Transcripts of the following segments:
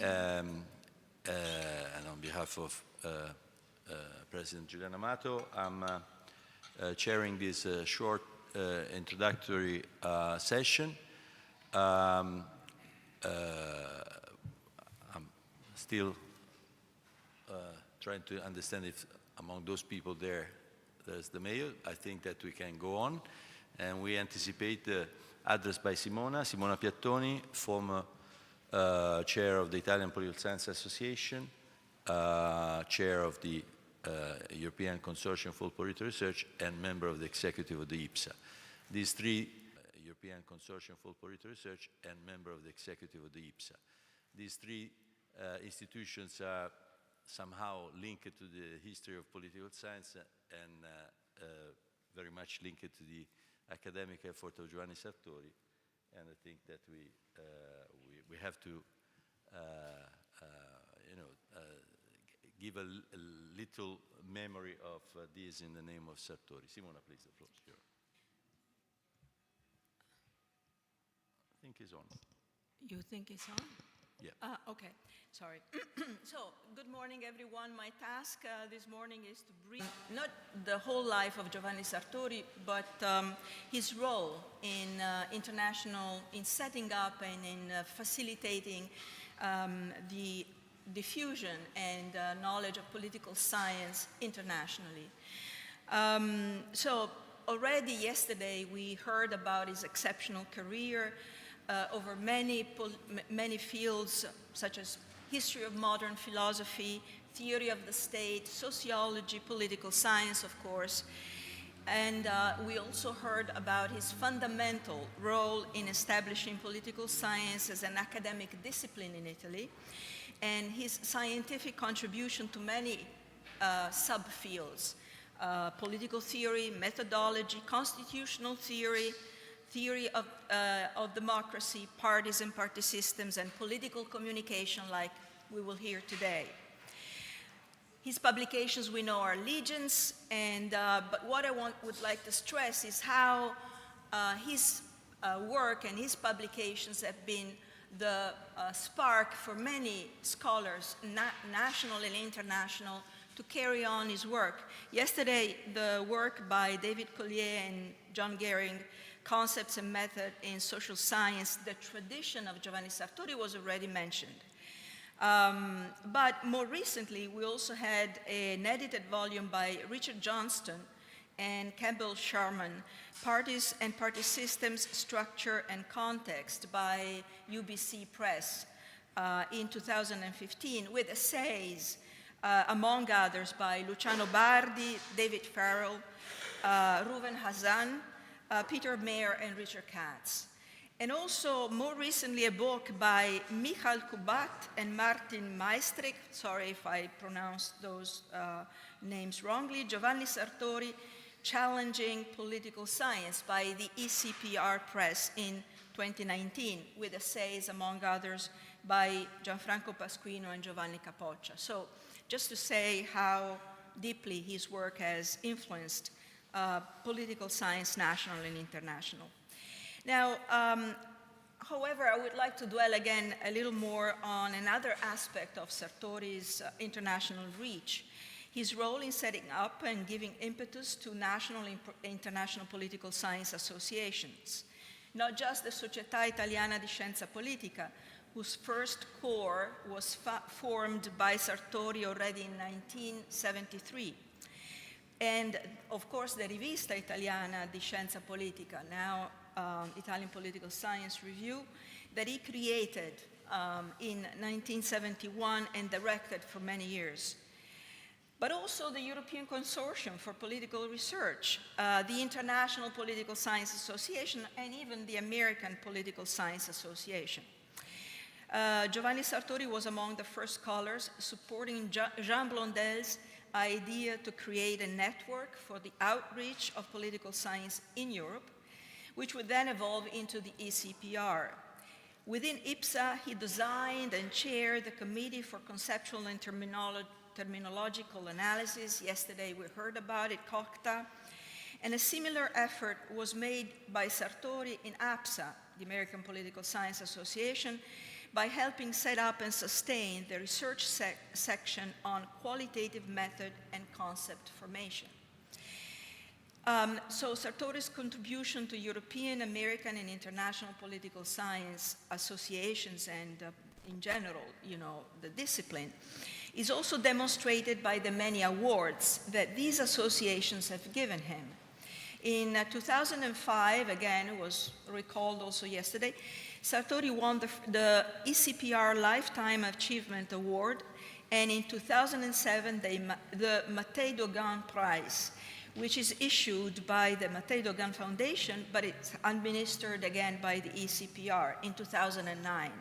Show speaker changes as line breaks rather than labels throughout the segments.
and on behalf of President Giuliano Amato, I'm chairing this short introductory session. I'm still trying to understand if among those people there's the mayor. I think that we can go on, and we anticipate the address by Simona Piattoni, former chair of the Italian Political Science Association, chair of the European Consortium for Political Research, and member of the executive of the IPSA. These three, European Consortium for Political Research, and member of the executive of the IPSA. These three institutions are somehow linked to the history of political science and very much linked to the academic effort of Giovanni Sartori. And I think that we have to give a little memory of this in the name of Sartori. Simona, please, the floor is yours. I think it's on.
You think it's on?
Yeah.
Okay, sorry. So, good morning, everyone. My task this morning is to brief not the whole life of Giovanni Sartori, but his role in in setting up and in facilitating the diffusion and knowledge of political science internationally. So, already yesterday we heard about his exceptional career over many fields, such as history of modern philosophy, theory of the state, sociology, political science, of course. And we also heard about his fundamental role in establishing political science as an academic discipline in Italy, and his scientific contribution to many subfields, political theory, methodology, constitutional theory, theory of democracy, parties and party systems, and political communication, like we will hear today. His publications, we know, are legions, and but what I would like to stress is how his work and his publications have been the spark for many scholars, national and international, to carry on his work. Yesterday, the work by David Collier and John Gehring, Concepts and Method in Social Science, the tradition of Giovanni Sartori, was already mentioned. But more recently, we also had an edited volume by Richard Johnston and Campbell Sharman, Parties and Party Systems, Structure and Context, by UBC Press in 2015, with essays, among others, by Luciano Bardi, David Farrell, Reuven Hassan, Peter Mayer, and Richard Katz. And also, more recently, a book by Michal Kubat and Martin Maestrik, sorry if I pronounced those names wrongly, Giovanni Sartori, Challenging Political Science, by the ECPR Press in 2019, with essays, among others, by Gianfranco Pasquino and Giovanni Capoccia. So, just to say how deeply his work has influenced political science, national and international. Now, however, I would like to dwell again a little more on another aspect of Sartori's international reach, his role in setting up and giving impetus to national and international political science associations. Not just the Società Italiana di Scienza Politica, whose first core was formed by Sartori already in 1973. And, of course, the Rivista Italiana di Scienza Politica, now Italian Political Science Review, that he created in 1971 and directed for many years. But also the European Consortium for Political Research, the International Political Science Association, and even the American Political Science Association. Giovanni Sartori was among the first scholars supporting Jean Blondel's idea to create a network for the outreach of political science in Europe, which would then evolve into the ECPR. Within IPSA, he designed and chaired the Committee for Conceptual and Terminological Analysis. Yesterday we heard about it, COCTA. And a similar effort was made by Sartori in APSA, the American Political Science Association, by helping set up and sustain the research section on qualitative method and concept formation. So Sartori's contribution to European, American, and international political science associations and in general, the discipline, is also demonstrated by the many awards that these associations have given him. In 2005, again, it was recalled also yesterday, Sartori won the ECPR Lifetime Achievement Award, and in 2007, the Mattei Dogan Prize, which is issued by the Mattei Dogan Foundation, but it's administered again by the ECPR in 2009.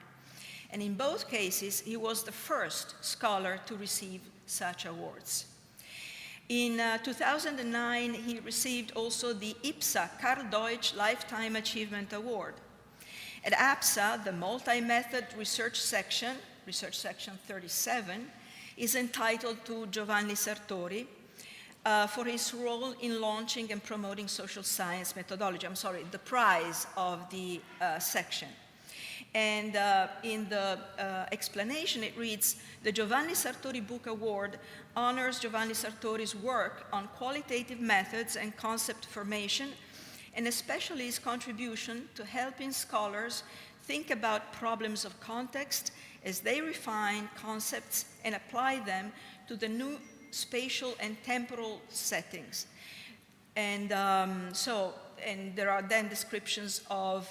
And in both cases, he was the first scholar to receive such awards. In 2009, he received also the IPSA Karl Deutsch Lifetime Achievement Award. At APSA, the multi-method research section 37, is entitled to Giovanni Sartori for his role in launching and promoting social science methodology. The prize of the section. And in the explanation, it reads, the Giovanni Sartori Book Award honors Giovanni Sartori's work on qualitative methods and concept formation, and especially his contribution to helping scholars think about problems of context as they refine concepts and apply them to the new spatial and temporal settings. And and there are then descriptions of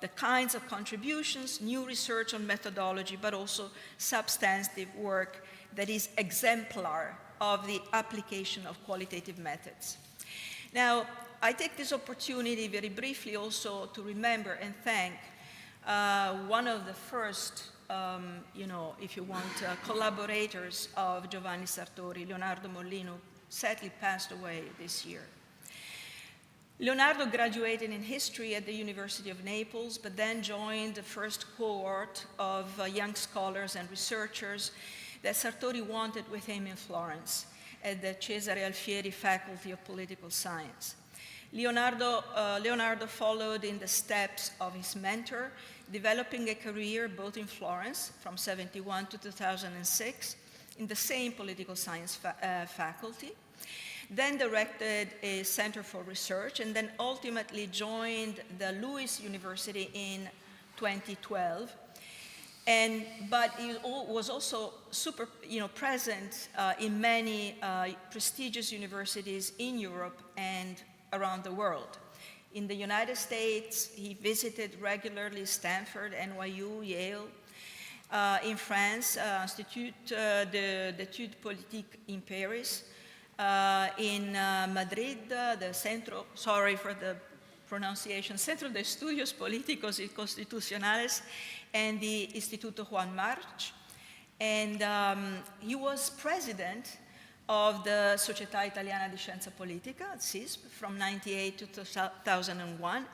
the kinds of contributions, new research on methodology, but also substantive work that is exemplar of the application of qualitative methods. Now, I take this opportunity very briefly also to remember and thank one of the first, if you want, collaborators of Giovanni Sartori, Leonardo Mollino, sadly passed away this year. Leonardo graduated in history at the University of Naples, but then joined the first cohort of young scholars and researchers that Sartori wanted with him in Florence at the Cesare Alfieri Faculty of Political Science. Leonardo followed in the steps of his mentor, developing a career both in Florence from 1971 to 2006 in the same political science faculty, then directed a center for research, and then ultimately joined the Lewis University in 2012. But he was also present in many prestigious universities in Europe and around the world. In the United States, he visited regularly Stanford, NYU, Yale. In France, Institut d'études politiques in Paris. In Madrid, the Centro, sorry for the pronunciation, Centro de Estudios Políticos y Constitucionales, and the Instituto Juan March. And he was president of the Società Italiana di Scienza Politica, SISP, from 1998 to 2001,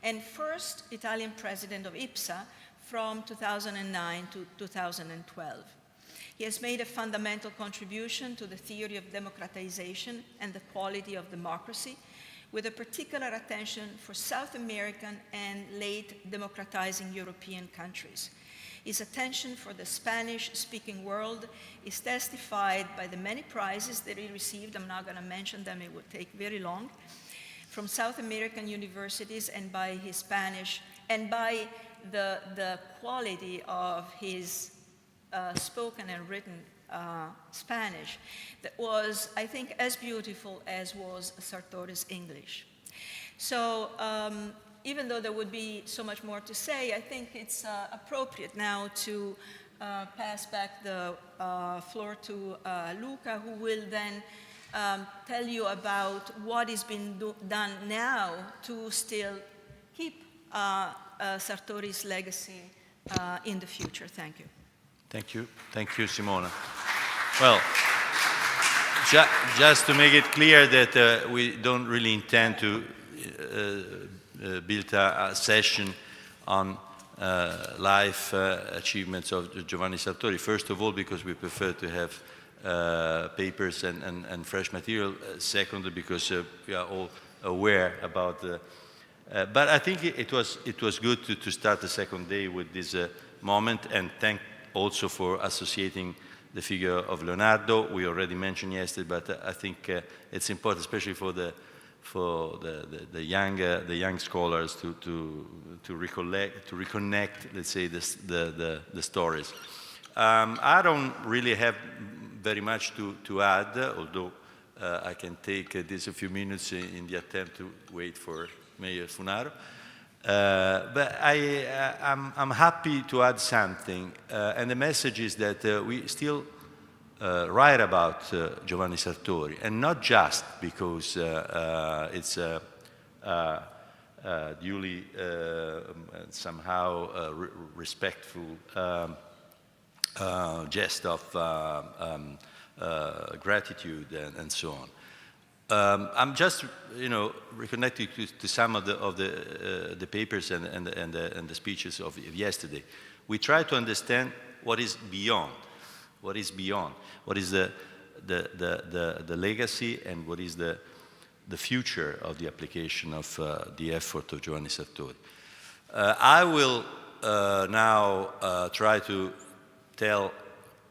and first Italian president of IPSA from 2009 to 2012. He has made a fundamental contribution to the theory of democratization and the quality of democracy, with a particular attention for South American and late democratizing European countries. His attention for the Spanish-speaking world is testified by the many prizes that he received. I'm not going to mention them, it would take very long, from South American universities, and by his Spanish, and by the quality of his spoken and written Spanish that was, I think, as beautiful as was Sartori's English. So even though there would be so much more to say, I think it's appropriate now to pass back the floor to Luca, who will then tell you about what is being done now to still keep Sartori's legacy in the future. Thank you.
Thank you. Thank you, Simona. Well, just to make it clear that we don't really intend to build a session on life achievements of Giovanni Sartori. First of all, because we prefer to have papers and fresh material. Secondly, because we are all aware about the... but I think it was good to start the second day with this moment, and thank also for associating the figure of Leonardo. We already mentioned yesterday, but I think it's important, especially for the young scholars to reconnect, let's say, the stories. I don't really have very much to add, although I can take these a few minutes in the attempt to wait for Mayor Funaro. But I'm happy to add something, and the message is that we still write about Giovanni Sartori, and not just because it's a duly somehow respectful jest of gratitude and so on. I'm just, reconnecting to some of the papers and the speeches of yesterday. We try to understand what is beyond. What is beyond? What is the legacy, and what is the future of the application of the effort of Giovanni Sartori? I will now try to tell a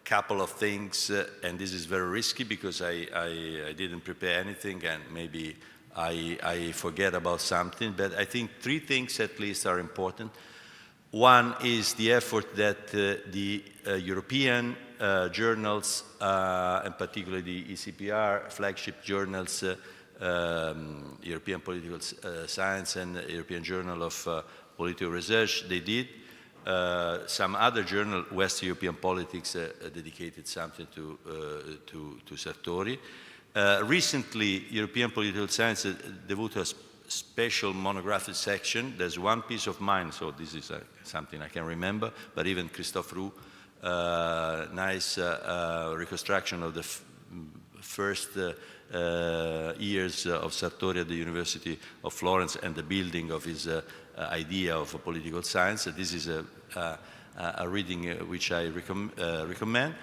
couple of things, and this is very risky because I didn't prepare anything, and maybe I forget about something, but I think three things at least are important. One is the effort that the European journals, and particularly the ECPR flagship journals, European Political Science and European Journal of Political Research, they did. Some other journal, West European Politics, dedicated something to Sartori. Recently, European Political Science devoted a special monographic section. There's one piece of mind, so this is something I can remember, but even Christophe Roux, nice reconstruction of the first years of Sartori at the University of Florence and the building of his idea of political science. This is a reading which I recommend.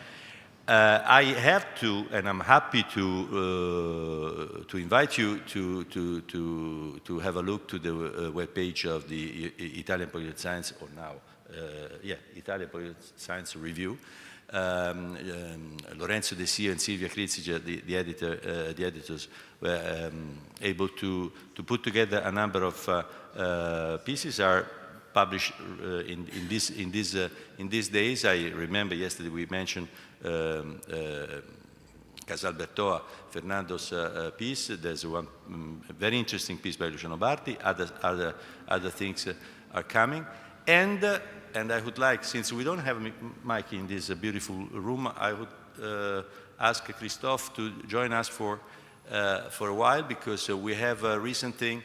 I have to, and I'm happy to invite you to have a look to the webpage of the Italian Political Science, or now, Italian Political Science Review. Lorenzo De Sio and Silvia Kritziger, the editors, were able to put together a number of pieces are published in these days. I remember yesterday we mentioned Casalbertoa, Fernando's piece. There's one very interesting piece by Luciano Barti. Other things are coming, and I would like, since we don't have a mic in this beautiful room, I would ask Christophe to join us for a while, because we have a recent thing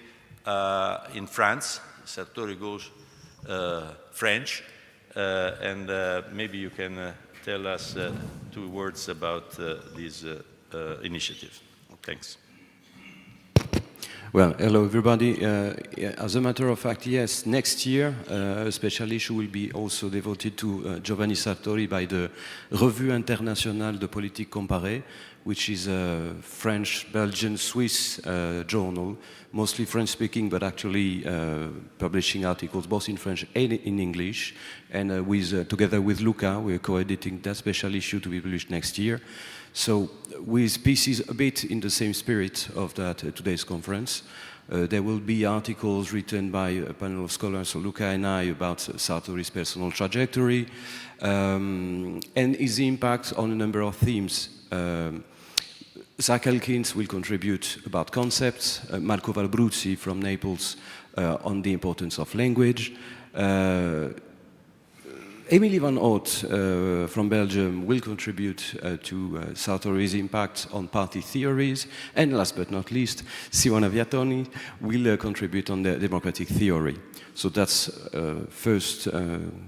in France. Sartori goes French, and maybe you can tell us 2 words about this initiative. Thanks.
Well, hello everybody. As a matter of fact, yes, next year a special issue will be also devoted to Giovanni Sartori by the Revue Internationale de Politique Comparée, which is a French, Belgian, Swiss journal, mostly French-speaking, but actually publishing articles both in French and in English. And together with Luca, we're co-editing that special issue to be published next year. So with pieces a bit in the same spirit of that today's conference, there will be articles written by a panel of scholars, so Luca and I, about Sartori's personal trajectory and his impact on a number of themes. Zach Elkins will contribute about concepts, Marco Valbruzzi from Naples on the importance of language, Emily van Oort from Belgium will contribute to Sartori's impact on party theories, and last but not least, Simona Viatoni will contribute on the democratic theory. So that's first,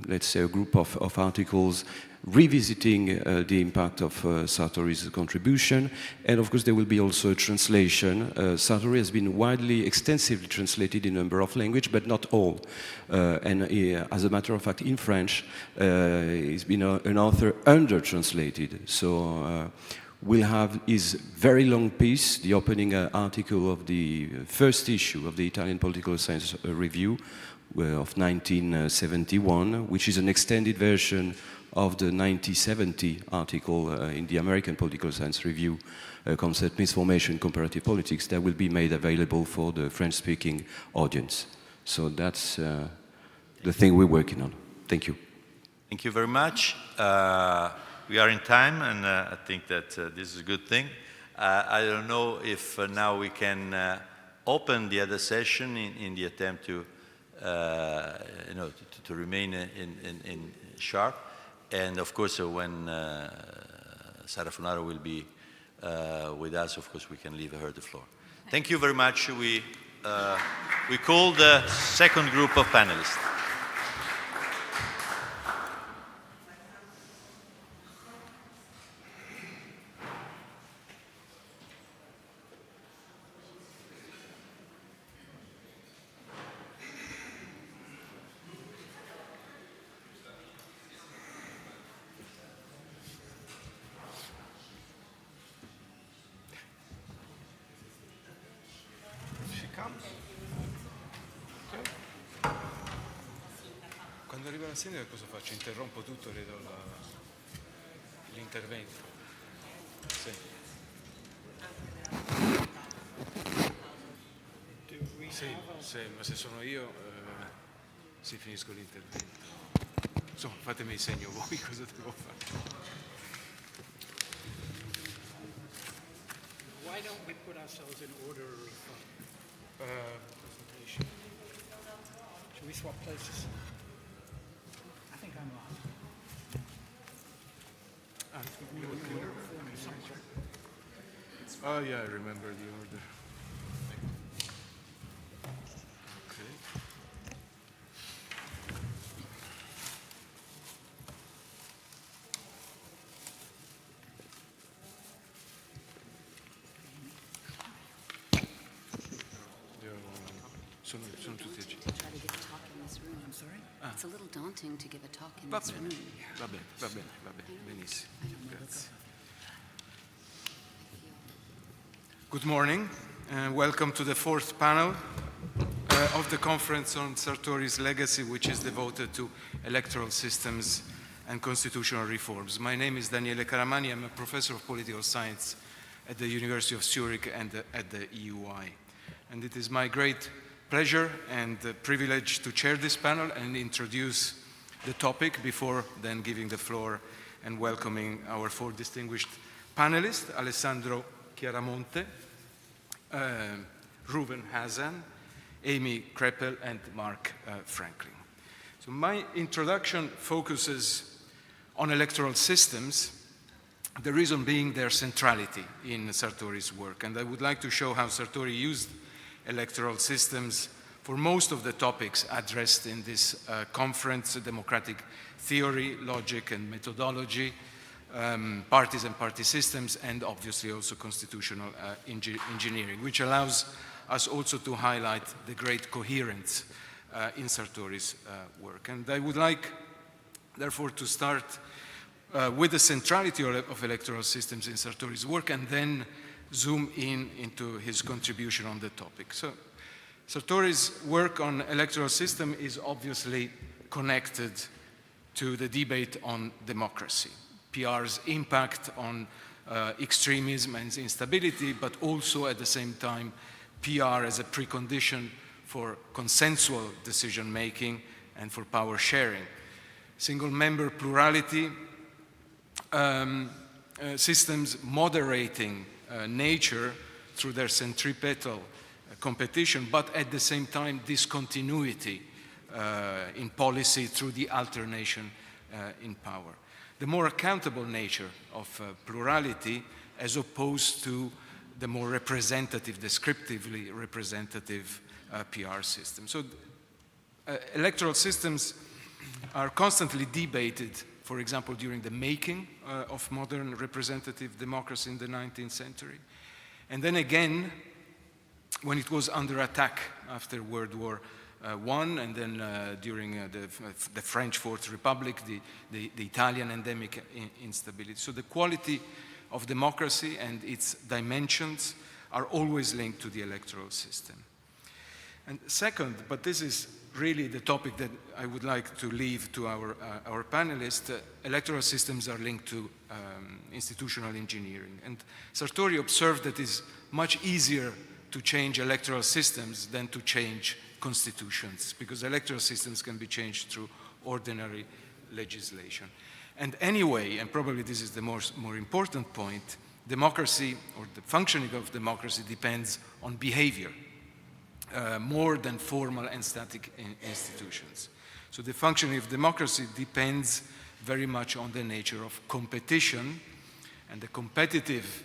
let's say, a group of articles revisiting the impact of Sartori's contribution, and of course there will be also a translation. Sartori has been widely, extensively translated in a number of languages, but not all. And as a matter of fact, in French, he's been an author under-translated. So we'll have his very long piece, the opening article of the first issue of the Italian Political Science Review, of 1971, which is an extended version of the 1970 article in the American Political Science Review, concept Misformation, Comparative Politics, that will be made available for the French-speaking audience. So that's the thing we're working on. Thank you.
Thank you very much. We are in time, and I think that this is a good thing. I don't know if now we can open the other session in the attempt to, to remain in sharp. And of course, when Sara Funaro will be with us, of course, we can leave her the floor. Thank you very much. We call the second group of panelists.
Quando arriva la sindaca cosa faccio? Interrompo tutto e le do l'intervento. Sì. Sì, ma se sono io si finisco l'intervento. Insomma, fatemi il segno voi cosa devo fare.
Why don't we put ourselves in order of presentation? Should we swap places? I think I'm last.
Oh yeah, I remember the order. Okay. Sono tutti agiti.
Try to give a talk in this room. I'm sorry? It's a little daunting to give a talk in
Va
this
bene,
room.
va bene, benissimo. Grazie. Good morning, and welcome to the fourth panel of the conference on Sartori's legacy, which is devoted to electoral systems and constitutional reforms. My name is Daniele Caramani. I'm a professor of political science at the University of Zurich and at the EUI. And it is my great pleasure and privilege to chair this panel and introduce the topic before then giving the floor and welcoming our four distinguished panelists, Alessandro Chiaramonte, Ruben Hassan, Amy Kreppel, and Mark Franklin. So my introduction focuses on electoral systems, the reason being their centrality in Sartori's work. And I would like to show how Sartori used electoral systems for most of the topics addressed in this conference: democratic theory, logic and methodology, parties and party systems, and obviously also constitutional engineering, which allows us also to highlight the great coherence in Sartori's work. And I would like, therefore, to start with the centrality of electoral systems in Sartori's work and then zoom into his contribution on the topic. So Sartori's work on electoral system is obviously connected to the debate on democracy, PR's impact on extremism and instability, but also at the same time PR as a precondition for consensual decision-making and for power sharing. Single-member plurality, systems moderating nature through their centripetal competition, but at the same time discontinuity in policy through the alternation in power. The more accountable nature of plurality as opposed to the more representative, descriptively representative PR system. So electoral systems are constantly debated, for example, during the making of modern representative democracy in the 19th century. And then again, when it was under attack after World War I, and then during the French Fourth Republic, the Italian endemic instability. So the quality of democracy and its dimensions are always linked to the electoral system. And second, but this is really the topic that I would like to leave to our panelists. Electoral systems are linked to institutional engineering. And Sartori observed that it's much easier to change electoral systems than to change constitutions, because electoral systems can be changed through ordinary legislation. And anyway, and probably this is the more important point, democracy, or the functioning of democracy, depends on behavior, more than formal and static institutions. So the functioning of democracy depends very much on the nature of competition, and the competitive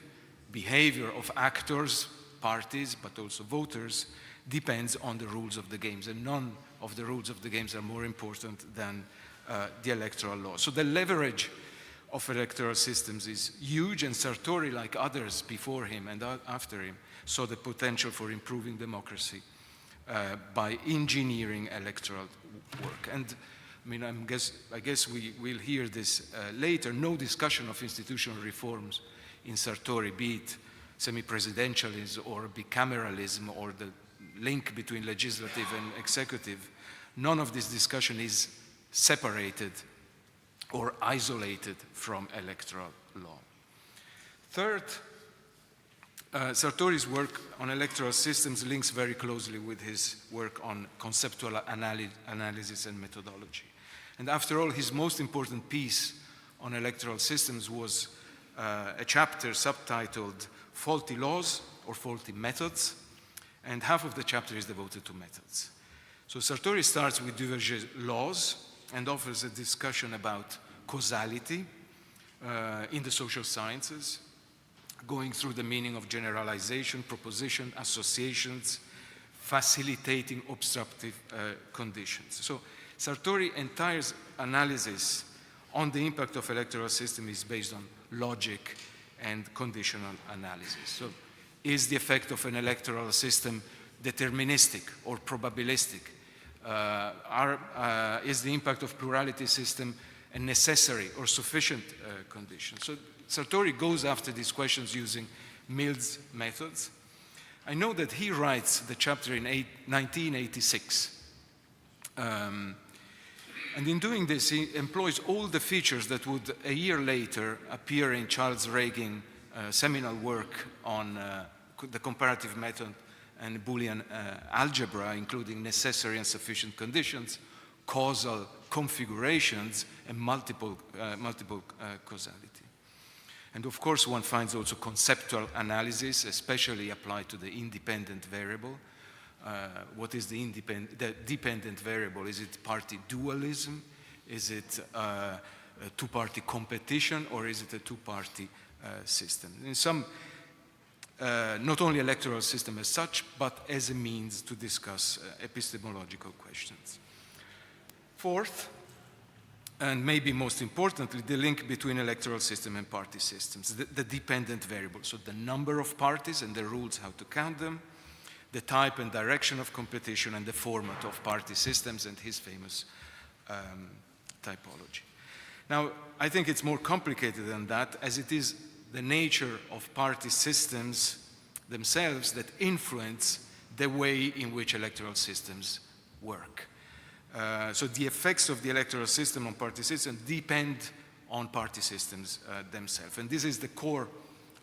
behavior of actors, parties, but also voters, depends on the rules of the games, and none of the rules of the games are more important than the electoral law. So the leverage of electoral systems is huge, and Sartori, like others before him and after him, saw the potential for improving democracy by engineering electoral work. And I mean, I guess we will hear this later. No discussion of institutional reforms in Sartori, be it semi-presidentialism or bicameralism or the link between legislative and executive, none of this discussion is separated or isolated from electoral law. Third, Sartori's work on electoral systems links very closely with his work on conceptual analysis and methodology. And after all, his most important piece on electoral systems was a chapter subtitled Faulty Laws or Faulty Methods, and half of the chapter is devoted to methods. So Sartori starts with Duverger's laws and offers a discussion about causality in the social sciences, going through the meaning of generalization, proposition, associations, facilitating obstructive conditions. So Sartori's entire analysis on the impact of electoral system is based on logic and conditional analysis. So is the effect of an electoral system deterministic or probabilistic? Is the impact of plurality system a necessary or sufficient condition? So Sartori goes after these questions using Mill's methods. I know that he writes the chapter in 1986. And in doing this, he employs all the features that would, a year later, appear in Charles Reagan's seminal work on the comparative method and Boolean algebra, including necessary and sufficient conditions, causal configurations, and multiple causality. And of course, one finds also conceptual analysis, especially applied to the independent variable. What is the dependent variable? Is it party dualism? Is it a two-party competition? Or is it a two-party system? In some, not only electoral system as such, but as a means to discuss epistemological questions. Fourth, and maybe most importantly, the link between electoral system and party systems, the dependent variable. So the number of parties and the rules how to count them, the type and direction of competition, and the format of party systems and his famous typology. Now, I think it's more complicated than that, as it is the nature of party systems themselves that influence the way in which electoral systems work. So the effects of the electoral system on party systems depend on party systems themselves. And this is the core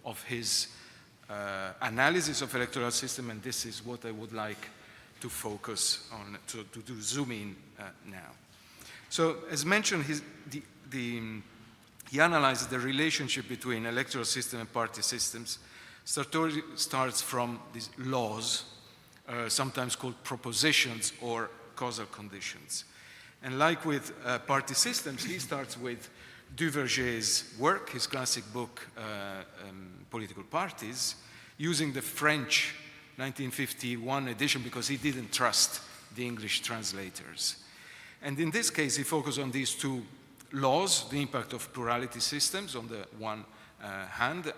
of his analysis of electoral system, and this is what I would like to focus on, to zoom in now. So as mentioned, he analyzes the relationship between electoral system and party systems. Sartori starts from these laws, sometimes called propositions or causal conditions. And like with party systems, he starts with Duverger's work, his classic book, Political Parties, using the French 1951 edition because he didn't trust the English translators. And in this case, he focused on these two laws, the impact of plurality systems on the one hand,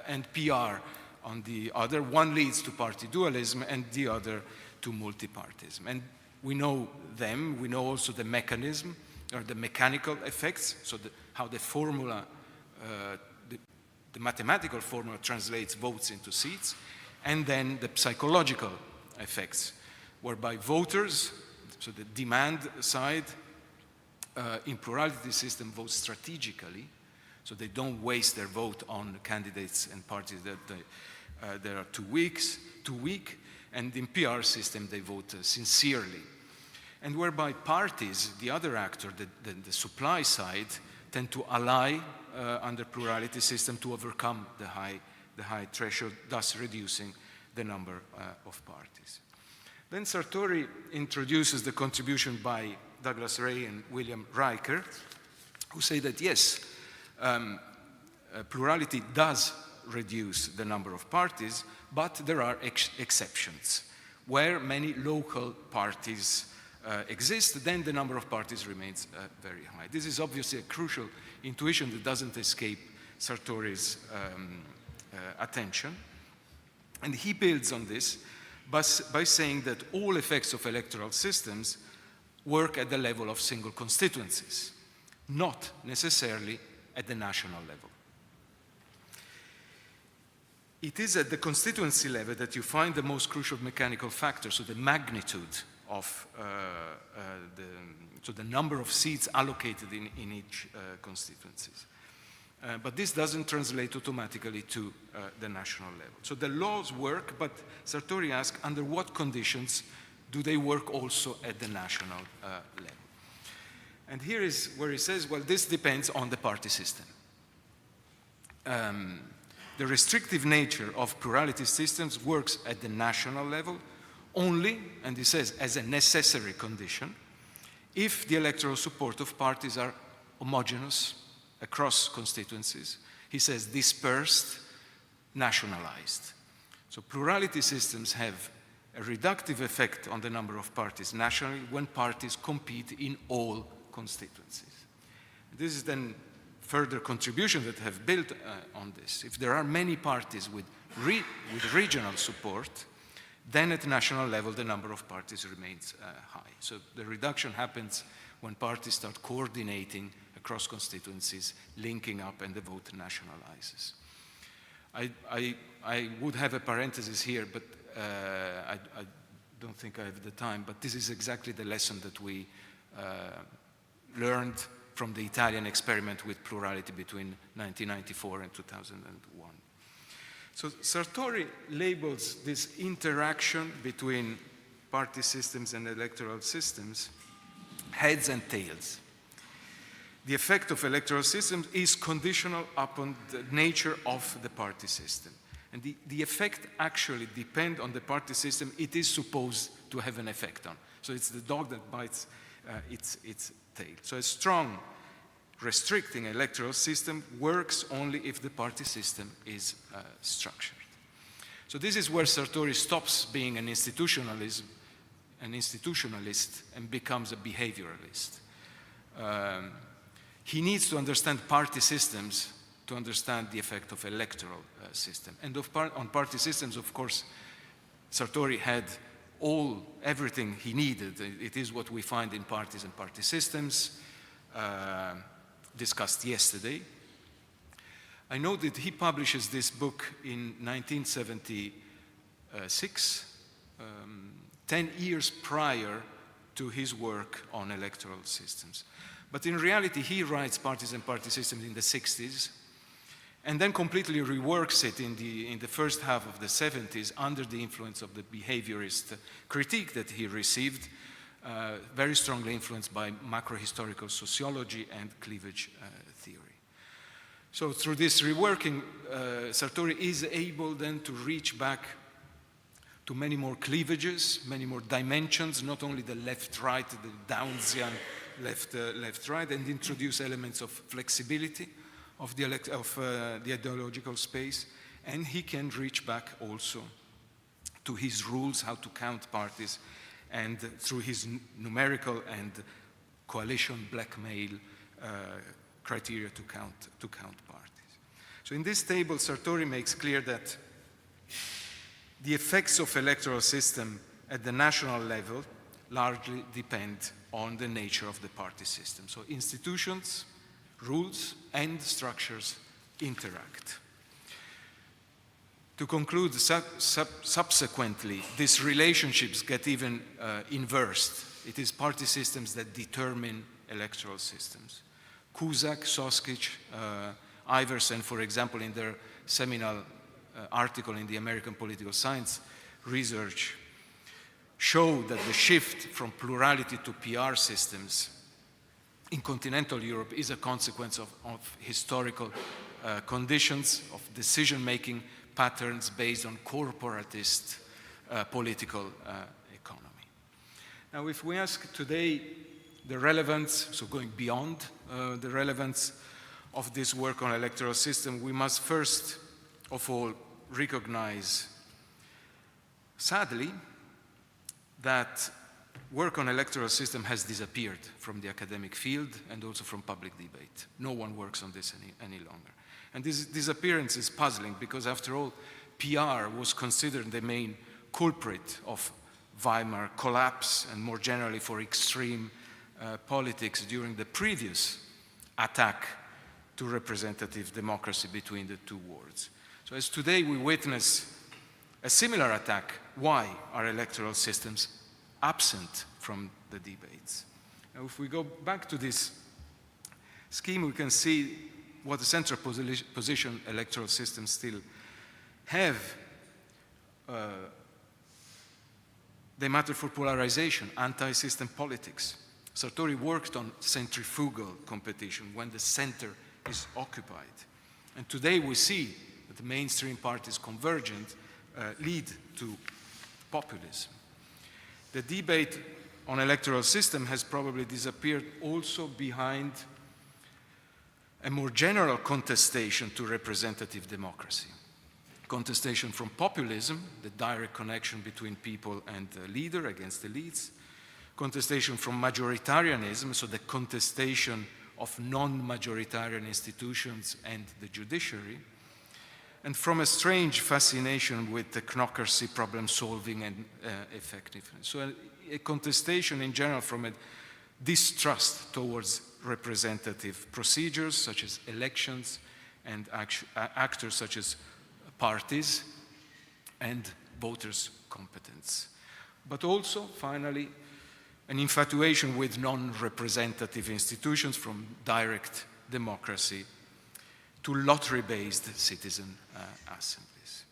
and PR on the other. One leads to party dualism and the other to multipartism. And we know them, we know also the mechanism, or the mechanical effects, so how the formula, the mathematical formula translates votes into seats, and then the psychological effects, whereby voters, So the demand side in plurality system votes strategically, so they don't waste their vote on candidates and parties that are too weak, and in PR system they vote sincerely. And whereby parties, the other actor, the supply side, tend to ally under plurality system to overcome the high threshold, thus reducing the number of parties. Then Sartori introduces the contribution by Douglas Ray and William Riker, who say that yes, plurality does reduce the number of parties, but there are exceptions. Where many local parties exist, then the number of parties remains very high. This is obviously a crucial intuition that doesn't escape Sartori's attention. And he builds on this by saying that all effects of electoral systems work at the level of single constituencies, not necessarily at the national level. It is at the constituency level that you find the most crucial mechanical factors, so the magnitude of the number of seats allocated in each constituencies. But this doesn't translate automatically to the national level. So the laws work, but Sartori asks, under what conditions do they work also at the national level? And here is where he says, well, this depends on the party system. The restrictive nature of plurality systems works at the national level only, and he says, as a necessary condition, if the electoral support of parties are homogeneous across constituencies. He says dispersed, nationalized. So plurality systems have a reductive effect on the number of parties nationally when parties compete in all constituencies. This is then further contributions that have built on this. If there are many parties with regional support, then at national level the number of parties remains high. So the reduction happens when parties start coordinating across constituencies, linking up, and the vote nationalizes. I would have a parenthesis here, but I don't think I have the time, but this is exactly the lesson that we learned from the Italian experiment with plurality between 1994 and 2001. So Sartori labels this interaction between party systems and electoral systems heads and tails. The effect of electoral systems is conditional upon the nature of the party system. And the effect actually depends on the party system it is supposed to have an effect on. So it's the dog that bites its tail. So a strong restricting electoral system works only if the party system is structured. So this is where Sartori stops being an institutionalist and becomes a behavioralist. He needs to understand party systems to understand the effect of electoral system. And on party systems, of course, Sartori had everything he needed. It is what we find in parties and party systems, discussed yesterday. I know that he publishes this book in 1976, 10 years prior to his work on electoral systems. But in reality, he writes Parties and Party Systems in the 60s, and then completely reworks it in the first half of the 70s under the influence of the behaviorist critique that he received, very strongly influenced by macrohistorical sociology and cleavage theory. So through this reworking, Sartori is able then to reach back to many more cleavages, many more dimensions, not only the left-right, the Downsian left-right, and introduce elements of flexibility of the ideological space, and he can reach back also to his rules how to count parties, and through his numerical and coalition blackmail criteria to count parties. So in this table, Sartori makes clear that the effects of electoral system at the national level largely depend on the nature of the party system. So institutions, rules, and structures interact. To conclude, subsequently, these relationships get even inversed. It is party systems that determine electoral systems. Cusack, Soskic, Iverson, for example, in their seminal article in the American Political Science Research, show that the shift from plurality to PR systems in continental Europe is a consequence of historical conditions, of decision-making patterns based on corporatist political economy. Now, if we ask today the relevance, so going beyond the relevance of this work on electoral system, we must first of all recognize, sadly, that work on electoral system has disappeared from the academic field and also from public debate. No one works on this any longer. And this disappearance is puzzling because, after all, PR was considered the main culprit of Weimar collapse and more generally for extreme politics during the previous attack to representative democracy between the two worlds. So as today we witness a similar attack, why are electoral systems absent from the debates? Now, if we go back to this scheme, we can see what the central position electoral systems still have. They matter for polarization, anti-system politics. Sartori worked on centrifugal competition when the center is occupied. And today we see that the mainstream parties convergent lead to populism. The debate on electoral system has probably disappeared also behind a more general contestation to representative democracy. Contestation from populism, the direct connection between people and the leader against elites. Contestation from majoritarianism, so the contestation of non-majoritarian institutions and the judiciary. And from a strange fascination with technocracy, problem solving, and effectiveness. So a contestation in general from a distrust towards representative procedures such as elections and actors such as parties and voters' competence. But also, finally, an infatuation with non-representative institutions from direct democracy to lottery-based citizen assemblies.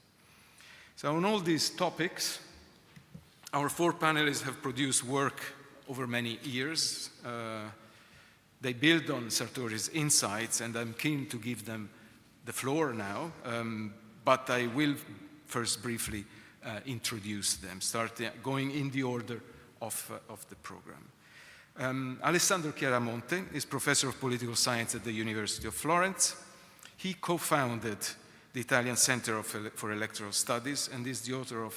So on all these topics, our four panelists have produced work over many years. They build on Sartori's insights, and I'm keen to give them the floor now, but I will first briefly introduce them, going in the order of the program. Alessandro Chiaramonte is professor of political science at the University of Florence. He co-founded the Italian Center for Electoral Studies and is the author of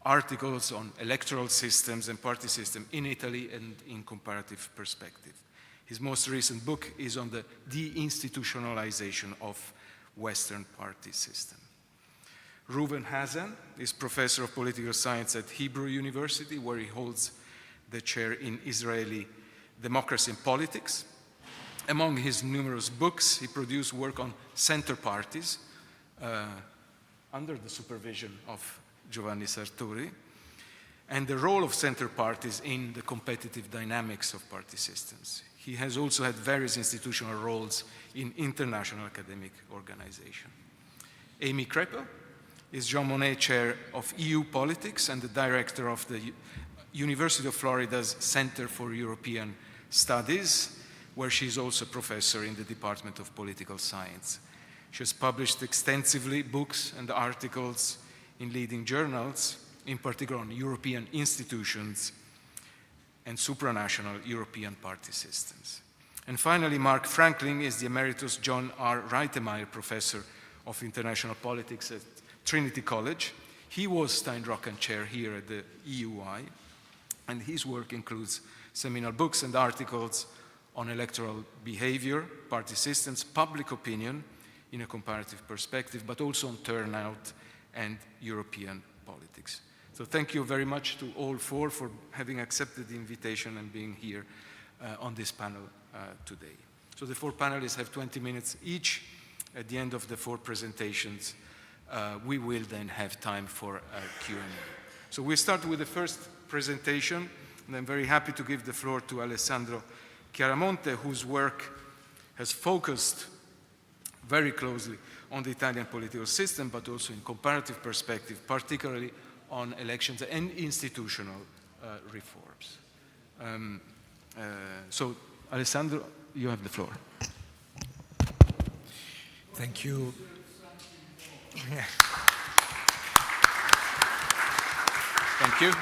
articles on electoral systems and party system in Italy and in comparative perspective. His most recent book is on the deinstitutionalization of Western party system. Reuven Hazan is professor of political science at Hebrew University, where he holds the chair in Israeli democracy and politics. Among his numerous books, he produced work on center parties under the supervision of Giovanni Sartori, and the role of center parties in the competitive dynamics of party systems. He has also had various institutional roles in international academic organizations. Amy Kreppel is Jean Monnet Chair of EU Politics and the director of the University of Florida's Center for European Studies, where she is also a professor in the Department of Political Science. She has published extensively books and articles in leading journals, in particular on European institutions and supranational European party systems. And finally, Mark Franklin is the Emeritus John R. Reitemeyer Professor of International Politics at Trinity College. He was Steinrocken Chair here at the EUI, and his work includes seminal books and articles on electoral behavior, party systems, public opinion in a comparative perspective, but also on turnout and European politics. So thank you very much to all four for having accepted the invitation and being here on this panel today. So the four panelists have 20 minutes each. At the end of the four presentations, we will then have time for Q&A. So we start with the first presentation, and I'm very happy to give the floor to Alessandro Chiaramonte, whose work has focused very closely on the Italian political system, but also in comparative perspective, particularly on elections and institutional reforms. So, Alessandro, you have the floor.
Thank you.
Thank you.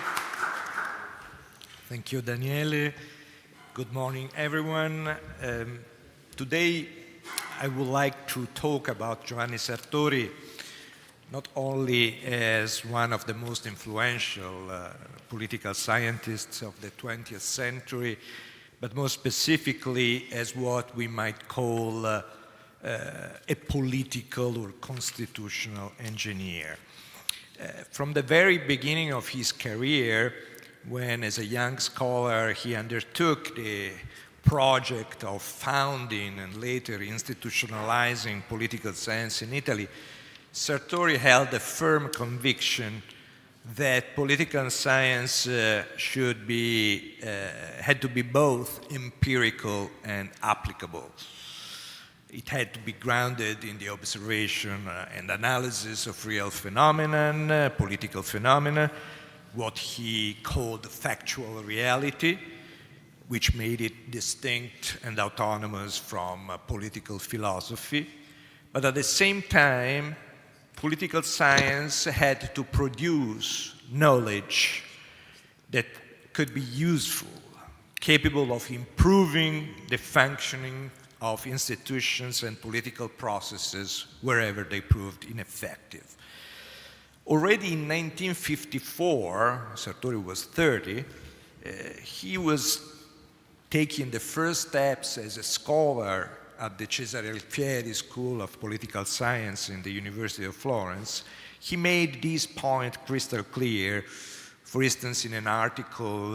Thank you, Daniele. Good morning, everyone. Today, I would like to talk about Giovanni Sartori, not only as one of the most influential political scientists of the 20th century, but more specifically as what we might call a political or constitutional engineer. From the very beginning of his career, when as a young scholar he undertook the project of founding and later institutionalizing political science in Italy, Sartori held a firm conviction that political science had to be both empirical and applicable. It had to be grounded in the observation and analysis of real phenomena, political phenomena, what he called factual reality, which made it distinct and autonomous from political philosophy. But at the same time, political science had to produce knowledge that could be useful, capable of improving the functioning of institutions and political processes wherever they proved ineffective. Already in 1954, Sartori was 30, he was taking the first steps as a scholar at the Cesare Alfieri School of Political Science in the University of Florence. He made this point crystal clear, for instance, in an article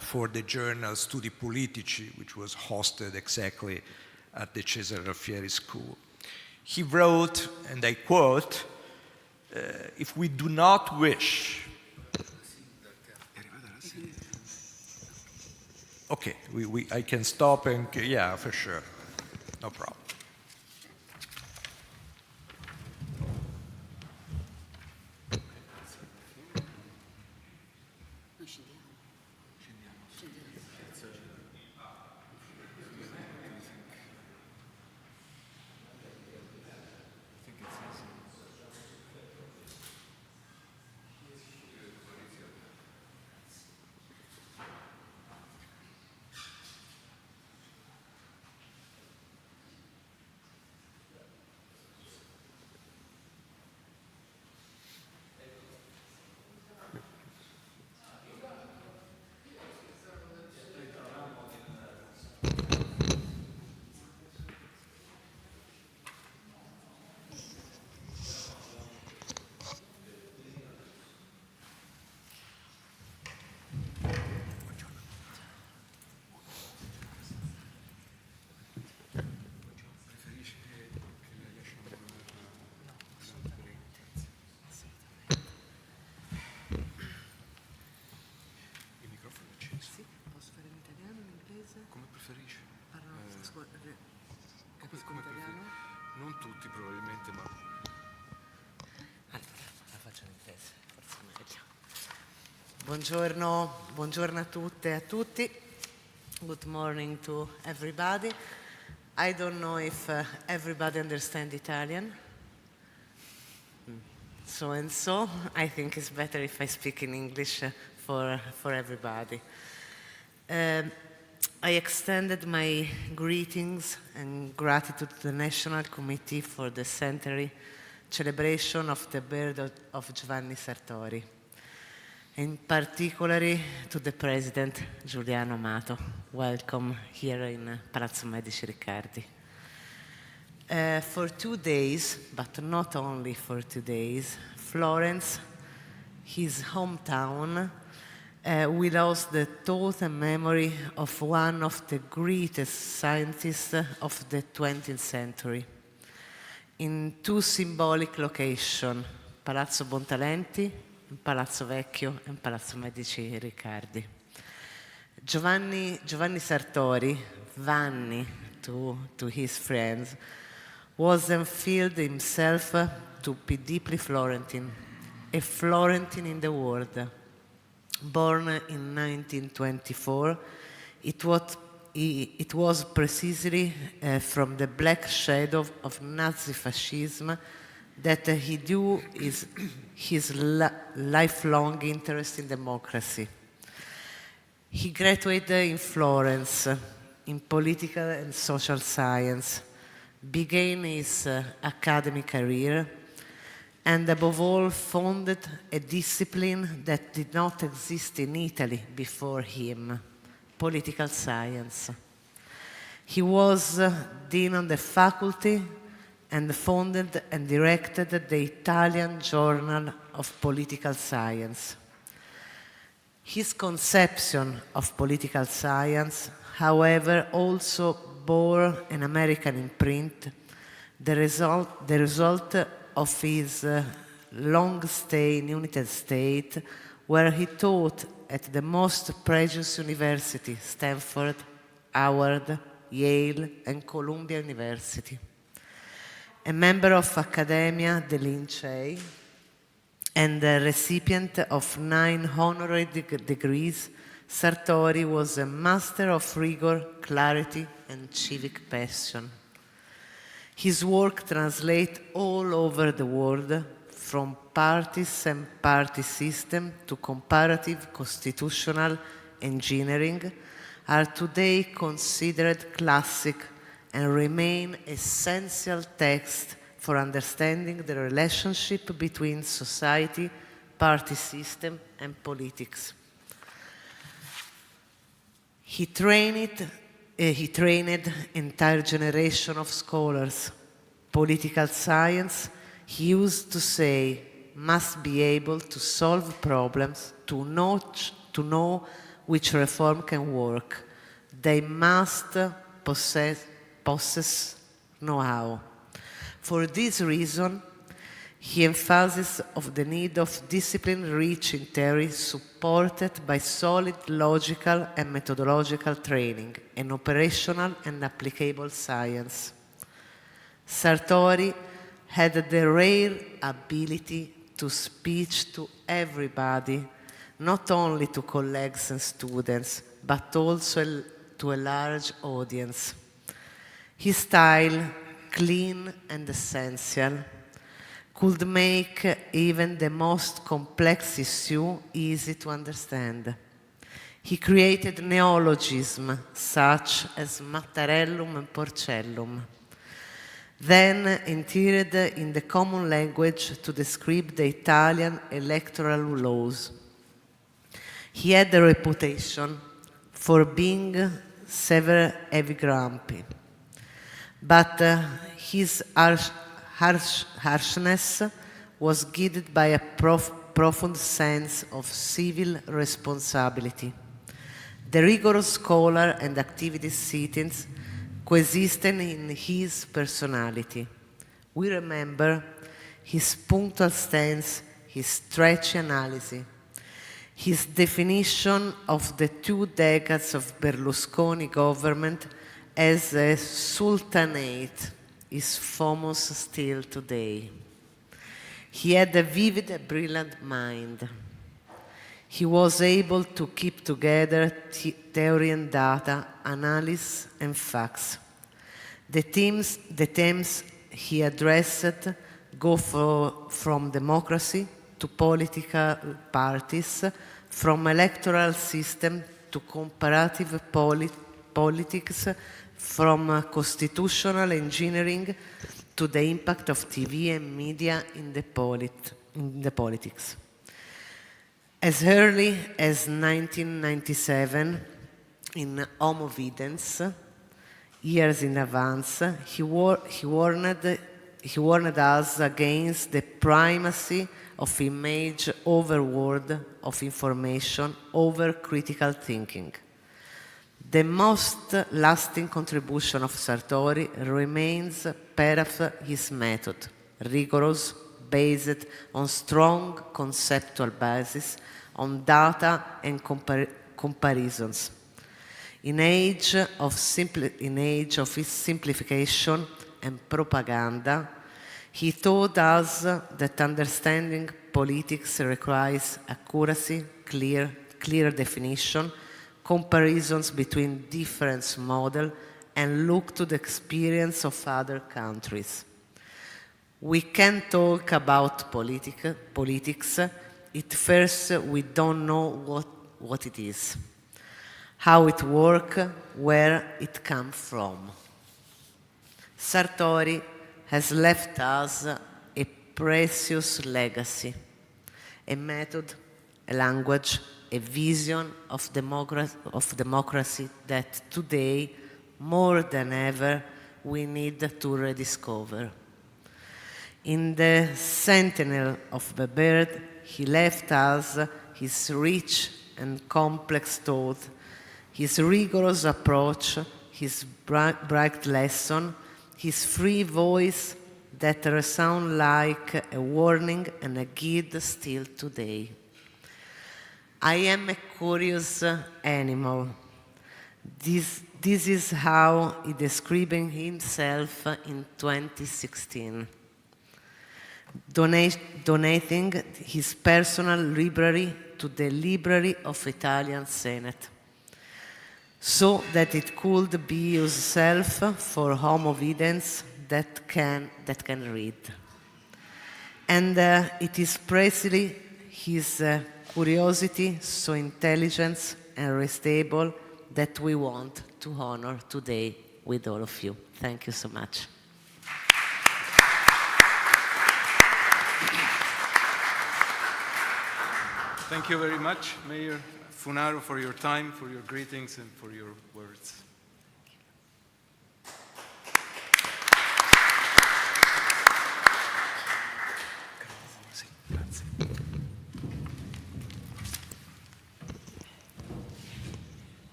for the journal Studi Politici, which was hosted exactly at the Cesare Alfieri School. He wrote, and I quote, if we do not wish... Okay, I can stop and, yeah, for sure, no problem.
Come preferisci? Non tutti probabilmente, ma...
Allora, la faccio in inglese, forse meglio. Buongiorno a tutte e a tutti. Good morning to everybody. I don't know if everybody understands Italian. So and so, I think it's better if I speak in English for everybody. I extended my greetings and gratitude to the National Committee for the centenary celebration of the birth of Giovanni Sartori, in particular to the President, Giuliano Amato. Welcome here in Palazzo Medici Riccardi. For 2 days, but not only for 2 days, Florence, his hometown, we lost the thought and memory of one of the greatest scientists of the 20th century. in two symbolic locations, Palazzo Bontalenti, Palazzo Vecchio, and Palazzo Medici Riccardi. Giovanni Sartori, Vanni to his friends, was and felt himself to be deeply Florentine, a Florentine in the world. Born in 1924, it was precisely from the black shadow of Nazi fascism that he drew his lifelong interest in democracy. He graduated in Florence in political and social science, began his academic career, and above all founded a discipline that did not exist in Italy before him, political science. He was dean of the faculty and founded and directed the Italian Journal of Political Science. His conception of political science, however, also bore an American imprint, the result of his long stay in United States, where he taught at the most prestigious universities, Stanford, Howard, Yale, and Columbia University. A member of Accademia delle and a recipient of 9 honorary degrees, Sartori was a master of rigor, clarity, and civic passion. His work translates all over the world, from parties and party system to comparative constitutional engineering, are today considered classic and remain essential texts for understanding the relationship between society, party system, and politics. He trained entire generation of scholars. Political science, he used to say, must be able to solve problems, to know which reform can work. They must possess know-how. For this reason, he emphasizes of the need of discipline rich in theory supported by solid logical and methodological training and operational and applicable science. Sartori had the rare ability to speak to everybody, not only to colleagues and students, but also to a large audience. His style, clean and essential, could make even the most complex issue easy to understand. He created neologisms such as Mattarellum and Porcellum, then entered in the common language to describe the Italian electoral laws. He had a reputation for being severe heavy grumpy, but his harshness was guided by a profound sense of civil responsibility. The rigorous scholar and activity settings coexisted in his personality. We remember his punctual stance, his stretchy analysis, his definition of the 2 decades of Berlusconi government as a sultanate is famous still today. He had a vivid and brilliant mind. He was able to keep together theory and data, analysis and facts. The themes he addressed go from democracy to political parties, from electoral system to comparative politics, from constitutional engineering to the impact of TV and media in the politics. As early as 1997, in Homo Videns, years in advance, he warned us against the primacy of image over word, of information over critical thinking. The most lasting contribution of Sartori remains perhaps his method, rigorous, based on strong conceptual basis, on data and comparisons. In age of its simplification and propaganda, he taught us that understanding politics requires accuracy, clear definition, comparisons between different models, and look to the experience of other countries. We can talk about politics if first we don't know what it is, how it works, where it comes from. Sartori has left us a precious legacy, a method, a language, a vision of democracy that today, more than ever, we need to rediscover. In the centenary of the birth, he left us his rich and complex thought, his rigorous approach, his bright lesson, his free voice that resound like a warning and a guide still today. I am a curious animal. This is how he described himself in 2016. Donating his personal library to the Library of Italian Senate, so that it could be used for homo videns that can read. And it is precisely his curiosity, so intelligent and irresistible, that we want to honor today with all of you. Thank you so much.
Thank you very much, Mayor Funaro, for your time, for your greetings, and for your words.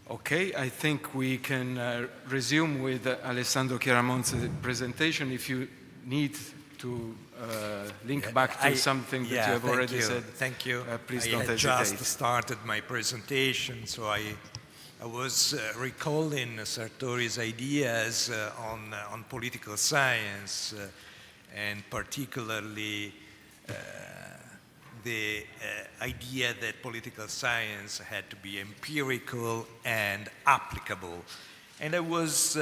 Okay, I think we can resume with Alessandro Chiaramonte's presentation. If you need to link back to something that you have already said,
thank you.
Please don't hesitate.
I just started my presentation, so I was recalling Sartori's ideas on political science, and particularly the idea that political science had to be empirical and applicable. And I was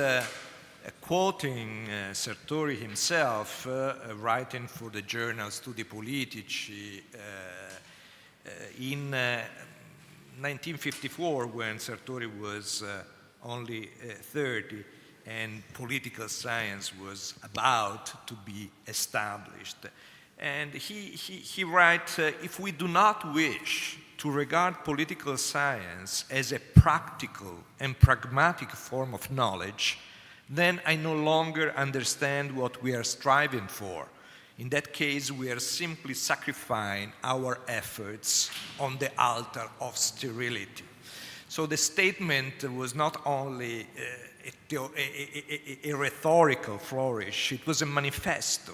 quoting Sartori himself, writing for the journal Studi Politici in 1954, when Sartori was only 30 and political science was about to be established. And he writes, if we do not wish to regard political science as a practical and pragmatic form of knowledge, then I no longer understand what we are striving for. In that case, we are simply sacrificing our efforts on the altar of sterility. So the statement was not only a rhetorical flourish, it was a manifesto.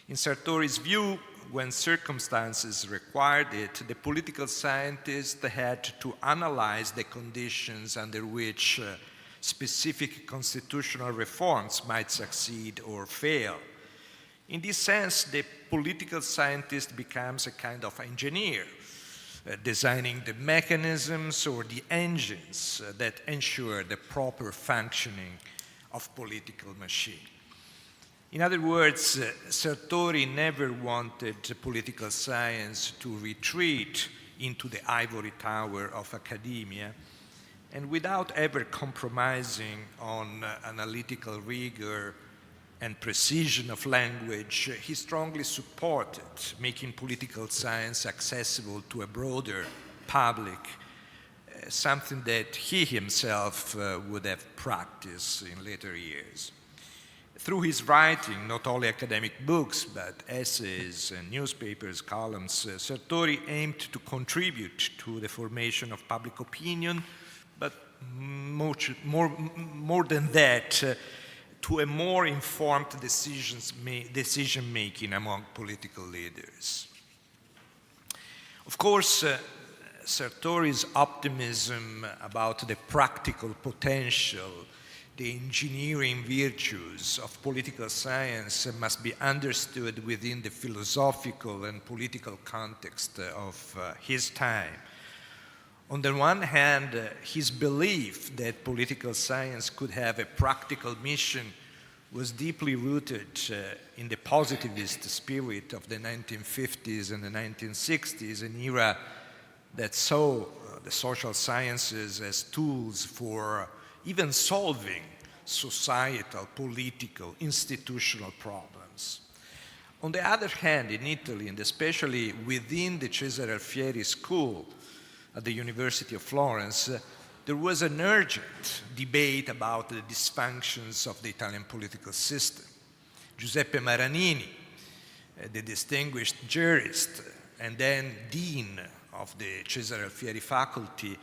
In Sartori's view, when circumstances required it, the political scientist had to analyze the conditions under which specific constitutional reforms might succeed or fail. In this sense, the political scientist becomes a kind of engineer, designing the mechanisms or the engines that ensure the proper functioning of political machine. In other words, Sartori never wanted political science to retreat into the ivory tower of academia, and without ever compromising on analytical rigor and precision of language, he strongly supported making political science accessible to a broader public, something that he himself would have practiced in later years. Through his writing, not only academic books, but essays and newspapers, columns, Sartori aimed to contribute to the formation of public opinion, but more than that, to a more informed decision-making among political leaders. Of course, Sartori's optimism about the practical potential, the engineering virtues of political science must be understood within the philosophical and political context of his time. On the one hand, his belief that political science could have a practical mission was deeply rooted in the positivist spirit of the 1950s and the 1960s, an era that saw the social sciences as tools for even solving societal, political, institutional problems. On the other hand, in Italy, and especially within the Cesare Alfieri School at the University of Florence, there was an urgent debate about the dysfunctions of the Italian political system. Giuseppe Maranini, the distinguished jurist and then dean of the Cesare Alfieri faculty,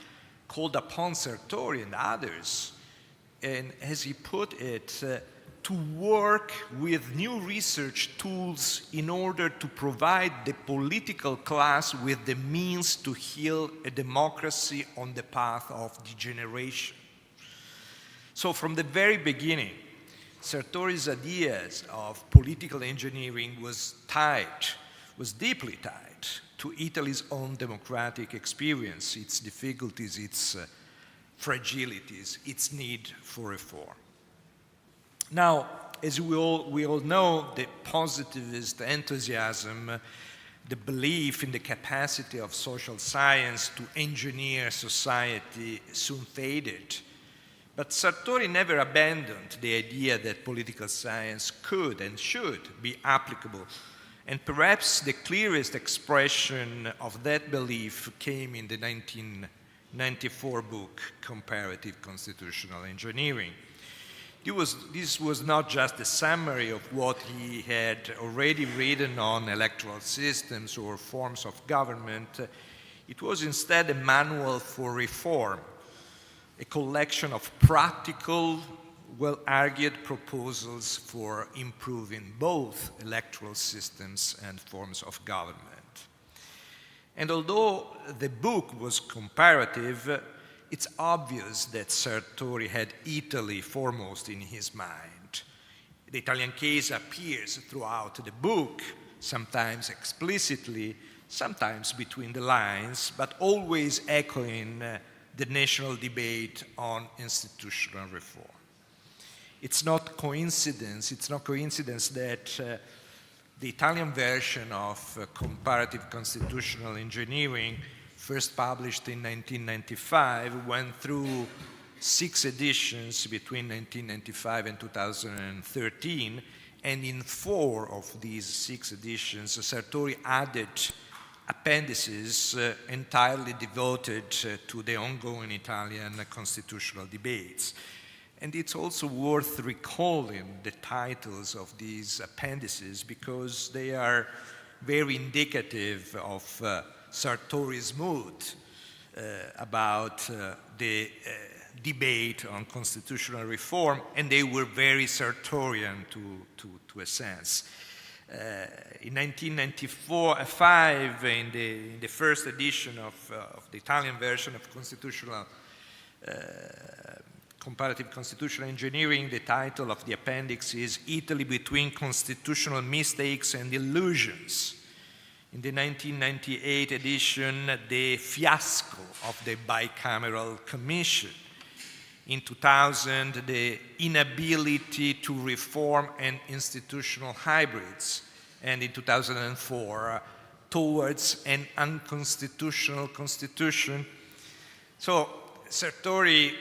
called upon Sartori and others, and as he put it, to work with new research tools in order to provide the political class with the means to heal a democracy on the path of degeneration. So from the very beginning, Sartori's ideas of political engineering was deeply tied to Italy's own democratic experience, its difficulties, its fragilities, its need for reform. Now, as we all know, the positivist enthusiasm, the belief in the capacity of social science to engineer society soon faded. But Sartori never abandoned the idea that political science could and should be applicable. And perhaps the clearest expression of that belief came in the 1994 book, Comparative Constitutional Engineering. This was not just a summary of what he had already written on electoral systems or forms of government. It was instead a manual for reform, a collection of practical, well-argued proposals for improving both electoral systems and forms of government. And although the book was comparative, it's obvious that Sartori had Italy foremost in his mind. The Italian case appears throughout the book, sometimes explicitly, sometimes between the lines, but always echoing the national debate on institutional reform. It's not coincidence that the Italian version of Comparative Constitutional Engineering, first published in 1995, went through 6 editions between 1995 and 2013, and in 4 of these 6 editions, Sartori added appendices entirely devoted to the ongoing Italian constitutional debates. And it's also worth recalling the titles of these appendices because they are very indicative of Sartori's mood about the debate on constitutional reform, and they were very Sartorian to a sense. In 1994-5, in the first edition of the Italian version of Comparative Constitutional Engineering, the title of the appendix is Italy Between Constitutional Mistakes and Illusions. In the 1998 edition, the fiasco of the bicameral commission. In 2000, the inability to reform and institutional hybrids. And in 2004, towards an unconstitutional constitution. So Sartori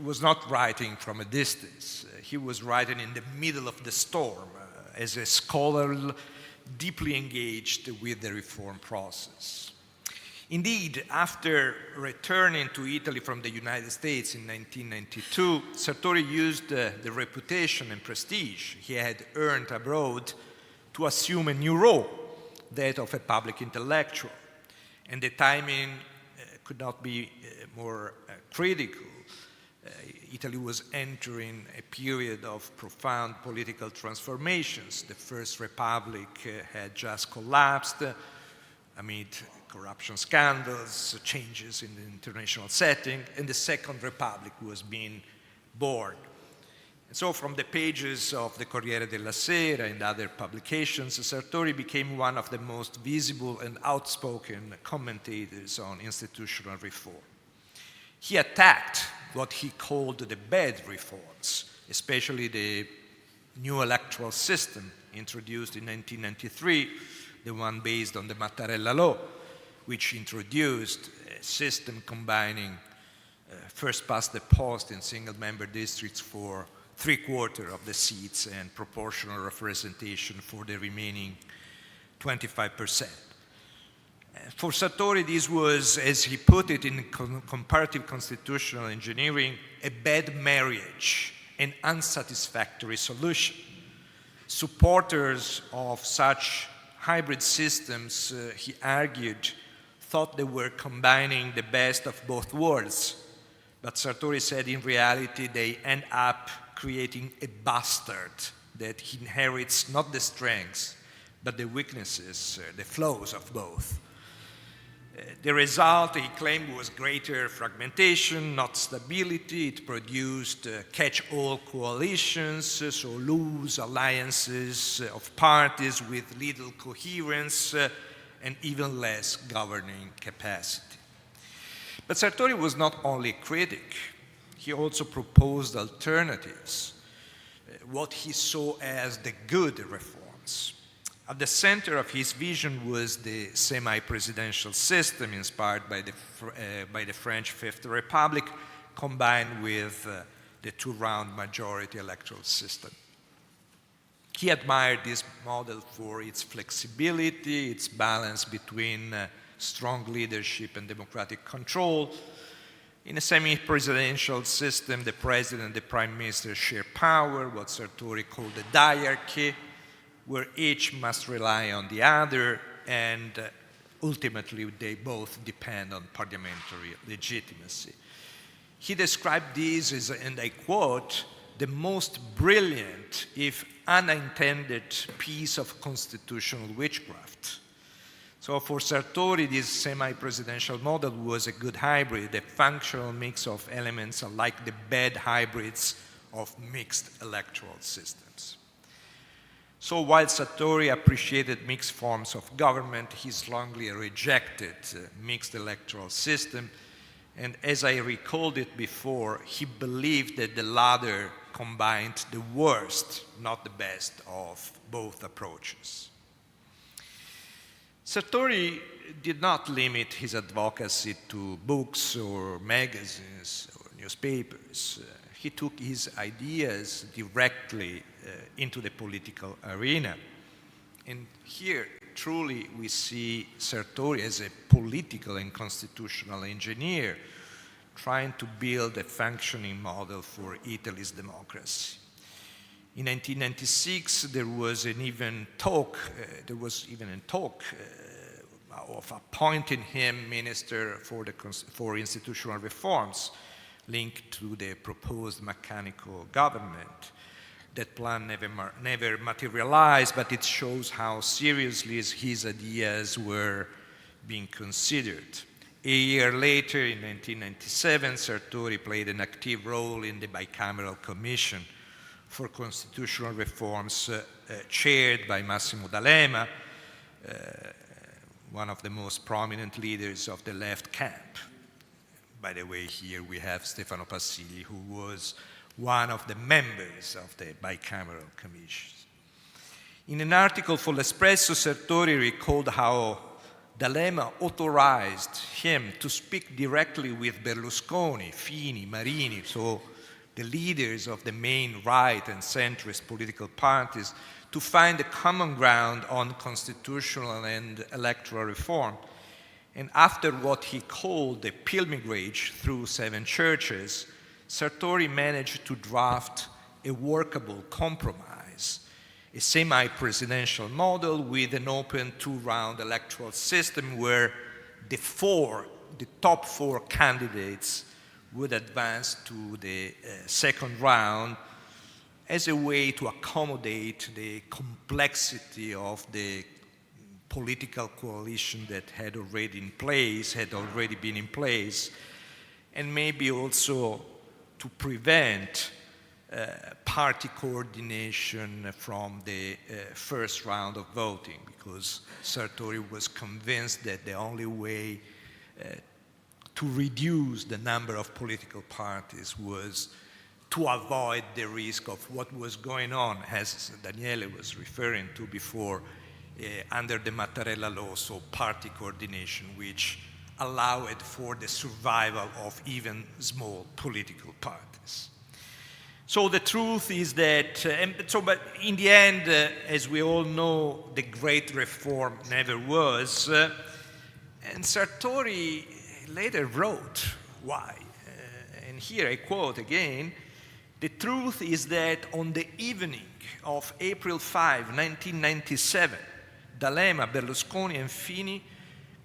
was not writing from a distance. He was writing in the middle of the storm as a scholar deeply engaged with the reform process. Indeed, after returning to Italy from the United States in 1992, Sartori used the reputation and prestige he had earned abroad to assume a new role, that of a public intellectual. And the timing could not be more critical. Italy was entering a period of profound political transformations. The First Republic had just collapsed amid corruption scandals, changes in the international setting, and the Second Republic was being born. And so from the pages of the Corriere della Sera and other publications, Sartori became one of the most visible and outspoken commentators on institutional reform. He attacked what he called the bad reforms, especially the new electoral system introduced in 1993, the one based on the Mattarella law, which introduced a system combining first past the post in single-member districts for 3/4 of the seats and proportional representation for the remaining 25%. For Sartori, this was, as he put it in comparative constitutional engineering, a bad marriage, an unsatisfactory solution. Supporters of such hybrid systems, he argued, thought they were combining the best of both worlds. But Sartori said in reality they end up creating a bastard that inherits not the strengths, but the weaknesses, the flaws of both. The result, he claimed, was greater fragmentation, not stability. It produced catch-all coalitions, so loose alliances of parties with little coherence and even less governing capacity. But Sartori was not only a critic, he also proposed alternatives, what he saw as the good reforms. At the center of his vision was the semi-presidential system inspired by the French Fifth Republic, combined with the two-round majority electoral system. He admired this model for its flexibility, its balance between strong leadership and democratic control. In a semi-presidential system, the president and the prime minister share power, what Sartori called the diarchy, where each must rely on the other, and ultimately they both depend on parliamentary legitimacy. He described this as, and I quote, the most brilliant, if unintended, piece of constitutional witchcraft. So for Sartori, this semi-presidential model was a good hybrid, a functional mix of elements unlike the bad hybrids of mixed electoral systems. So while Sartori appreciated mixed forms of government, he strongly rejected mixed electoral system. And as I recalled it before, he believed that the latter combined the worst, not the best, of both approaches. Sartori did not limit his advocacy to books or magazines or newspapers. He took his ideas directly into the political arena. And here, truly, we see Sartori as a political and constitutional engineer trying to build a functioning model for Italy's democracy. In 1996, there was even talk of appointing him Minister for Institutional Reforms, linked to the proposed mechanical government. That plan never materialized, but it shows how seriously his ideas were being considered. A year later, in 1997, Sartori played an active role in the bicameral commission for constitutional reforms chaired by Massimo D'Alema, one of the most prominent leaders of the left camp. By the way, here we have Stefano Passilli, who was one of the members of the bicameral commission. In an article for L'Espresso, Sartori recalled how D'Alema authorized him to speak directly with Berlusconi, Fini, Marini, so the leaders of the main right and centrist political parties, to find a common ground on constitutional and electoral reform. And after what he called the pilgrimage through 7 churches, Sartori managed to draft a workable compromise, a semi-presidential model with an open 2-round electoral system where the top 4 candidates would advance to the second round as a way to accommodate the complexity of the political coalition that had already been in place, and maybe also to prevent party coordination from the first round of voting, because Sartori was convinced that the only way to reduce the number of political parties was to avoid the risk of what was going on, as Daniele was referring to before, under the Mattarella law, so party coordination, which allowed for the survival of even small political parties. So the truth is that, but in the end, as we all know, the great reform never was, and Sartori later wrote why. And here I quote again, "The truth is that on the evening of April 5, 1997, D'Alema, Berlusconi, and Fini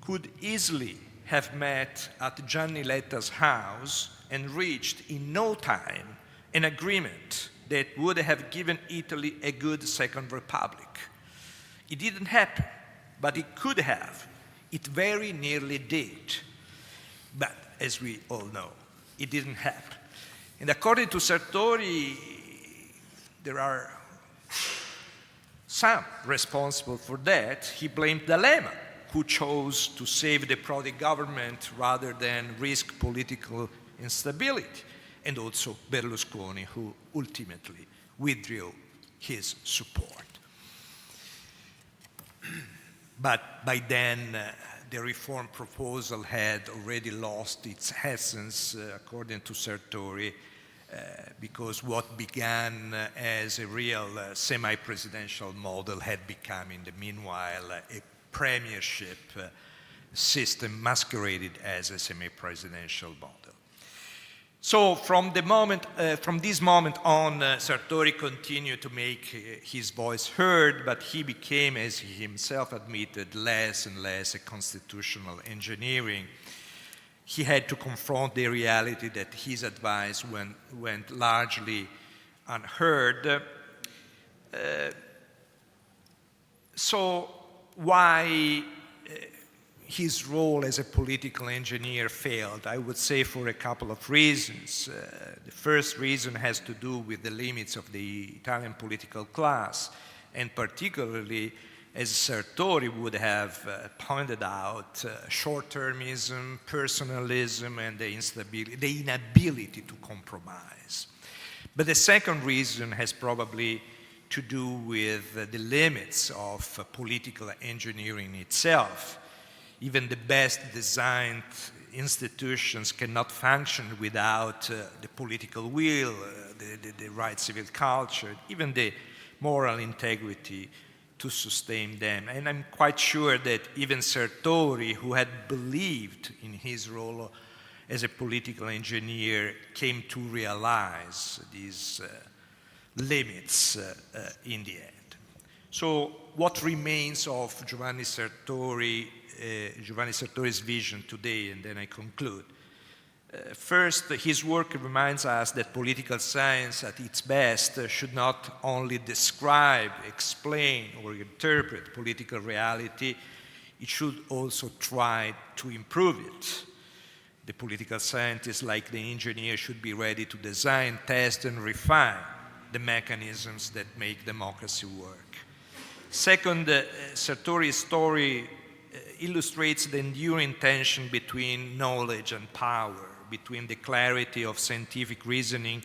could easily have met at Gianni Letta's house and reached in no time an agreement that would have given Italy a good second republic. It didn't happen, but it could have. It very nearly did. But as we all know, it didn't happen." And according to Sartori, there are some responsible for that. He blamed D'Alema, who chose to save the Prodi government rather than risk political instability, and also Berlusconi, who ultimately withdrew his support. But by then, the reform proposal had already lost its essence, according to Sartori, because what began as a real semi-presidential model had become, in the meanwhile, a premiership system masqueraded as a semi-presidential model. So from this moment on, Sartori continued to make his voice heard, but he became, as he himself admitted, less and less a constitutional engineering. He had to confront the reality that his advice went largely unheard. So why his role as a political engineer failed? I would say for a couple of reasons. The first reason has to do with the limits of the Italian political class, and particularly, as Sartori would have pointed out, short-termism, personalism, and the inability to compromise. But the second reason has probably to do with the limits of political engineering itself. Even the best designed institutions cannot function without the political will, the right civil culture, even the moral integrity to sustain them. And I'm quite sure that even Sartori, who had believed in his role as a political engineer, came to realize these limits in the end. So what remains of Giovanni Sartori's vision today, and then I conclude. First, his work reminds us that political science at its best should not only describe, explain, or interpret political reality, it should also try to improve it. The political scientist, like the engineer, should be ready to design, test, and refine the mechanisms that make democracy work. Second, Sartori's story illustrates the enduring tension between knowledge and power, between the clarity of scientific reasoning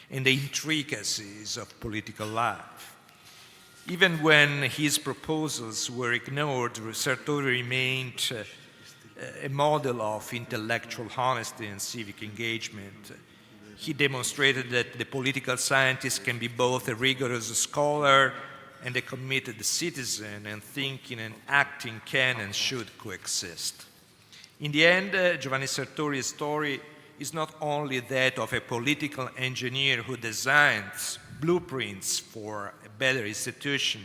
and the intricacies of political life. Even when his proposals were ignored, Sartori remained a model of intellectual honesty and civic engagement. He demonstrated that the political scientist can be both a rigorous scholar and a committed citizen, and thinking and acting can and should coexist. In the end, Giovanni Sartori's story is not only that of a political engineer who designs blueprints for a better institution,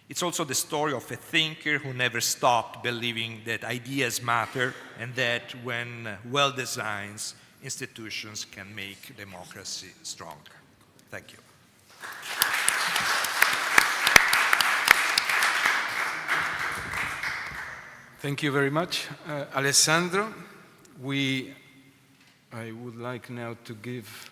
it's also the story of a thinker who never stopped believing that ideas matter and that when well designed, institutions can make democracy stronger. Thank you.
Thank you very much, Alessandro. I would like now to give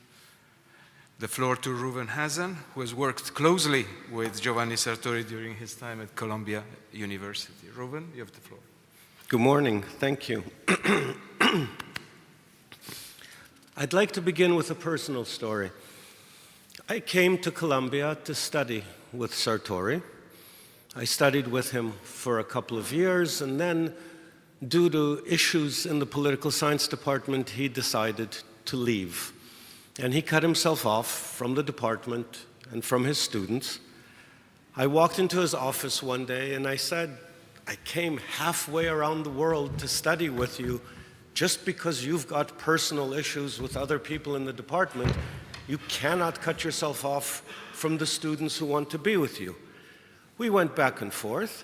the floor to Reuven Hassan, who has worked closely with Giovanni Sartori during his time at Columbia University. Reuven, you have the floor.
Good morning. Thank you. I'd like to begin with a personal story. I came to Columbia to study with Sartori. I studied with him for a couple of years, and then, due to issues in the political science department, he decided to leave. And he cut himself off from the department and from his students. I walked into his office one day and I said, I came halfway around the world to study with you. Just because you've got personal issues with other people in the department, you cannot cut yourself off from the students who want to be with you. We went back and forth,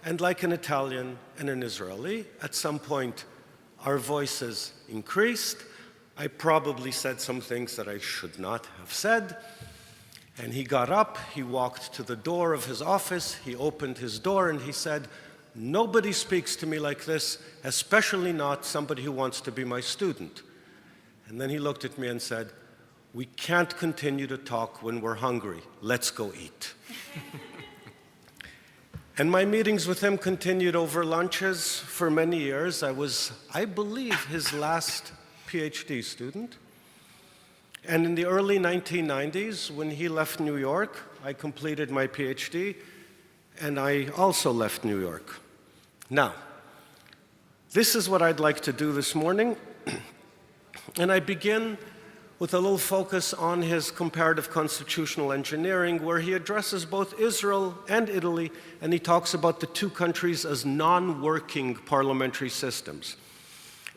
and like an Italian and an Israeli, at some point our voices increased. I probably said some things that I should not have said. And he got up, he walked to the door of his office, he opened his door and he said, nobody speaks to me like this, especially not somebody who wants to be my student. And then he looked at me and said, we can't continue to talk when we're hungry. Let's go eat. And my meetings with him continued over lunches for many years. I was, I believe, his last PhD student. And in the early 1990s, when he left New York, I completed my PhD, and I also left New York. Now, this is what I'd like to do this morning. And I begin with a little focus on his comparative constitutional engineering, where he addresses both Israel and Italy, and he talks about the two countries as non-working parliamentary systems.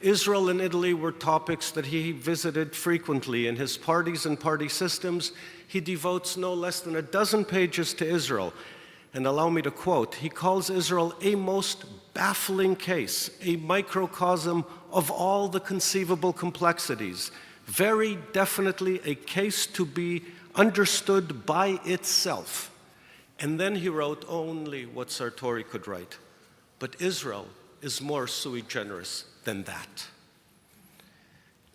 Israel and Italy were topics that he visited frequently. In his Parties and Party Systems, he devotes no less than a dozen pages to Israel. And allow me to quote, he calls Israel a most baffling case, a microcosm of all the conceivable complexities, very definitely a case to be understood by itself. And then he wrote only what Sartori could write. But Israel is more sui generis than that.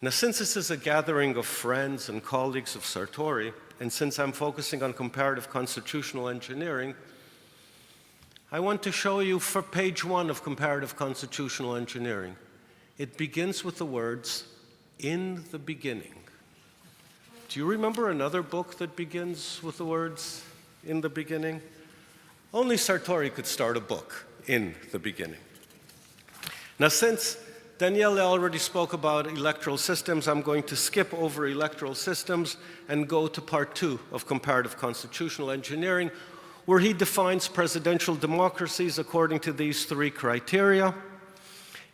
Now, since this is a gathering of friends and colleagues of Sartori, and since I'm focusing on comparative constitutional engineering, I want to show you for page 1 of comparative constitutional engineering. It begins with the words, in the beginning. Do you remember another book that begins with the words, in the beginning? Only Sartori could start a book, in the beginning. Now, since Daniele already spoke about electoral systems, I'm going to skip over electoral systems and go to part 2 of comparative constitutional engineering, where he defines presidential democracies according to these 3 criteria.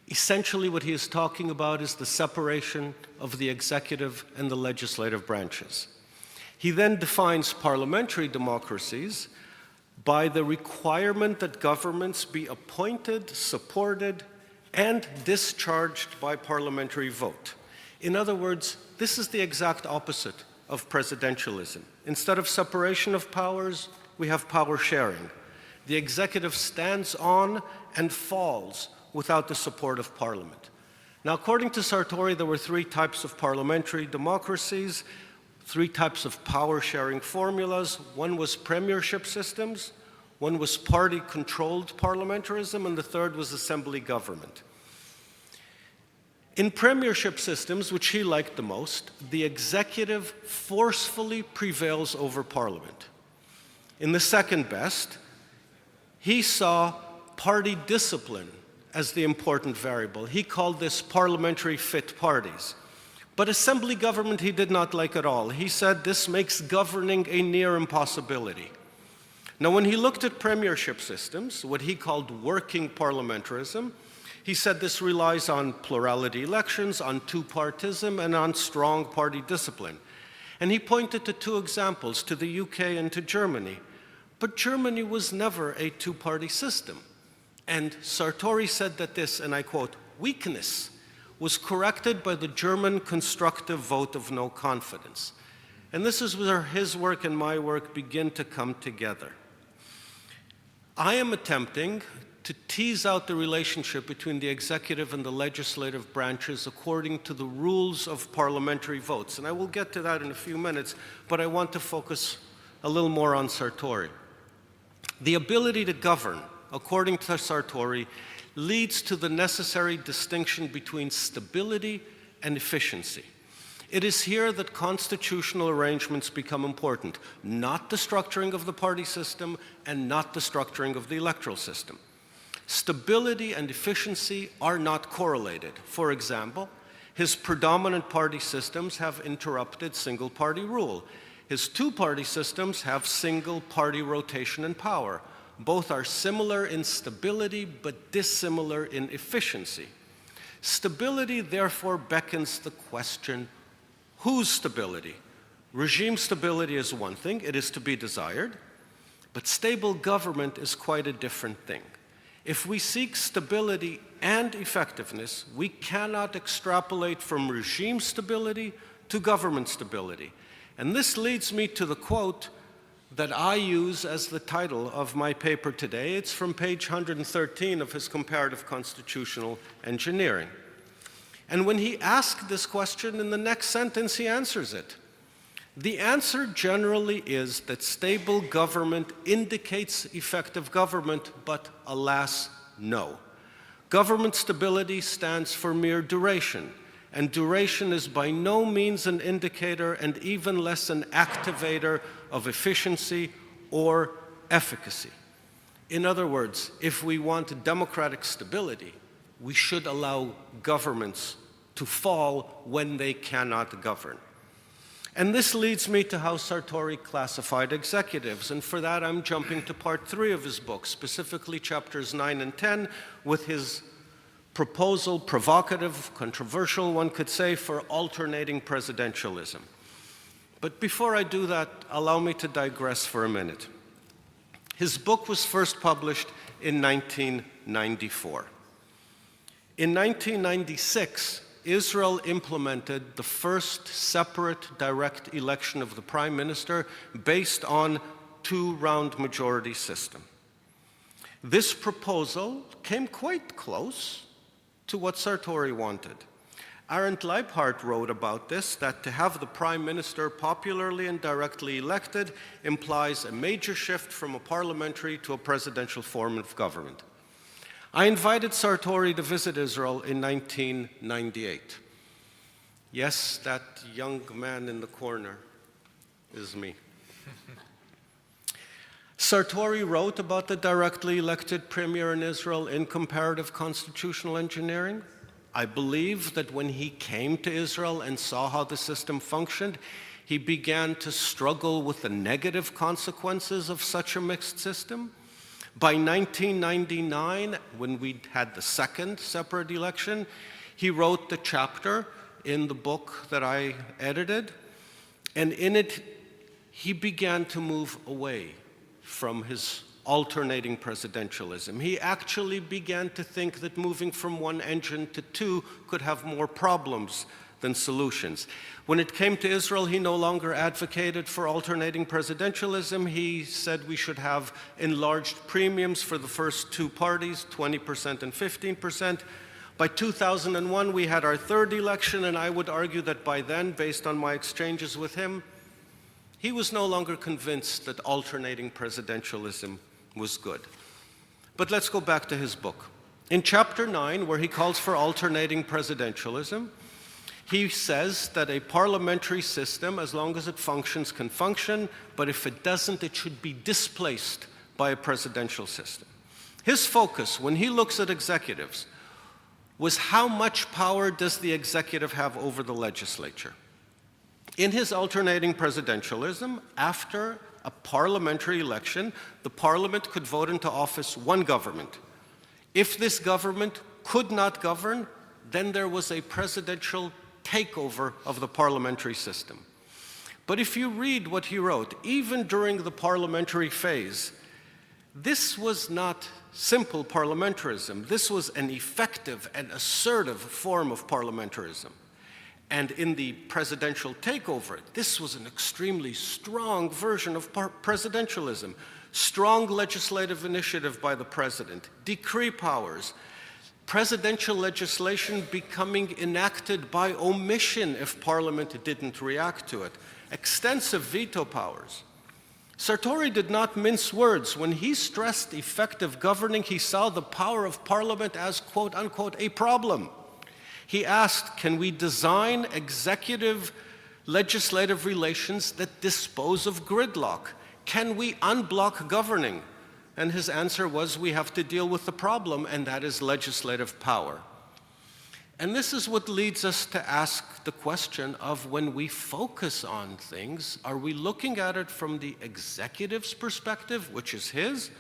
Essentially, what he is talking about is the separation of the executive and the legislative branches. He then defines parliamentary democracies by the requirement that governments be appointed, supported, and discharged by parliamentary vote. In other words, this is the exact opposite of presidentialism. Instead of separation of powers, we have power sharing. The executive stands on and falls without the support of parliament. Now, according to Sartori, there were 3 types of parliamentary democracies, 3 types of power-sharing formulas. One was premiership systems, one was party-controlled parliamentarism, and the third was assembly government. In premiership systems, which he liked the most, the executive forcefully prevails over parliament. In the second best, he saw party discipline as the important variable. He called this parliamentary fit parties. But assembly government he did not like at all. He said this makes governing a near impossibility. Now, when he looked at premiership systems, what he called working parliamentarism, He said this relies on plurality elections, on two-partism, and on strong party discipline. And he pointed to two examples, to the UK and to Germany. But Germany was never a two-party system. And Sartori said that this, and I quote, weakness was corrected by the German constructive vote of no confidence. And this is where his work and my work begin to come together. I am attempting to tease out the relationship between the executive and the legislative branches according to the rules of parliamentary votes. And I will get to that in a few minutes, but I want to focus a little more on Sartori. The ability to govern, according to Sartori, leads to the necessary distinction between stability and efficiency. It is here that constitutional arrangements become important, not the structuring of the party system and not the structuring of the electoral system. Stability and efficiency are not correlated. For example, his predominant party systems have interrupted single-party rule. His two-party systems have single-party rotation and power. Both are similar in stability, but dissimilar in efficiency. Stability, therefore, beckons the question, whose stability? Regime stability is one thing, it is to be desired, but stable government is quite a different thing. If we seek stability and effectiveness, we cannot extrapolate from regime stability to government stability. And this leads me to the quote that I use as the title of my paper today. It's from page 113 of his Comparative Constitutional Engineering. And when he asked this question, in the next sentence he answers it. The answer generally is that stable government indicates effective government, but alas, no. Government stability stands for mere duration, and duration is by no means an indicator and even less an activator of efficiency or efficacy. In other words, if we want democratic stability, we should allow governments to fall when they cannot govern. And this leads me to how Sartori classified executives, and for that I'm jumping to part 3 of his book, specifically chapters 9 and 10, with his proposal, provocative, controversial, one could say, for alternating presidentialism. But before I do that, allow me to digress for a minute. His book was first published in 1994. In 1996, Israel implemented the first separate direct election of the prime minister based on two-round majority system. This proposal came quite close to what Sartori wanted. Arendt Leibhardt wrote about this, that to have the prime minister popularly and directly elected implies a major shift from a parliamentary to a presidential form of government. I invited Sartori to visit Israel in 1998. Yes, that young man in the corner is me. Sartori wrote about the directly elected premier in Israel in Comparative Constitutional Engineering. I believe that when he came to Israel and saw how the system functioned, he began to struggle with the negative consequences of such a mixed system. By 1999, when we had the second separate election, he wrote the chapter in the book that I edited, and in it, he began to move away from his alternating presidentialism. He actually began to think that moving from one engine to two could have more problems than solutions. When it came to Israel, he no longer advocated for alternating presidentialism. He said we should have enlarged premiums for the first two parties, 20% and 15%. By 2001, we had our third election, and I would argue that by then, based on my exchanges with him, he was no longer convinced that alternating presidentialism was good. But let's go back to his book. In chapter 9, where he calls for alternating presidentialism, he says that a parliamentary system, as long as it functions, can function, but if it doesn't, it should be displaced by a presidential system. His focus, when he looks at executives, was how much power does the executive have over the legislature? In his alternating presidentialism, after a parliamentary election, the parliament could vote into office one government. If this government could not govern, then there was a presidential takeover of the parliamentary system. But if you read what he wrote, even during the parliamentary phase, this was not simple parliamentarism. This was an effective and assertive form of parliamentarism. And in the presidential takeover, this was an extremely strong version of presidentialism. Strong legislative initiative by the president, decree powers, presidential legislation becoming enacted by omission if parliament didn't react to it, extensive veto powers. Sartori did not mince words. When he stressed effective governing, he saw the power of parliament as, quote unquote, a problem. He asked, can we design executive legislative relations that dispose of gridlock? Can we unblock governing? And his answer was, we have to deal with the problem, and that is legislative power. And this is what leads us to ask the question of, when we focus on things, are we looking at it from the executive's perspective, which is his,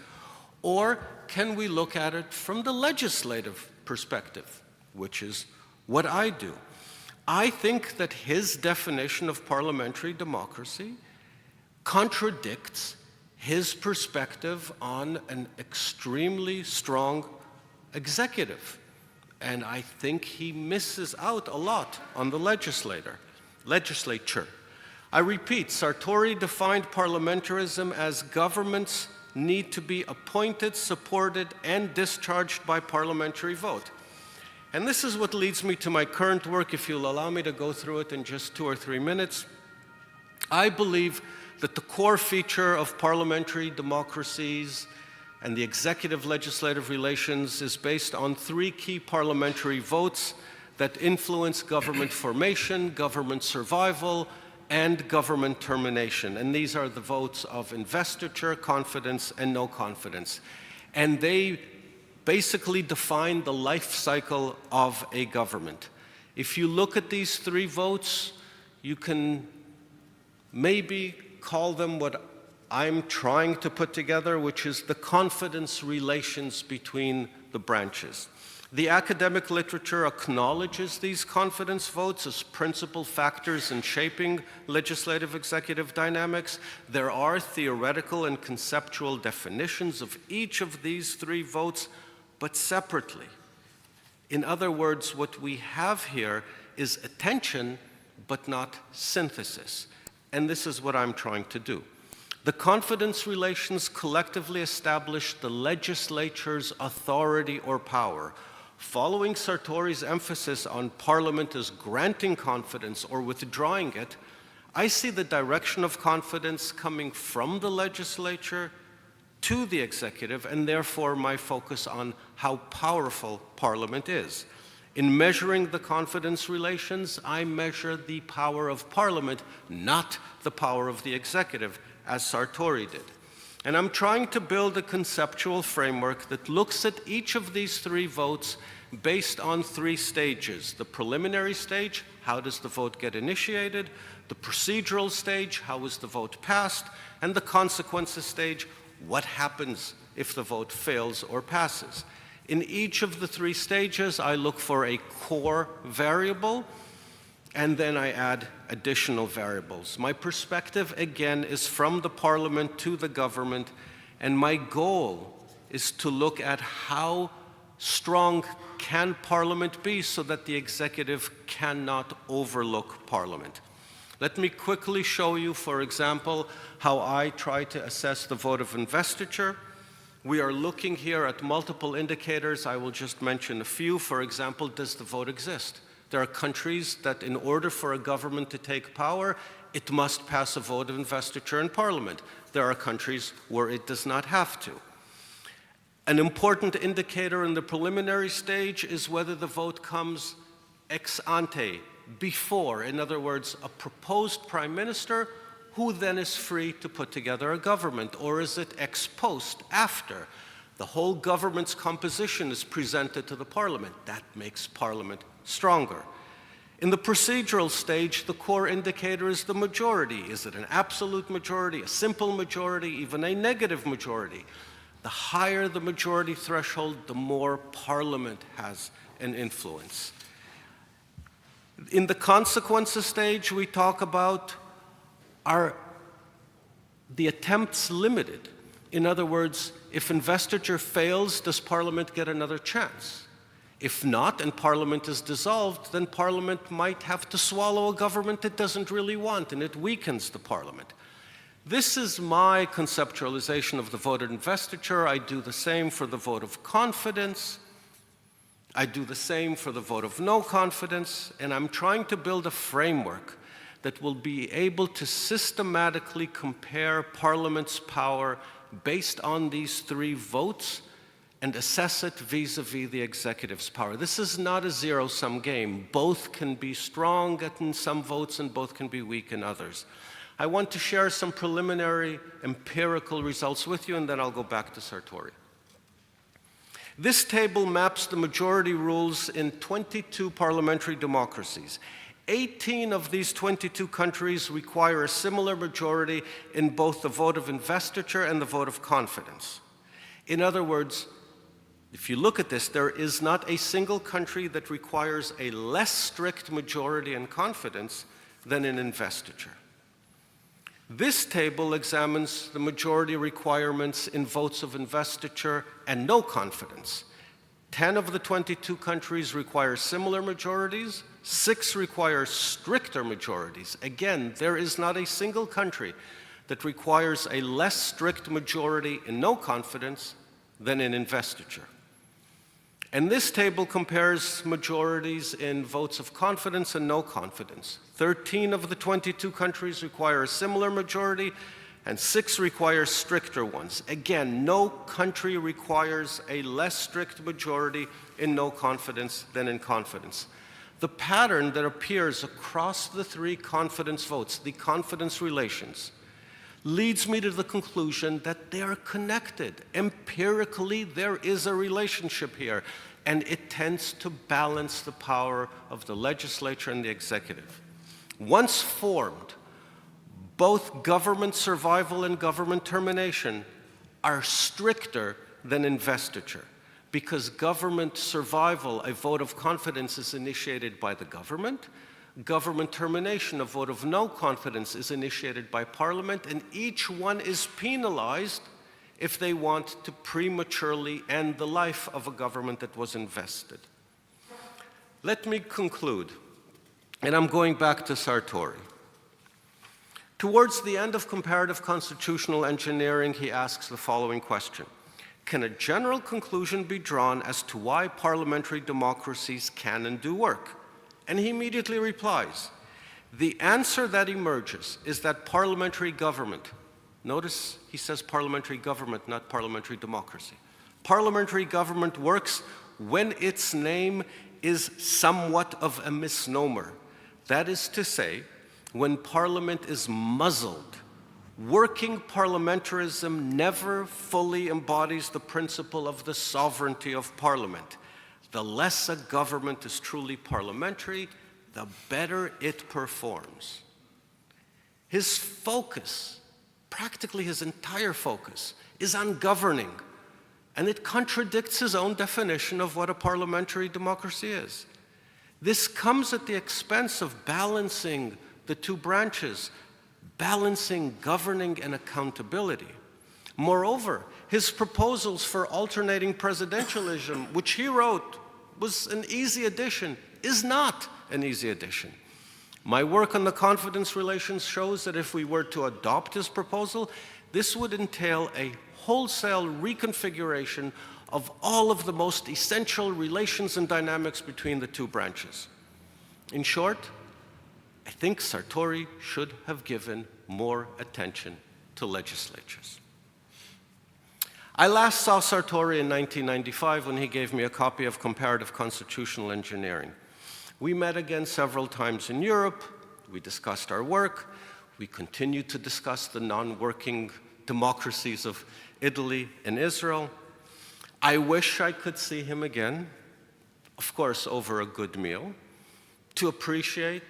or can we look at it from the legislative perspective, which is what I do? I think that his definition of parliamentary democracy contradicts his perspective on an extremely strong executive. And I think he misses out a lot on the legislature. I repeat, Sartori defined parliamentarism as governments need to be appointed, supported, and discharged by parliamentary vote. And this is what leads me to my current work, if you'll allow me to go through it in just 2 or 3 minutes. I believe that the core feature of parliamentary democracies and the executive-legislative relations is based on 3 key parliamentary votes that influence government formation, government survival, and government termination. And these are the votes of investiture, confidence, and no confidence. And they basically define the life cycle of a government. If you look at these 3 votes, you can maybe call them what I'm trying to put together, which is the confidence relations between the branches. The academic literature acknowledges these confidence votes as principal factors in shaping legislative-executive dynamics. There are theoretical and conceptual definitions of each of these 3 votes, but separately. In other words, what we have here is attention, but not synthesis. And this is what I'm trying to do. The confidence relations collectively establish the legislature's authority or power. Following Sartori's emphasis on parliament as granting confidence or withdrawing it, I see the direction of confidence coming from the legislature to the executive, and therefore my focus on how powerful parliament is. In measuring the confidence relations, I measure the power of parliament, not the power of the executive, as Sartori did. And I'm trying to build a conceptual framework that looks at each of these 3 votes based on 3 stages. The preliminary stage, how does the vote get initiated? The procedural stage, how is the vote passed? And the consequences stage, what happens if the vote fails or passes? In each of the 3 stages, I look for a core variable, and then I add additional variables. My perspective, again, is from the parliament to the government, and my goal is to look at how strong can parliament be so that the executive cannot overlook parliament. Let me quickly show you, for example, how I try to assess the vote of investiture. We are looking here at multiple indicators. I will just mention a few. For example, does the vote exist? There are countries that in order for a government to take power, it must pass a vote of investiture in parliament. There are countries where it does not have to. An important indicator in the preliminary stage is whether the vote comes ex ante, before. In other words, a proposed prime minister who then is free to put together a government, or is it ex post, after? The whole government's composition is presented to the parliament. That makes parliament stronger. In the procedural stage, the core indicator is the majority. Is it an absolute majority, a simple majority, even a negative majority? The higher the majority threshold, the more Parliament has an influence. In the consequences stage, we talk about, are the attempts limited? In other words, if investiture fails, does Parliament get another chance? If not, and Parliament is dissolved, then Parliament might have to swallow a government it doesn't really want, and it weakens the Parliament. This is my conceptualization of the vote of investiture. I do the same for the vote of confidence. I do the same for the vote of no confidence, and I'm trying to build a framework that will be able to systematically compare Parliament's power based on these three votes and assess it vis-a-vis the executive's power. This is not a zero-sum game. Both can be strong in some votes and both can be weak in others. I want to share some preliminary empirical results with you, and then I'll go back to Sartori. This table maps the majority rules in 22 parliamentary democracies. 18 of these 22 countries require a similar majority in both the vote of investiture and the vote of confidence. In other words, if you look at this, there is not a single country that requires a less strict majority in confidence than in investiture. This table examines the majority requirements in votes of investiture and no confidence. 10 of the 22 countries require similar majorities, 6 require stricter majorities. Again, there is not a single country that requires a less strict majority in no confidence than in investiture. And this table compares majorities in votes of confidence and no confidence. 13 of the 22 countries require a similar majority, and 6 require stricter ones. Again, no country requires a less strict majority in no confidence than in confidence. The pattern that appears across the 3 confidence votes, the confidence relations, leads me to the conclusion that they are connected. Empirically, there is a relationship here, and it tends to balance the power of the legislature and the executive. Once formed, both government survival and government termination are stricter than investiture, because government survival, a vote of confidence, is initiated by the government. Government termination, a vote of no confidence, is initiated by Parliament, and each one is penalized if they want to prematurely end the life of a government that was invested. Let me conclude, and I'm going back to Sartori. Towards the end of comparative constitutional engineering, he asks the following question: can a general conclusion be drawn as to why parliamentary democracies can and do work? And he immediately replies, the answer that emerges is that parliamentary government, notice he says parliamentary government, not parliamentary democracy. Parliamentary government works when its name is somewhat of a misnomer. That is to say, when Parliament is muzzled. Working parliamentarism never fully embodies the principle of the sovereignty of Parliament. The less a government is truly parliamentary, the better it performs. His focus, practically his entire focus, is on governing, and it contradicts his own definition of what a parliamentary democracy is. This comes at the expense of balancing the two branches, balancing governing and accountability. Moreover, his proposals for alternating presidentialism, which he wrote was an easy addition, is not an easy addition. My work on the confidence relations shows that if we were to adopt his proposal, this would entail a wholesale reconfiguration of all of the most essential relations and dynamics between the two branches. In short, I think Sartori should have given more attention to legislatures. I last saw Sartori in 1995 when he gave me a copy of Comparative Constitutional Engineering. We met again several times in Europe. We discussed our work. We continued to discuss the non-working democracies of Italy and Israel. I wish I could see him again, of course, over a good meal, to appreciate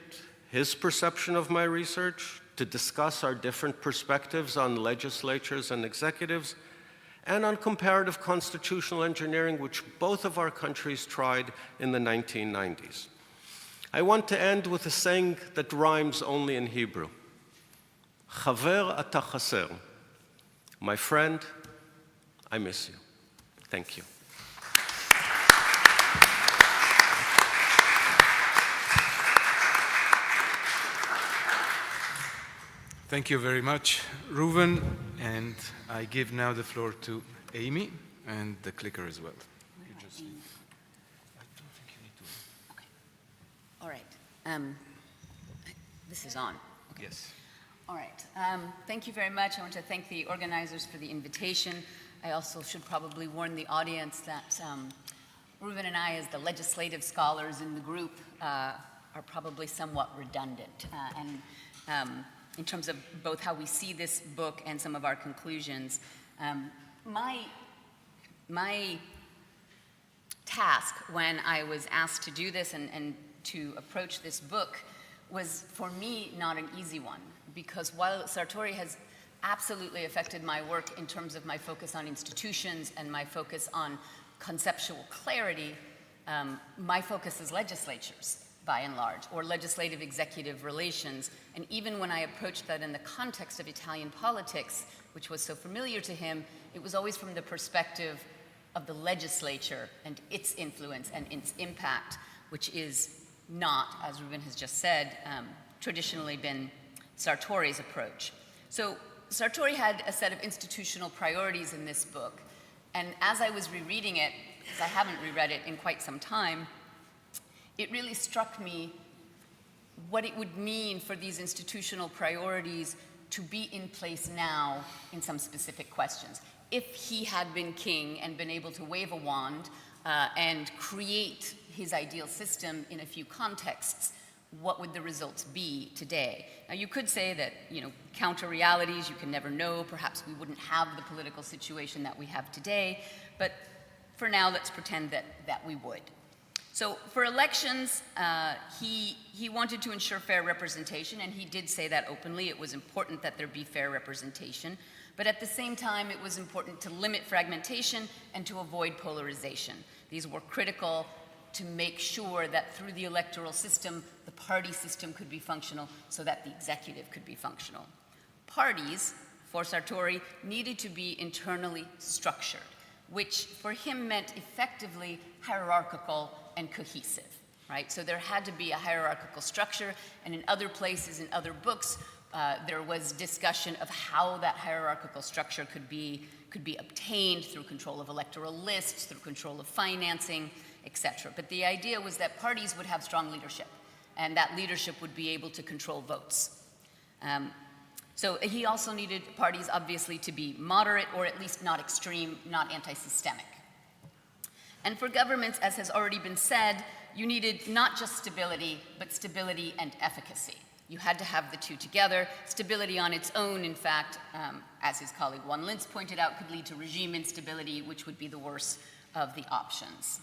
his perception of my research, to discuss our different perspectives on legislatures and executives, and on comparative constitutional engineering, which both of our countries tried in the 1990s. I want to end with a saying that rhymes only in Hebrew. Chaver ata chaser. My friend, I miss you. Thank you.
Thank you very much, Reuven. And I give now the floor to Amy and the clicker as well. You just need, I don't think you need to.
Okay. All right. This is on. Okay.
Yes.
All right. Thank you very much. I want to thank the organizers for the invitation. I also should probably warn the audience that Reuven and I, as the legislative scholars in the group, are probably somewhat redundant. In terms of both how we see this book and some of our conclusions, my task when I was asked to do this and to approach this book was, for me, not an easy one. Because while Sartori has absolutely affected my work in terms of my focus on institutions and my focus on conceptual clarity, my focus is legislatures, by and large, or legislative-executive relations. And even when I approached that in the context of Italian politics, which was so familiar to him, it was always from the perspective of the legislature and its influence and its impact, which is not, as Reuven has just said, traditionally been Sartori's approach. So Sartori had a set of institutional priorities in this book. And as I was rereading it, because I haven't reread it in quite some time, it really struck me what it would mean for these institutional priorities to be in place now in some specific questions. If he had been king and been able to wave a wand and create his ideal system in a few contexts, what would the results be today? Now, you could say that, counter realities, you can never know. Perhaps we wouldn't have the political situation that we have today. But for now, let's pretend that we would. So for elections, he wanted to ensure fair representation, and he did say that openly. It was important that there be fair representation. But at the same time, it was important to limit fragmentation and to avoid polarization. These were critical to make sure that through the electoral system, the party system could be functional so that the executive could be functional. Parties, for Sartori, needed to be internally structured, which for him meant effectively hierarchical and cohesive, right? So there had to be a hierarchical structure, and in other places, in other books, there was discussion of how that hierarchical structure could be obtained through control of electoral lists, through control of financing, etc. But the idea was that parties would have strong leadership, and that leadership would be able to control votes. So he also needed parties, obviously, to be moderate, or at least not extreme, not anti-systemic. And for governments, as has already been said, you needed not just stability, but stability and efficacy. You had to have the two together. Stability on its own, in fact, as his colleague Juan Lintz pointed out, could lead to regime instability, which would be the worst of the options.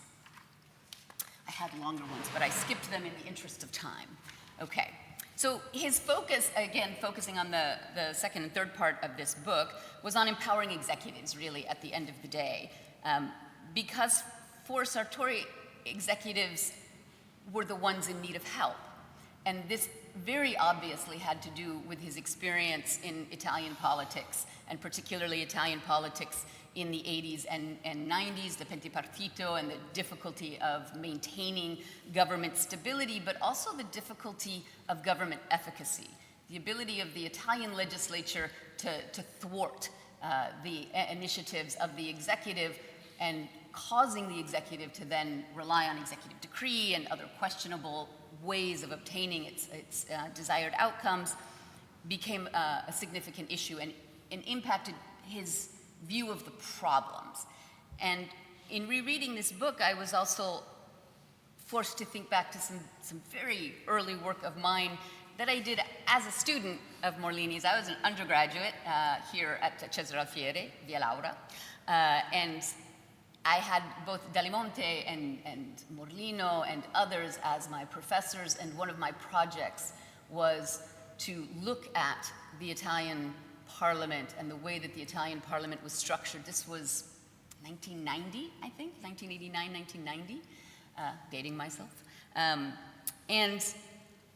I had longer ones, but I skipped them in the interest of time. Okay, so his focus, again, focusing on the second and third part of this book, was on empowering executives, really, at the end of the day. Because for Sartori, executives were the ones in need of help. And this very obviously had to do with his experience in Italian politics, and particularly Italian politics in the 80s and 90s, the pentipartito, and the difficulty of maintaining government stability, but also the difficulty of government efficacy, the ability of the Italian legislature to thwart the initiatives of the executive, and causing the executive to then rely on executive decree and other questionable ways of obtaining its desired outcomes, became a significant issue and impacted his view of the problems. And in rereading this book, I was also forced to think back to some very early work of mine that I did as a student of Morlini's. I was an undergraduate here at Cesare Alfieri, Via Laura, and I had both Dalimonte and Morlino and others as my professors, and one of my projects was to look at the Italian parliament and the way that the Italian parliament was structured. This was 1990, I think, 1989, 1990, dating myself. And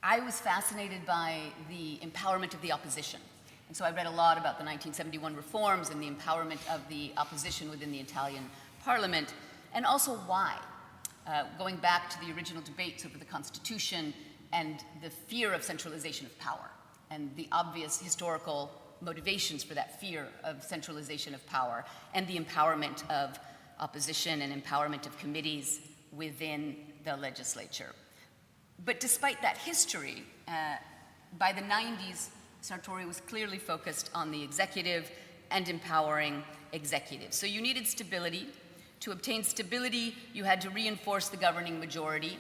I was fascinated by the empowerment of the opposition. And so I read a lot about the 1971 reforms and the empowerment of the opposition within the Italian parliament, and also why. Going back to the original debates over the Constitution and the fear of centralization of power, and the obvious historical motivations for that fear of centralization of power, and the empowerment of opposition and empowerment of committees within the legislature. But despite that history, by the 90s, Sartori was clearly focused on the executive and empowering executives. So you needed stability. To obtain stability, you had to reinforce the governing majority.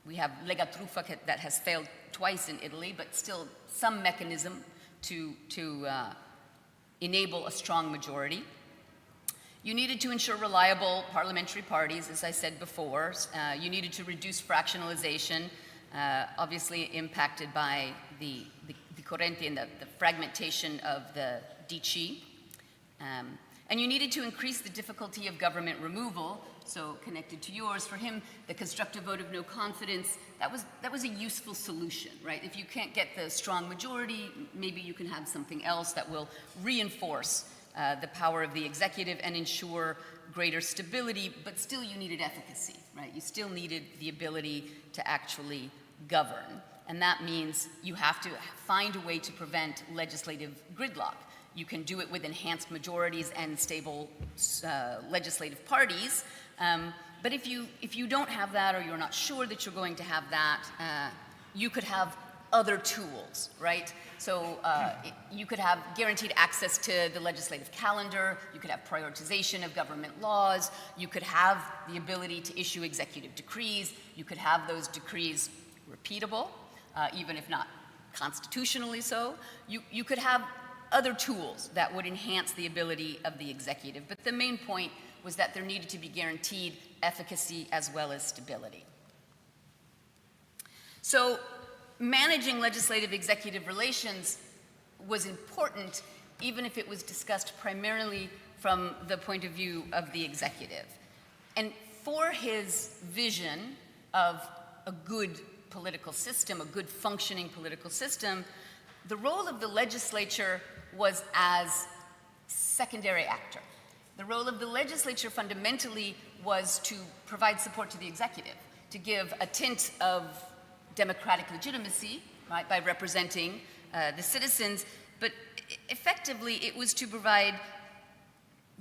We have Lega Truffa that has failed twice in Italy, but still some mechanism to enable a strong majority. You needed to ensure reliable parliamentary parties, as I said before. You needed to reduce fractionalization, obviously impacted by the correnti and the fragmentation of the DC. And you needed to increase the difficulty of government removal, so connected to yours. For him, the constructive vote of no confidence, that was a useful solution, right? If you can't get the strong majority, maybe you can have something else that will reinforce the power of the executive and ensure greater stability, but still you needed efficacy, right? You still needed the ability to actually govern. And that means you have to find a way to prevent legislative gridlock. You can do it with enhanced majorities and stable legislative parties, but if you don't have that, or you're not sure that you're going to have that, you could have other tools, right? So you could have guaranteed access to the legislative calendar, you could have prioritization of government laws, you could have the ability to issue executive decrees, you could have those decrees repeatable, even if not constitutionally so. You could have other tools that would enhance the ability of the executive. But the main point was that there needed to be guaranteed efficacy as well as stability. So managing legislative-executive relations was important, even if it was discussed primarily from the point of view of the executive. And for his vision of a good political system, a good functioning political system, the role of the legislature was as secondary actor. The role of the legislature fundamentally was to provide support to the executive, to give a tint of democratic legitimacy, right, by representing the citizens, but effectively it was to provide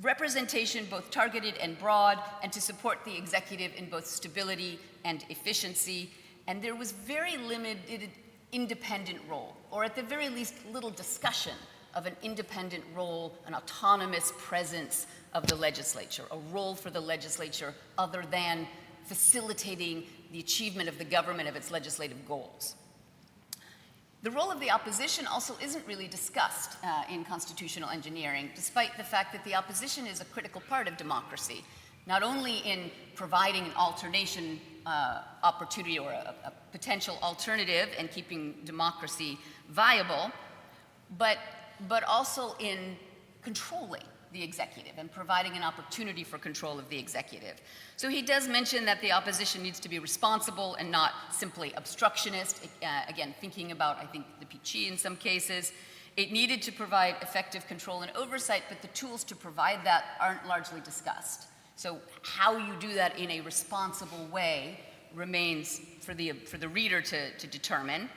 representation, both targeted and broad, and to support the executive in both stability and efficiency. And there was very limited independent role, or at the very least little discussion of an independent role, an autonomous presence of the legislature, a role for the legislature other than facilitating the achievement of the government of its legislative goals. The role of the opposition also isn't really discussed in constitutional engineering, despite the fact that the opposition is a critical part of democracy, not only in providing an alternation opportunity or a potential alternative and keeping democracy viable, but also in controlling the executive and providing an opportunity for control of the executive. So he does mention that the opposition needs to be responsible and not simply obstructionist. Again, thinking about, I think, the PC in some cases. It needed to provide effective control and oversight, but the tools to provide that aren't largely discussed. So how you do that in a responsible way remains for the reader to determine,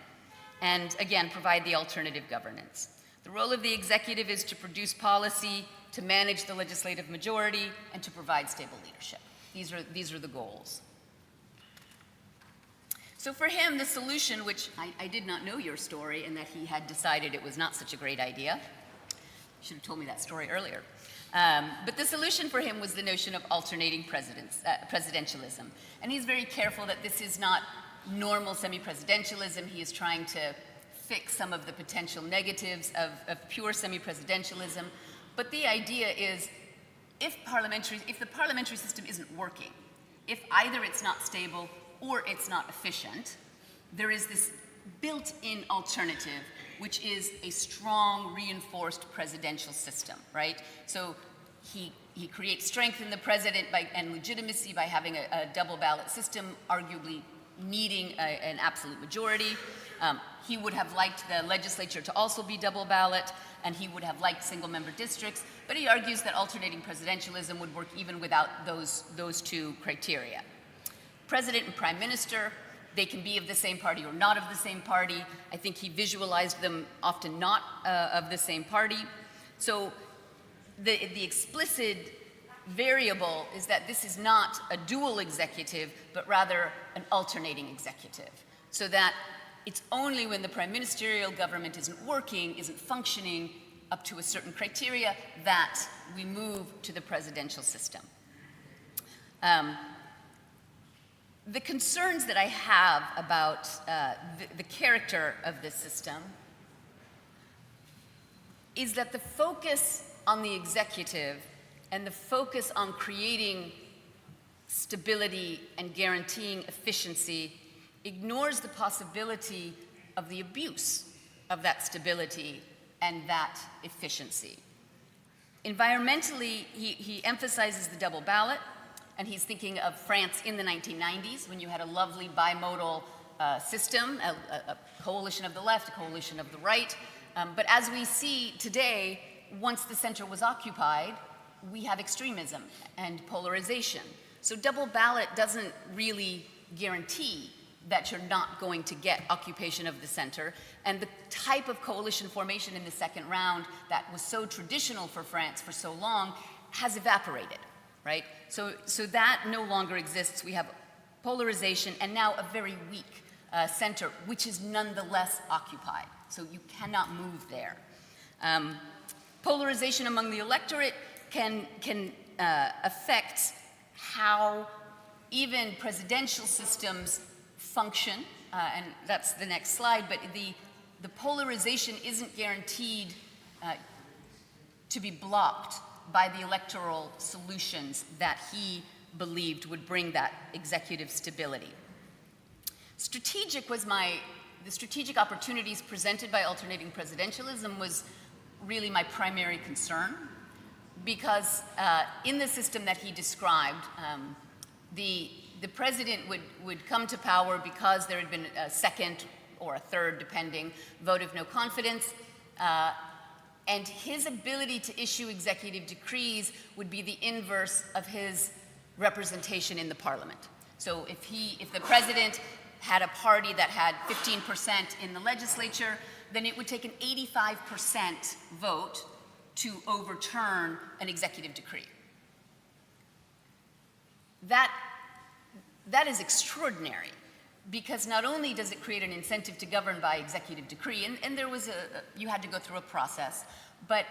and again, provide the alternative governance. The role of the executive is to produce policy, to manage the legislative majority, and to provide stable leadership. These are the goals. So for him, the solution, which I did not know your story and that he had decided it was not such a great idea. You should have told me that story earlier. But the solution for him was the notion of alternating presidentialism. And he's very careful that this is not normal semi-presidentialism. He is trying to fix some of the potential negatives of pure semi-presidentialism. But the idea is, if the parliamentary system isn't working, if either it's not stable or it's not efficient, there is this built-in alternative which is a strong, reinforced presidential system, right? So he creates strength in the president and legitimacy by having a double ballot system, arguably needing an absolute majority. He would have liked the legislature to also be double ballot, and he would have liked single-member districts, but he argues that alternating presidentialism would work even without those two criteria. President and prime minister, they can be of the same party or not of the same party. I think he visualized them often not of the same party. So the explicit variable is that this is not a dual executive, but rather an alternating executive. So that it's only when the prime ministerial government isn't working, isn't functioning up to a certain criteria, that we move to the presidential system. The concerns that I have about the character of this system is that the focus on the executive and the focus on creating stability and guaranteeing efficiency ignores the possibility of the abuse of that stability and that efficiency. Environmentally, he emphasizes the double ballot, and he's thinking of France in the 1990s when you had a lovely bimodal system, a coalition of the left, a coalition of the right. But as we see today, once the center was occupied, we have extremism and polarization. So double ballot doesn't really guarantee that you're not going to get occupation of the center. And the type of coalition formation in the second round that was so traditional for France for so long has evaporated, right? So that no longer exists. We have polarization and now a very weak center, which is nonetheless occupied. So you cannot move there. Polarization among the electorate can affect how even presidential systems function, and that's the next slide, but the polarization isn't guaranteed to be blocked by the electoral solutions that he believed would bring that executive stability. The strategic opportunities presented by alternating presidentialism was really my primary concern, because in the system that he described, the president would come to power because there had been a second or a third, depending, vote of no confidence, and his ability to issue executive decrees would be the inverse of his representation in the parliament. So if the president had a party that had 15% in the legislature, then it would take an 85% vote to overturn an executive decree. That is extraordinary, because not only does it create an incentive to govern by executive decree, and there was you had to go through a process, but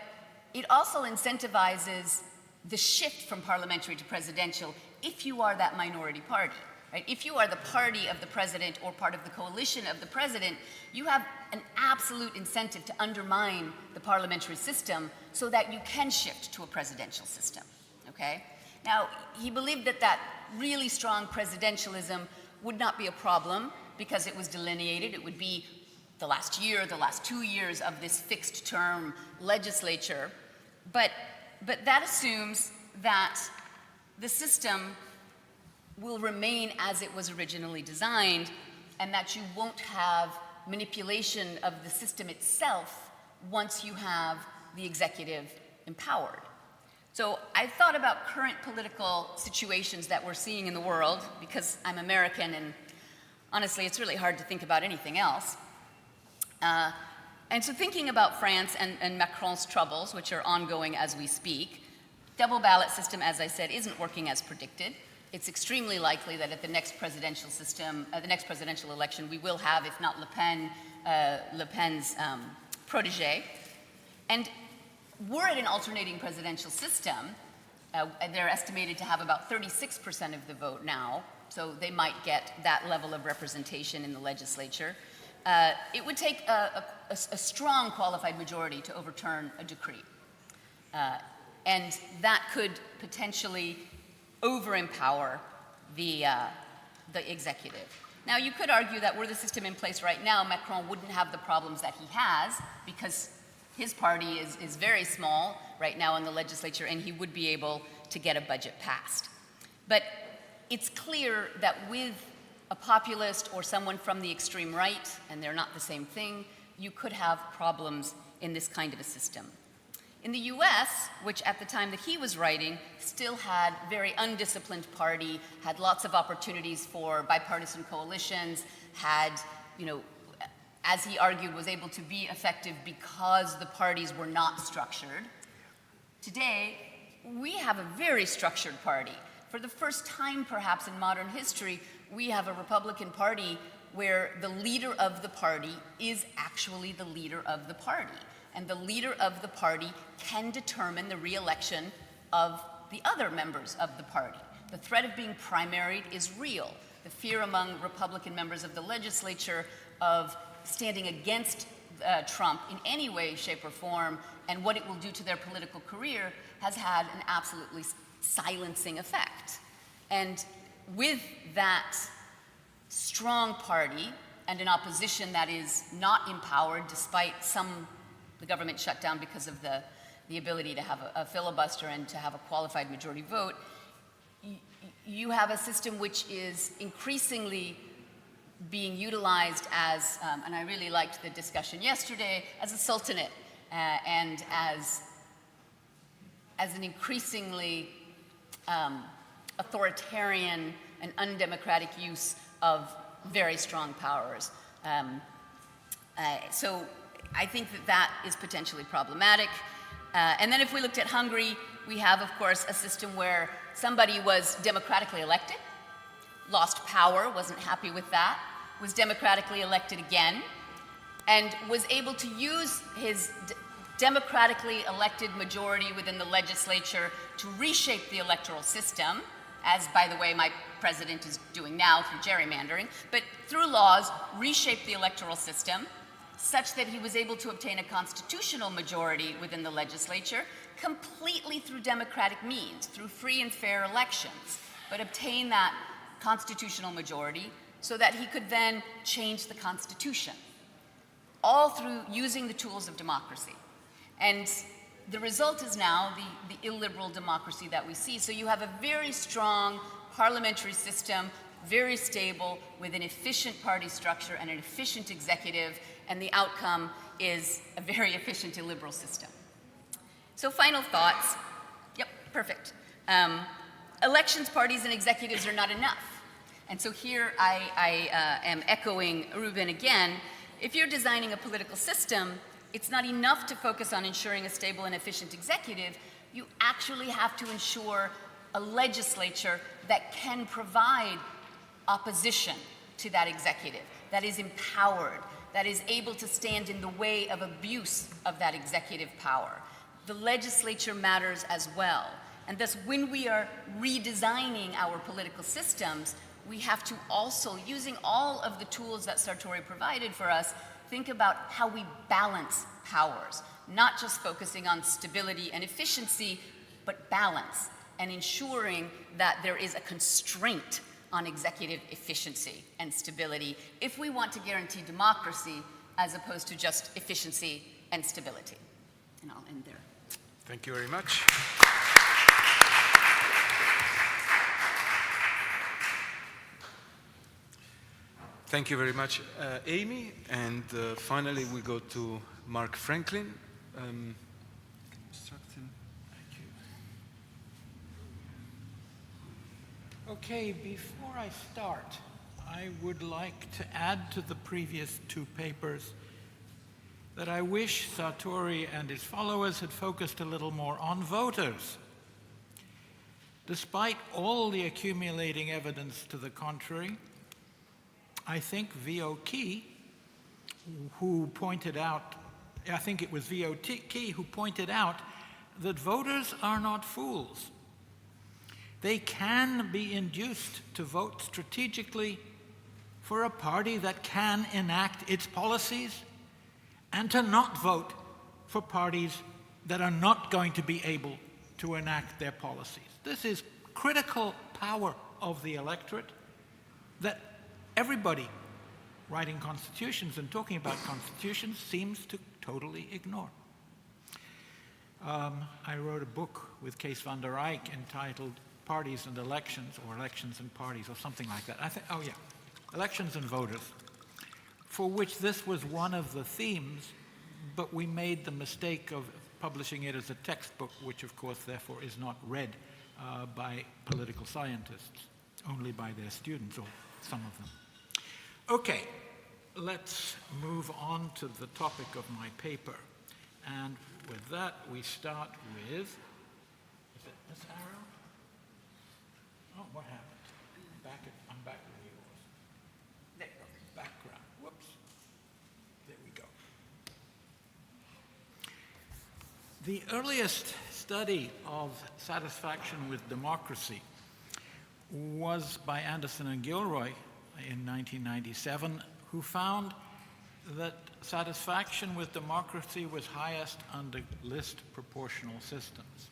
it also incentivizes the shift from parliamentary to presidential if you are that minority party, right? If you are the party of the president or part of the coalition of the president, you have an absolute incentive to undermine the parliamentary system so that you can shift to a presidential system, okay? Now, he believed that really strong presidentialism would not be a problem because it was delineated. It would be the last year, the last 2 years of this fixed term legislature. But that assumes that the system will remain as it was originally designed, and that you won't have manipulation of the system itself once you have the executive empowered. So I thought about current political situations that we're seeing in the world, because I'm American and honestly it's really hard to think about anything else. And so thinking about France and Macron's troubles, which are ongoing as we speak, double ballot system, as I said, isn't working as predicted. It's extremely likely that at the next presidential system, the next presidential election, we will have, if not Le Pen's protege. And were it an alternating presidential system, they're estimated to have about 36% of the vote now, so they might get that level of representation in the legislature. It would take a strong qualified majority to overturn a decree. And that could potentially over-empower the the executive. Now, you could argue that were the system in place right now, Macron wouldn't have the problems that he has, because his party is very small right now in the legislature, and he would be able to get a budget passed. But it's clear that with a populist or someone from the extreme right, and they're not the same thing, you could have problems in this kind of a system. In the US, which at the time that he was writing still had very undisciplined party, had lots of opportunities for bipartisan coalitions, had, you know, as he argued, was able to be effective because the parties were not structured. Today, we have a very structured party. For the first time, perhaps, in modern history, we have a Republican Party where the leader of the party is actually the leader of the party. And the leader of the party can determine the re-election of the other members of the party. The threat of being primaried is real. The fear among Republican members of the legislature of standing against Trump in any way, shape, or form, and what it will do to their political career, has had an absolutely silencing effect. And with that strong party and an opposition that is not empowered, despite the government shut down because of the ability to have a filibuster and to have a qualified majority vote, you have a system which is increasingly being utilized as, and I really liked the discussion yesterday, as a sultanate and as an increasingly authoritarian and undemocratic use of very strong powers. So I think that is potentially problematic. And then if we looked at Hungary, we have, of course, a system where somebody was democratically elected, lost power, wasn't happy with that, was democratically elected again, and was able to use his democratically elected majority within the legislature to reshape the electoral system, as, by the way, my president is doing now through gerrymandering, but through laws, reshape the electoral system, such that he was able to obtain a constitutional majority within the legislature completely through democratic means, through free and fair elections, but obtain that constitutional majority so that he could then change the Constitution, all through using the tools of democracy. And the result is now the illiberal democracy that we see. So you have a very strong parliamentary system, very stable, with an efficient party structure and an efficient executive, and the outcome is a very efficient illiberal system. So final thoughts. Yep, perfect. Elections, parties, and executives are not enough. And so here I am echoing Ruben again. If you're designing a political system, it's not enough to focus on ensuring a stable and efficient executive. You actually have to ensure a legislature that can provide opposition to that executive, that is empowered, that is able to stand in the way of abuse of that executive power. The legislature matters as well. And thus, when we are redesigning our political systems, we have to also, using all of the tools that Sartori provided for us, think about how we balance powers, not just focusing on stability and efficiency, but balance, and ensuring that there is a constraint on executive efficiency and stability if we want to guarantee democracy as opposed to just efficiency and stability. And I'll end there.
Thank you very much. Thank you very much, Amy. And finally, we go to Mark Franklin.
Okay, before I start, I would like to add to the previous two papers that I wish Sartori and his followers had focused a little more on voters. Despite all the accumulating evidence to the contrary, I think V.O. Key, who pointed out, I think it was V.O. Key who pointed out that voters are not fools. They can be induced to vote strategically for a party that can enact its policies and to not vote for parties that are not going to be able to enact their policies. This is critical power of the electorate, that everybody writing constitutions and talking about constitutions seems to totally ignore. I wrote a book with Kees van der Eyck entitled Parties and Elections, or Elections and Parties, or something like that. Elections and Voters, for which this was one of the themes, but we made the mistake of publishing it as a textbook, which of course therefore is not read by political scientists, only by their students, or some of them. Okay, let's move on to the topic of my paper. And with that, we start with, is it this arrow? Oh, what happened? I'm back with yours. There you go, background, whoops. There we go. The earliest study of satisfaction with democracy was by Anderson and Gilroy in 1997, who found that satisfaction with democracy was highest under list proportional systems.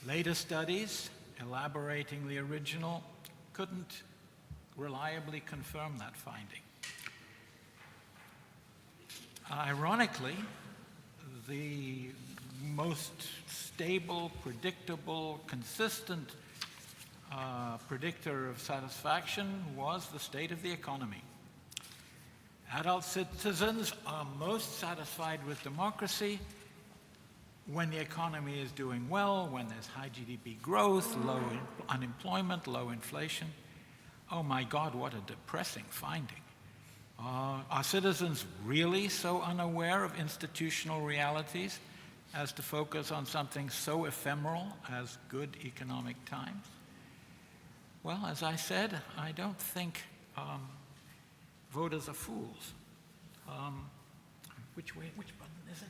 Later studies, elaborating the original, couldn't reliably confirm that finding. Ironically, the most stable, predictable, consistent predictor of satisfaction was the state of the economy. Adult citizens are most satisfied with democracy when the economy is doing well, when there's high GDP growth, low unemployment, low inflation. Oh my God, what a depressing finding. Are citizens really so unaware of institutional realities as to focus on something so ephemeral as good economic times? Well, as I said, I don't think voters are fools. Which button is it?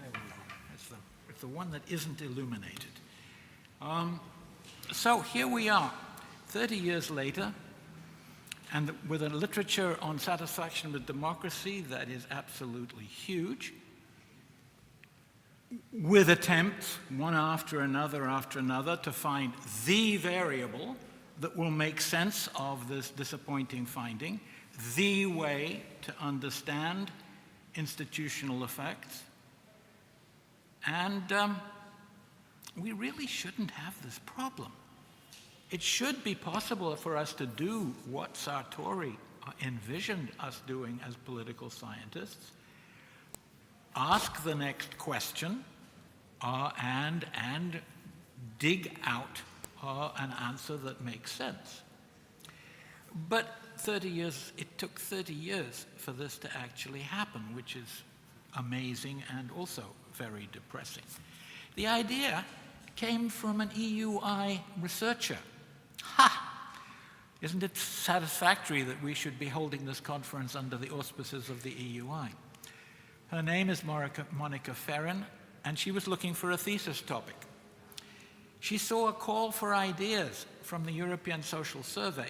There we go. It's the one that isn't illuminated. So here we are, 30 years later, and with a literature on satisfaction with democracy that is absolutely huge, with attempts, one after another, to find the variable that will make sense of this disappointing finding, the way to understand institutional effects. And we really shouldn't have this problem. It should be possible for us to do what Sartori envisioned us doing as political scientists, ask the next question, and dig out an answer that makes sense. But it took 30 years for this to actually happen, which is amazing and also very depressing. The idea came from an EUI researcher. Ha! Isn't it satisfactory that we should be holding this conference under the auspices of the EUI? Her name is Monica Ferrin, and she was looking for a thesis topic. She saw a call for ideas from the European Social Survey,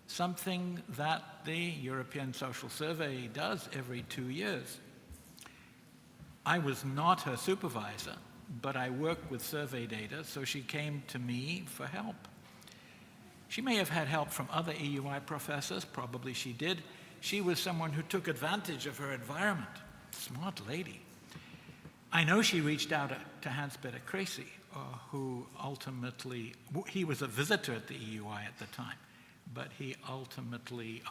something that the European Social Survey does every 2 years. I was not her supervisor, but I worked with survey data, so she came to me for help. She may have had help from other EUI professors, probably she did. She was someone who took advantage of her environment. Smart lady. I know she reached out to Hans-Peter Kresi, who ultimately, he was a visitor at the EUI at the time, but he ultimately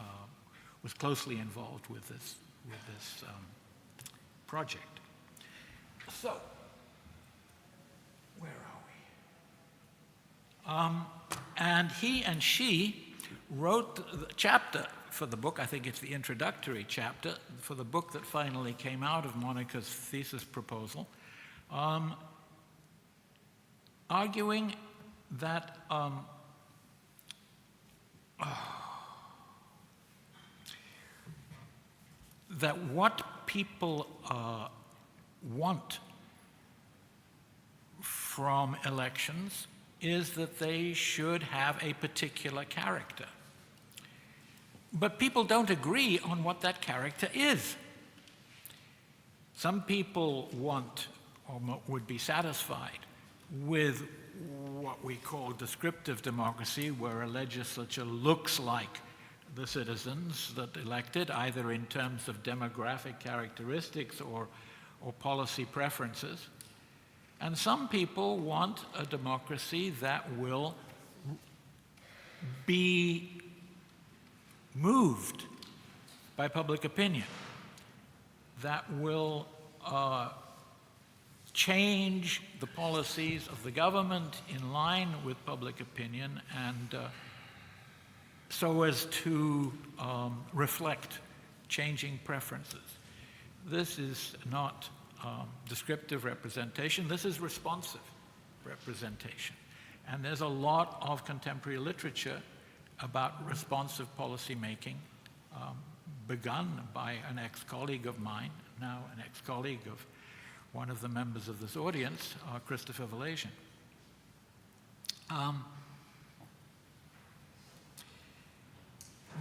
was closely involved with this project. So, where are we? And he and she wrote the chapter for the book. I think it's the introductory chapter for the book that finally came out of Monica's thesis proposal, arguing that that what people want from elections is that they should have a particular character. But people don't agree on what that character is. Some people want or would be satisfied with what we call descriptive democracy, where a legislature looks like the citizens that elected, either in terms of demographic characteristics or policy preferences. And some people want a democracy that will be moved by public opinion, that will change the policies of the government in line with public opinion, and so as to reflect changing preferences. This is not descriptive representation, this is responsive representation. And there's a lot of contemporary literature about responsive policy making, begun by an ex-colleague of mine, now an ex-colleague of one of the members of this audience, Christopher Valesian.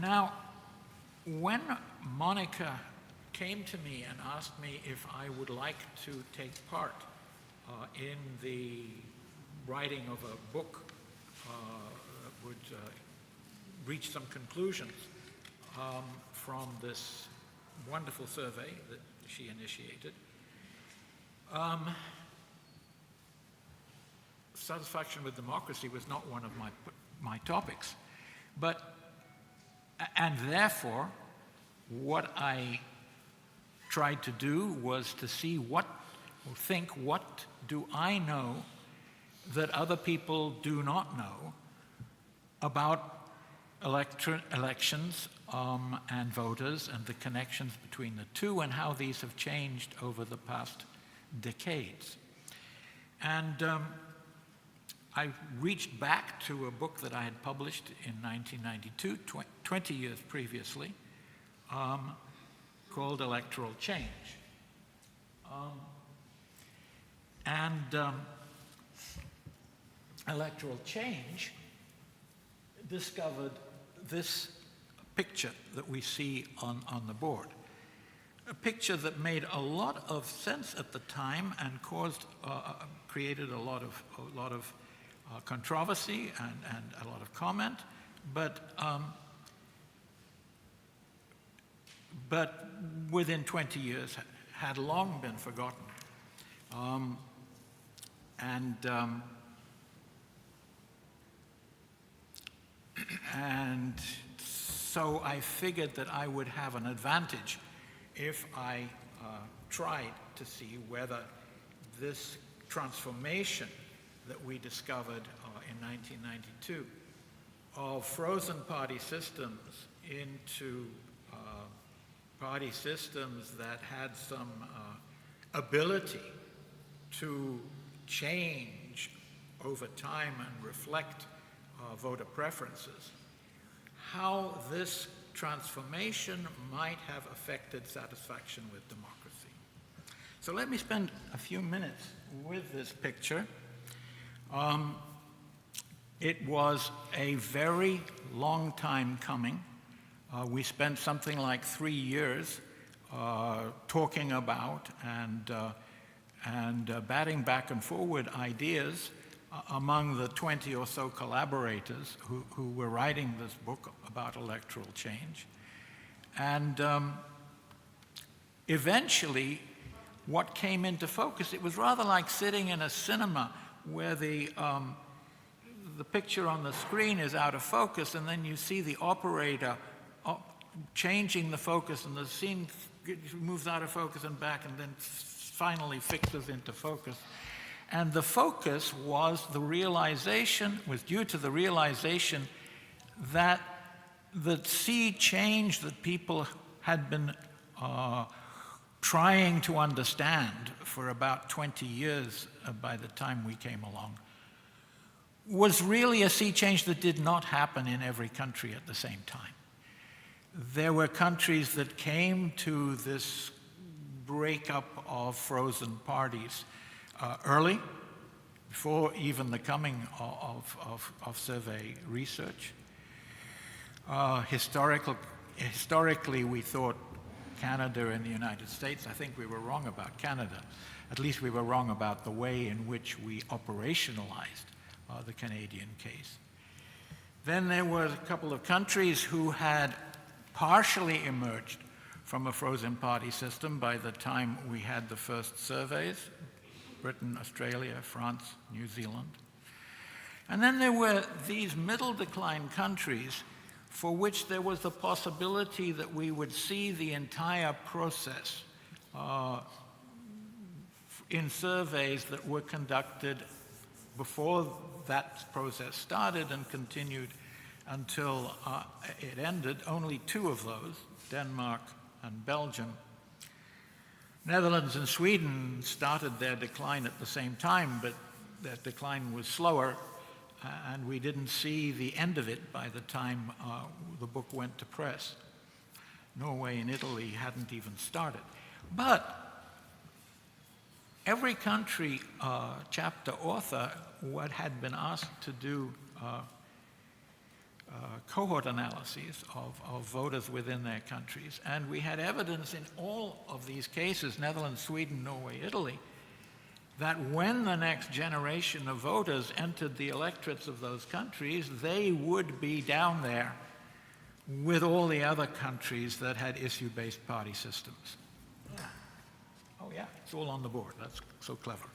Now, when Monica came to me and asked me if I would like to take part in the writing of a book that would reach some conclusions from this wonderful survey that she initiated, satisfaction with democracy was not one of my topics. And therefore, what I tried to do was to see what do I know that other people do not know about elections and voters and the connections between the two and how these have changed over the past decades. And I reached back to a book that I had published in 1992, 20 years previously, called Electoral Change. Electoral Change discovered this picture that we see on the board. A picture that made a lot of sense at the time and created a lot of controversy and a lot of comment, but within 20 years had long been forgotten. And so I figured that I would have an advantage if I tried to see whether this transformation that we discovered in 1992 of frozen party systems into party systems that had some ability to change over time and reflect voter preferences, how this transformation might have affected satisfaction with democracy. So let me spend a few minutes with this picture. It was a very long time coming. We spent something like 3 years talking about and batting back and forward ideas among the 20 or so collaborators who were writing this book about electoral change. And eventually, what came into focus, it was rather like sitting in a cinema where the picture on the screen is out of focus, and then you see the operator changing the focus, and the scene moves out of focus and back, and then finally fixes into focus. And the focus was due to the realization that the sea change that people had been trying to understand for about 20 years by the time we came along was really a sea change that did not happen in every country at the same time. There were countries that came to this breakup of frozen parties early, before even the coming of survey research. Historically, we thought Canada and the United States. I think we were wrong about Canada. At least we were wrong about the way in which we operationalized the Canadian case. Then there were a couple of countries who had partially emerged from a frozen party system by the time we had the first surveys: Britain, Australia, France, New Zealand. And then there were these middle decline countries for which there was the possibility that we would see the entire process in surveys that were conducted before that process started and continued until it ended. Only two of those, Denmark and Belgium. Netherlands and Sweden started their decline at the same time, but that decline was slower, and we didn't see the end of it by the time the book went to press. Norway and Italy hadn't even started. But every country chapter author had been asked to do cohort analyses of voters within their countries, and we had evidence in all of these cases, Netherlands, Sweden, Norway, Italy, that when the next generation of voters entered the electorates of those countries, they would be down there with all the other countries that had issue-based party systems. Yeah. Oh yeah, it's all on the board. That's so clever.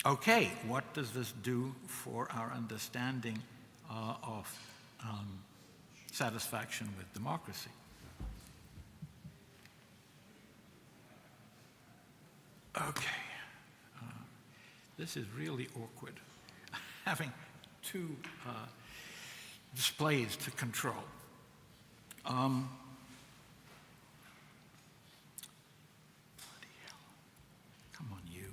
Okay, what does this do for our understanding of satisfaction with democracy? Okay, this is really awkward, having two displays to control. Bloody hell. Come on, you.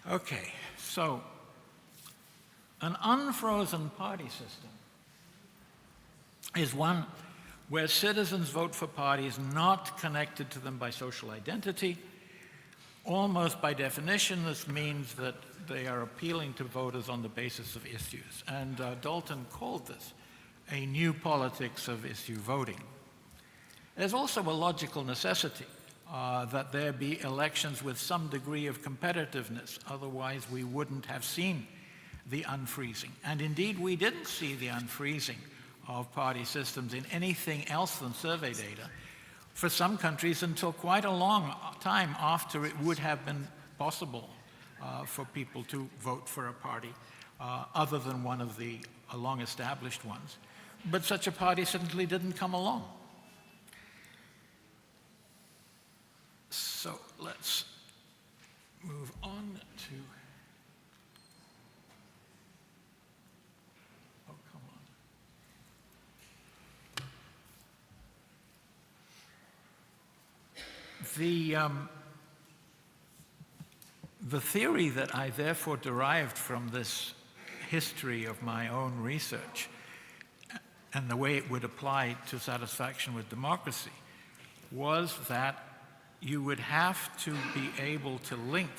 Okay, so an unfrozen party system is one where citizens vote for parties not connected to them by social identity. Almost by definition, this means that they are appealing to voters on the basis of issues. And Dalton called this a new politics of issue voting. There's also a logical necessity that there be elections with some degree of competitiveness. Otherwise, we wouldn't have seen the unfreezing. And indeed, we didn't see the unfreezing of party systems in anything else than survey data for some countries until quite a long time after it would have been possible for people to vote for a party other than one of the long-established ones. But such a party simply didn't come along. So let's move on to, oh, come on. The theory that I therefore derived from this history of my own research and the way it would apply to satisfaction with democracy was that you would have to be able to link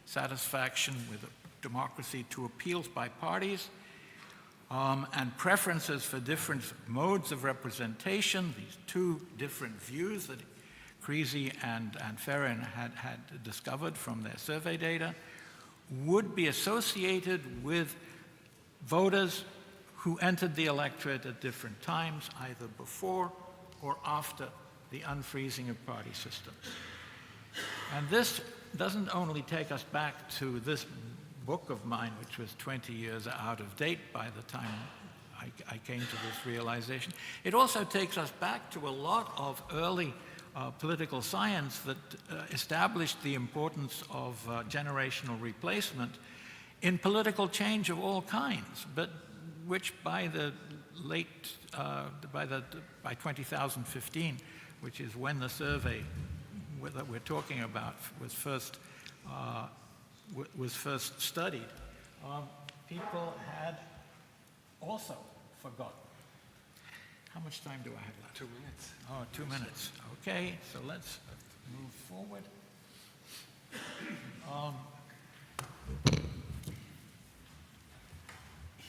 satisfaction with democracy to appeals by parties and preferences for different modes of representation. These two different views that Creasy and Ferrin had discovered from their survey data would be associated with voters who entered the electorate at different times, either before or after the unfreezing of party systems. And this doesn't only take us back to this book of mine, which was 20 years out of date by the time I came to this realization. It also takes us back to a lot of early political science that established the importance of generational replacement in political change of all kinds, but which by the late, by 2015, which is when the survey that we're talking about was first studied, people had also forgotten. How much time do I have left?
2 minutes.
Oh, 2 minutes. Okay, so let's move forward.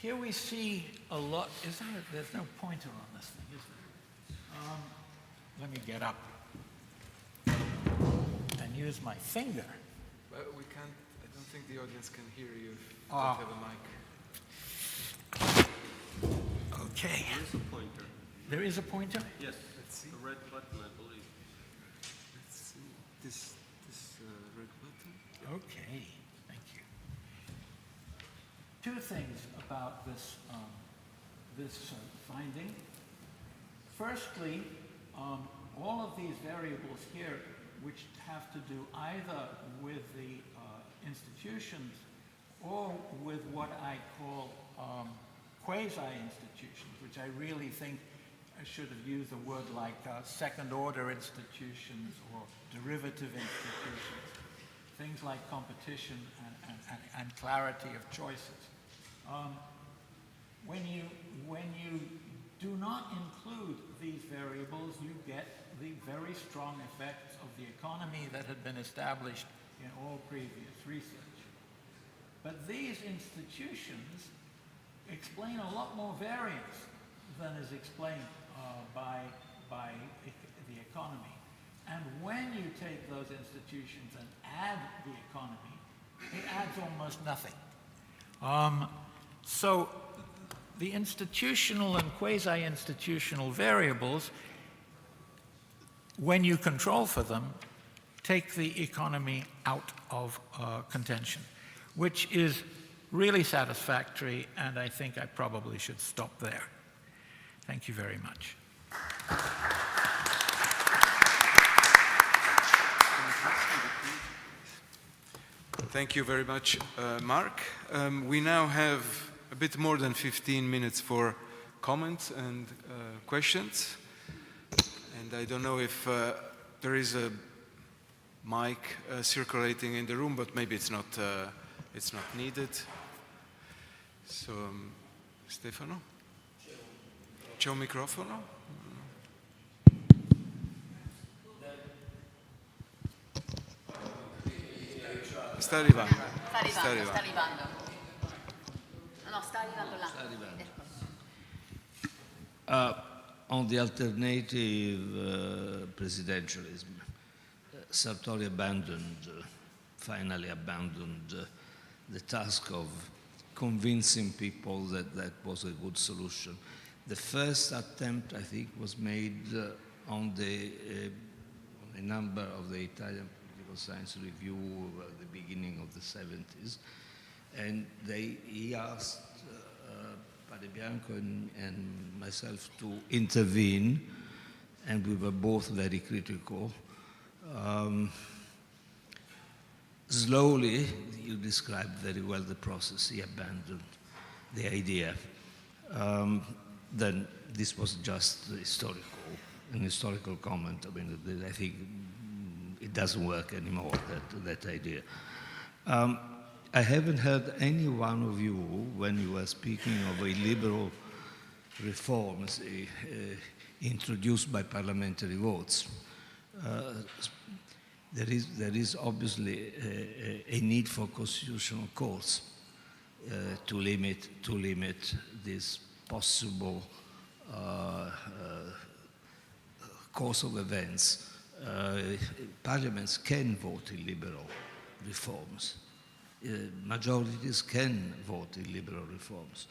Here we see a lot. There's no pointer on this thing, is there? Let me get up and use my finger.
But we can't, I don't think the audience can hear you if you don't have a mic.
Okay.
There is a pointer.
There is a pointer?
Yes.
Let's see.
A red button, I believe.
Let's see. This red button.
Okay, thank you. Two things about this, finding. Firstly, all of these variables here, which have to do either with the institutions or with what I call quasi-institutions, which I really think I should have used a word like second-order institutions or derivative institutions, things like competition and clarity of choices. When you do not include these variables, you get the very strong effects of the economy that had been established in all previous research. But these institutions explain a lot more variance than is explained by the economy. And when you take those institutions and add the economy, it adds almost nothing. So the institutional and quasi-institutional variables, when you control for them, take the economy out of contention, which is really satisfactory, and I think I probably should stop there. Thank you very much.
Thank you very much, Mark. We now have a bit more than 15 minutes for comments and questions. And I don't know if there is a mic circulating in the room, but maybe it's not needed. So, Stefano? C'è un microfono? Sta arrivando.
Sta arrivando. No, sta arrivando là.
On the alternative presidentialism, Sartori finally abandoned the task of convincing people that that was a good solution. The first attempt, I think, was made on a number of the Italian Political Science Review at the beginning of the 70s, and he asked Bianco and myself to intervene, and we were both very critical. Slowly, you described very well the process. He abandoned the idea. Then this was just an historical comment. I mean, I think it doesn't work anymore, that idea. I haven't heard any one of you, when you were speaking of a liberal reforms introduced by parliamentary votes. There is obviously a need for constitutional courts to limit this possible course of events. Parliaments can vote in liberal reforms. Majorities can vote in liberal reforms.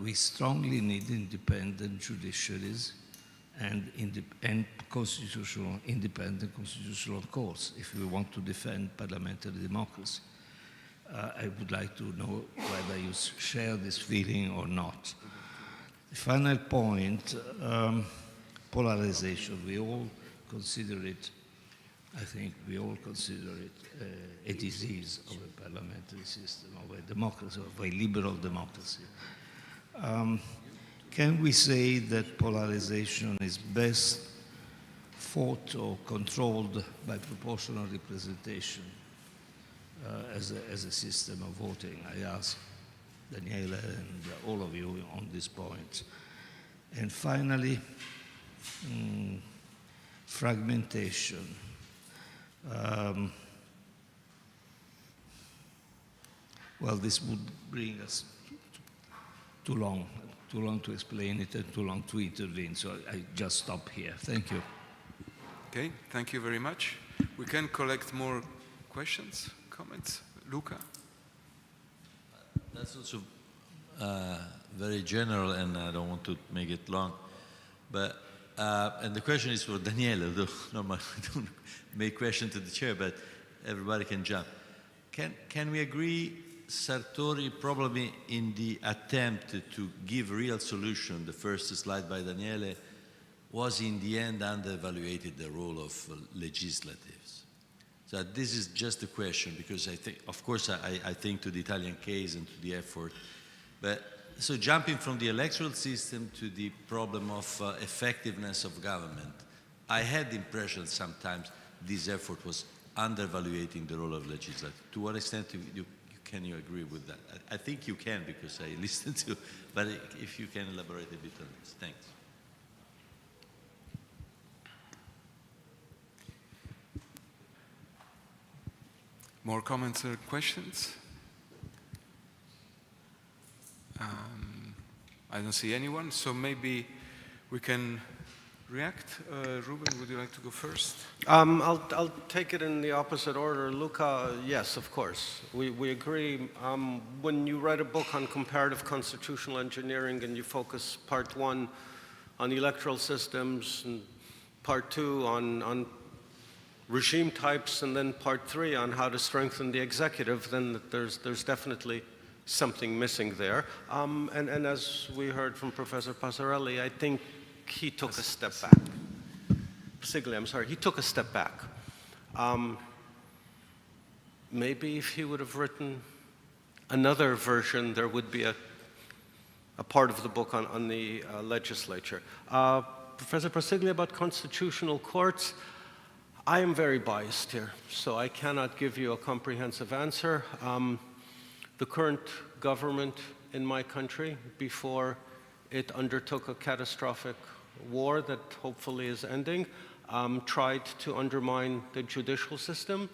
We strongly need independent judiciaries and independent constitutional courts if we want to defend parliamentary democracy. I would like to know whether you share this feeling or not. The final point, polarization. We all consider it, I think we all consider it a disease of a parliamentary system, of a democracy, of a liberal democracy. Can we say that polarization is best fought or controlled by proportional representation as a system of voting? I ask Daniela and all of you on this point. And finally, fragmentation. well, this would bring us too long to explain it and too long to intervene. So I just stop here. Thank you.
Okay, thank you very much. We can collect more questions, comments. Luca?
That's also very general, and I don't want to make it long. But and the question is for Daniele, although normally I don't make question to the chair, but everybody can jump. Can we agree Sartori probably in the attempt to give real solution, the first slide by Daniele, was in the end underevaluated the role of legislatives. So this is just a question, because I think, of course, I think to the Italian case and to the effort, but so jumping from the electoral system to the problem of effectiveness of government, I had the impression sometimes this effort was undervaluating the role of legislature. To what extent can you agree with that? I think you can, because I listened to, but if you can elaborate a bit on this. Thanks.
More comments or questions? I don't see anyone, so maybe we can react. Ruben, would you like to go first?
I'll take it in the opposite order. Luca, yes, of course. We agree. When you write a book on comparative constitutional engineering and you focus part 1 on electoral systems and part 2 on regime types and then part 3 on how to strengthen the executive, then there's definitely something missing there. And as we heard from Professor Passarelli, I think he took a step back. Sigli, I'm sorry, he took a step back. Maybe if he would have written another version, there would be a part of the book on the legislature. Professor Prasiglia, about constitutional courts, I am very biased here, so I cannot give you a comprehensive answer. The current government in my country, before it undertook a catastrophic war that hopefully is ending, tried to undermine the judicial system.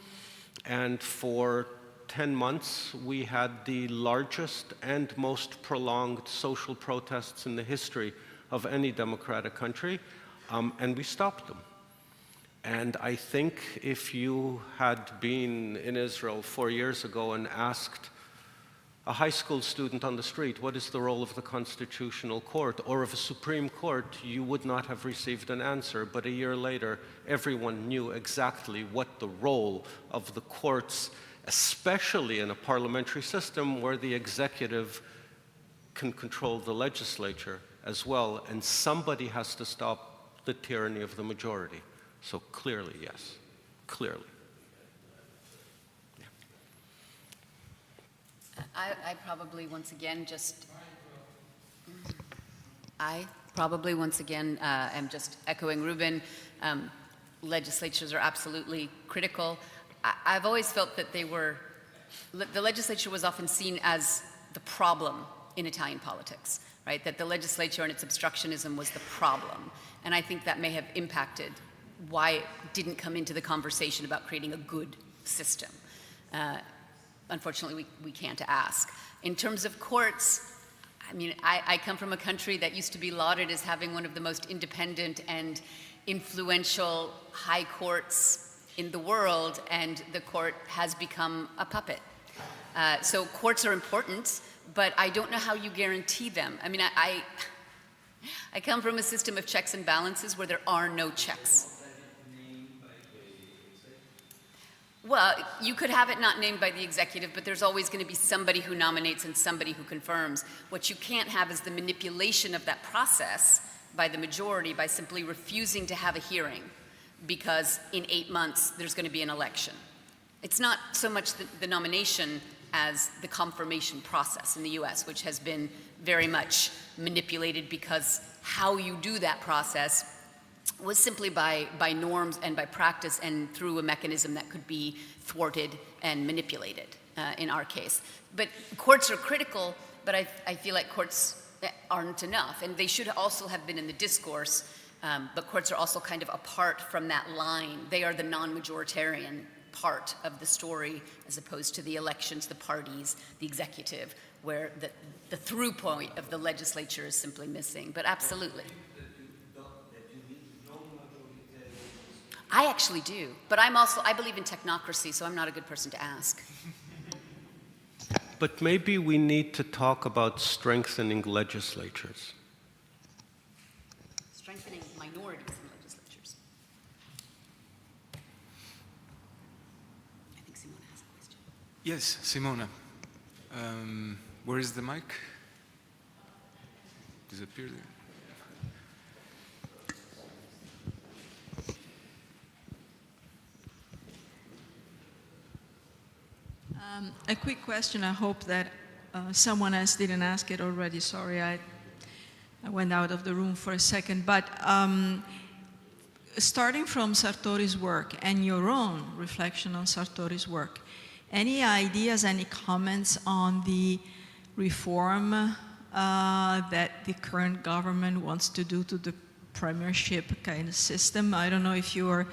And for 10 months, we had the largest and most prolonged social protests in the history of any democratic country, and we stopped them. And I think if you had been in Israel 4 years ago and asked a high school student on the street, what is the role of the Constitutional Court or of a Supreme Court, you would not have received an answer. But a year later, everyone knew exactly what the role of the courts, especially in a parliamentary system where the executive can control the legislature as well, and somebody has to stop the tyranny of the majority. So clearly, yes, clearly.
I probably once again am just echoing Ruben. Legislatures are absolutely critical. I've always felt that the legislature was often seen as the problem in Italian politics, right? That the legislature and its obstructionism was the problem. And I think that may have impacted why it didn't come into the conversation about creating a good system. Unfortunately, we can't ask. In terms of courts, I mean, I come from a country that used to be lauded as having one of the most independent and influential high courts in the world, and the court has become a puppet. So courts are important, but I don't know how you guarantee them. I mean, I come from a system of checks and balances where there are no checks. Well, you could have it not named by the executive, but there's always going to be somebody who nominates and somebody who confirms. What you can't have is the manipulation of that process by the majority by simply refusing to have a hearing because in 8 months there's going to be an election. It's not so much the nomination as the confirmation process in the US, which has been very much manipulated because how you do that process was simply by norms and by practice and through a mechanism that could be thwarted and manipulated in our case. But courts are critical, but I feel like courts aren't enough. And they should also have been in the discourse, but courts are also kind of apart from that line. They are the non-majoritarian part of the story, as opposed to the elections, the parties, the executive, where the through point of the legislature is simply missing. But absolutely. I actually do, but I believe in technocracy, so I'm not a good person to ask.
But maybe we need to talk about strengthening legislatures.
Strengthening minorities in legislatures. I think Simona has a question.
Yes, Simona. Where is the mic? Disappeared.
A quick question. I hope that someone else didn't ask it already. Sorry, I went out of the room for a second. But starting from Sartori's work and your own reflection on Sartori's work, any ideas, any comments on the reform that the current government wants to do to the premiership kind of system? I don't know if you're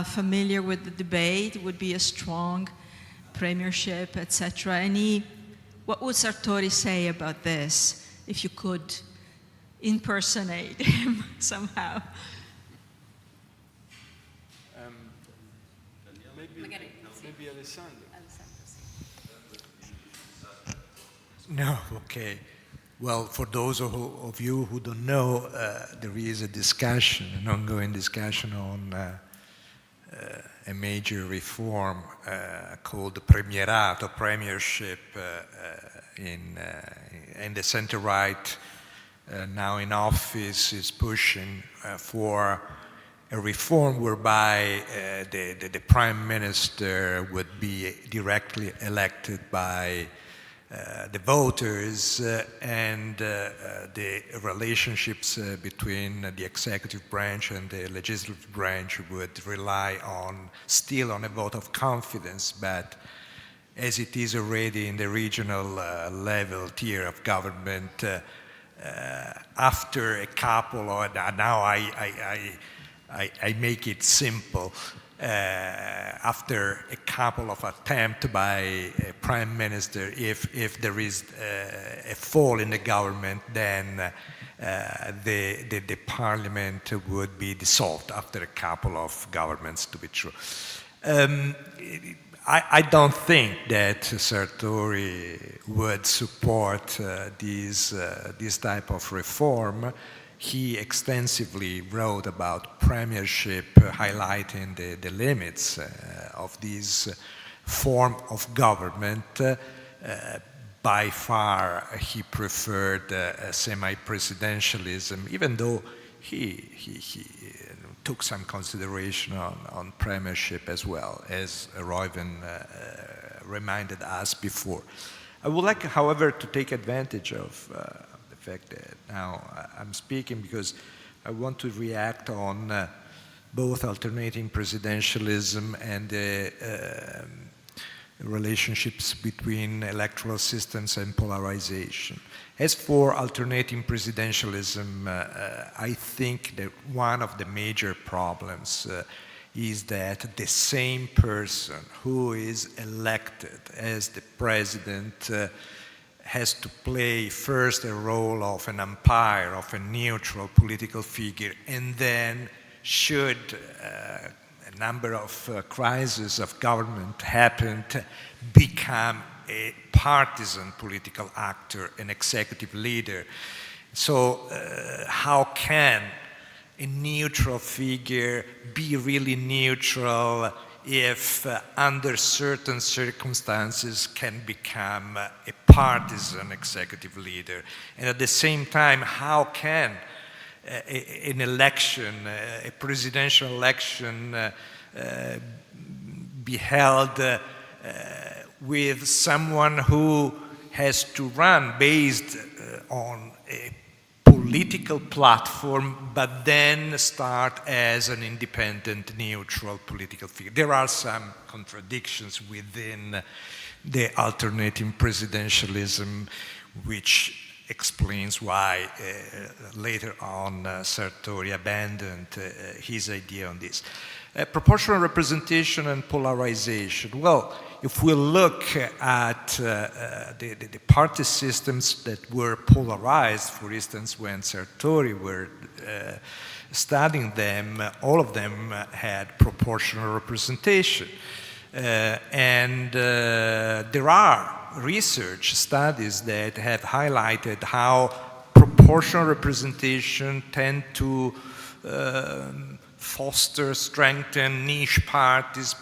familiar with the debate. It would be a strong premiership, etc. What would Sartori say about this, if you could impersonate him somehow?
Maybe Alessandro.
No, okay. Well, for those of you who don't know, there is a discussion, an ongoing discussion on a major reform called the premierato, premiership, and the center-right now in office is pushing for a reform whereby the prime minister would be directly elected by the voters, and the relationships between the executive branch and the legislative branch would rely still on a vote of confidence, but as it is already in the regional level tier of government, after a couple of, now I make it simple, after a couple of attempts by a prime minister, if there is a fall in the government, then the parliament would be dissolved after a couple of governments, to be true. I don't think that Sartori would support this type of reform. He extensively wrote about premiership, highlighting the limits of this form of government. By far, he preferred semi-presidentialism, even though he took some consideration on premiership as well, as Reuven reminded us before. I would like, however, to take advantage of the fact that now I'm speaking because I want to react on both alternating presidentialism and the relationships between electoral systems and polarization. As for alternating presidentialism, I think that one of the major problems is that the same person who is elected as the president has to play first a role of an umpire, of a neutral political figure, and then should a number of crises of government happen, become a partisan political actor, an executive leader. So how can a neutral figure be really neutral if under certain circumstances can become a partisan executive leader? And at the same time, how can an election, a presidential election, be held with someone who has to run based on a political platform, but then start as an independent, neutral political figure? There are some contradictions within the alternating presidentialism, which explains why later on Sartori abandoned his idea on this. Proportional representation and polarization. Well, if we look at the party systems that were polarized, for instance, when Sartori were studying them, all of them had proportional representation. And there are research studies that have highlighted how proportional representation tend to foster, strengthen niche parties,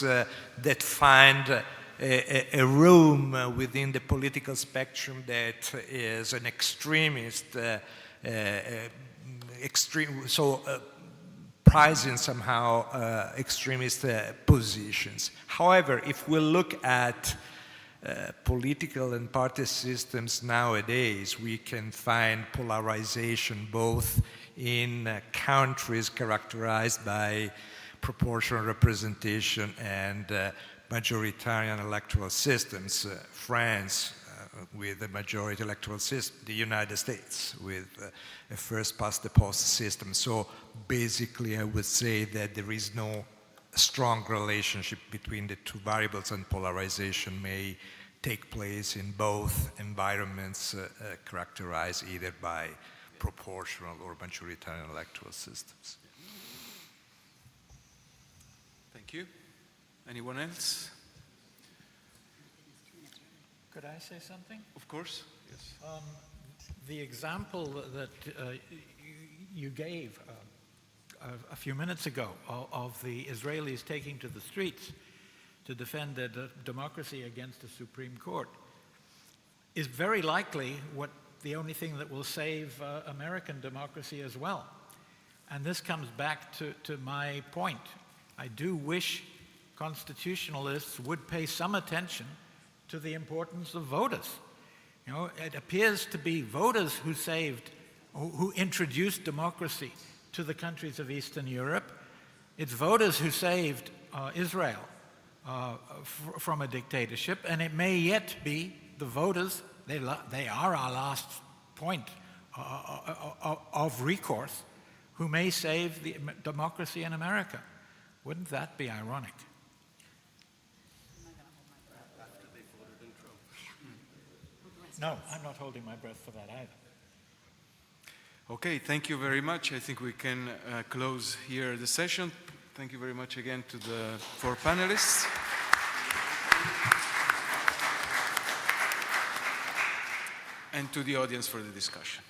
that find a room within the political spectrum that is an extremist, prizing somehow extremist positions. However, if we look at political and party systems nowadays, we can find polarization both in countries characterized by proportional representation and majoritarian electoral systems. France with a majority electoral system, the United States with a first past the post system. So basically I would say that there is no strong relationship between the two variables, and polarization may take place in both environments characterized either by proportional or majoritarian electoral systems.
Thank you. Anyone else?
Could I say something?
Of course, yes.
The example that you gave a few minutes ago of the Israelis taking to the streets to defend their democracy against the Supreme Court is very likely the only thing that will save American democracy as well. And this comes back to my point. I do wish constitutionalists would pay some attention to the importance of voters. You know, it appears to be voters who introduced democracy to the countries of Eastern Europe. It's voters who saved Israel from a dictatorship, and it may yet be the voters, they are our last point of recourse, who may save the democracy in America. Wouldn't that be ironic? No, I'm not holding my breath for that either.
Okay, thank you very much. I think we can close here the session. Thank you very much again to the 4 panelists. And to the audience for the discussion.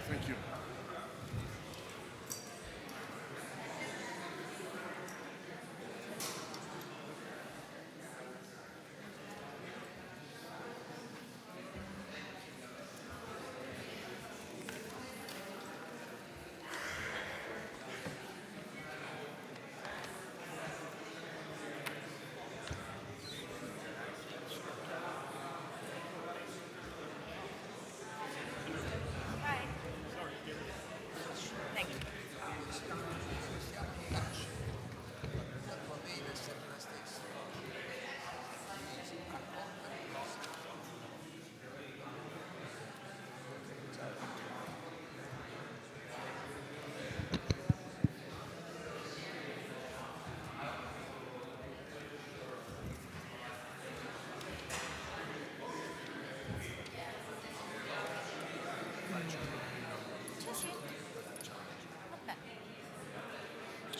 Thank you.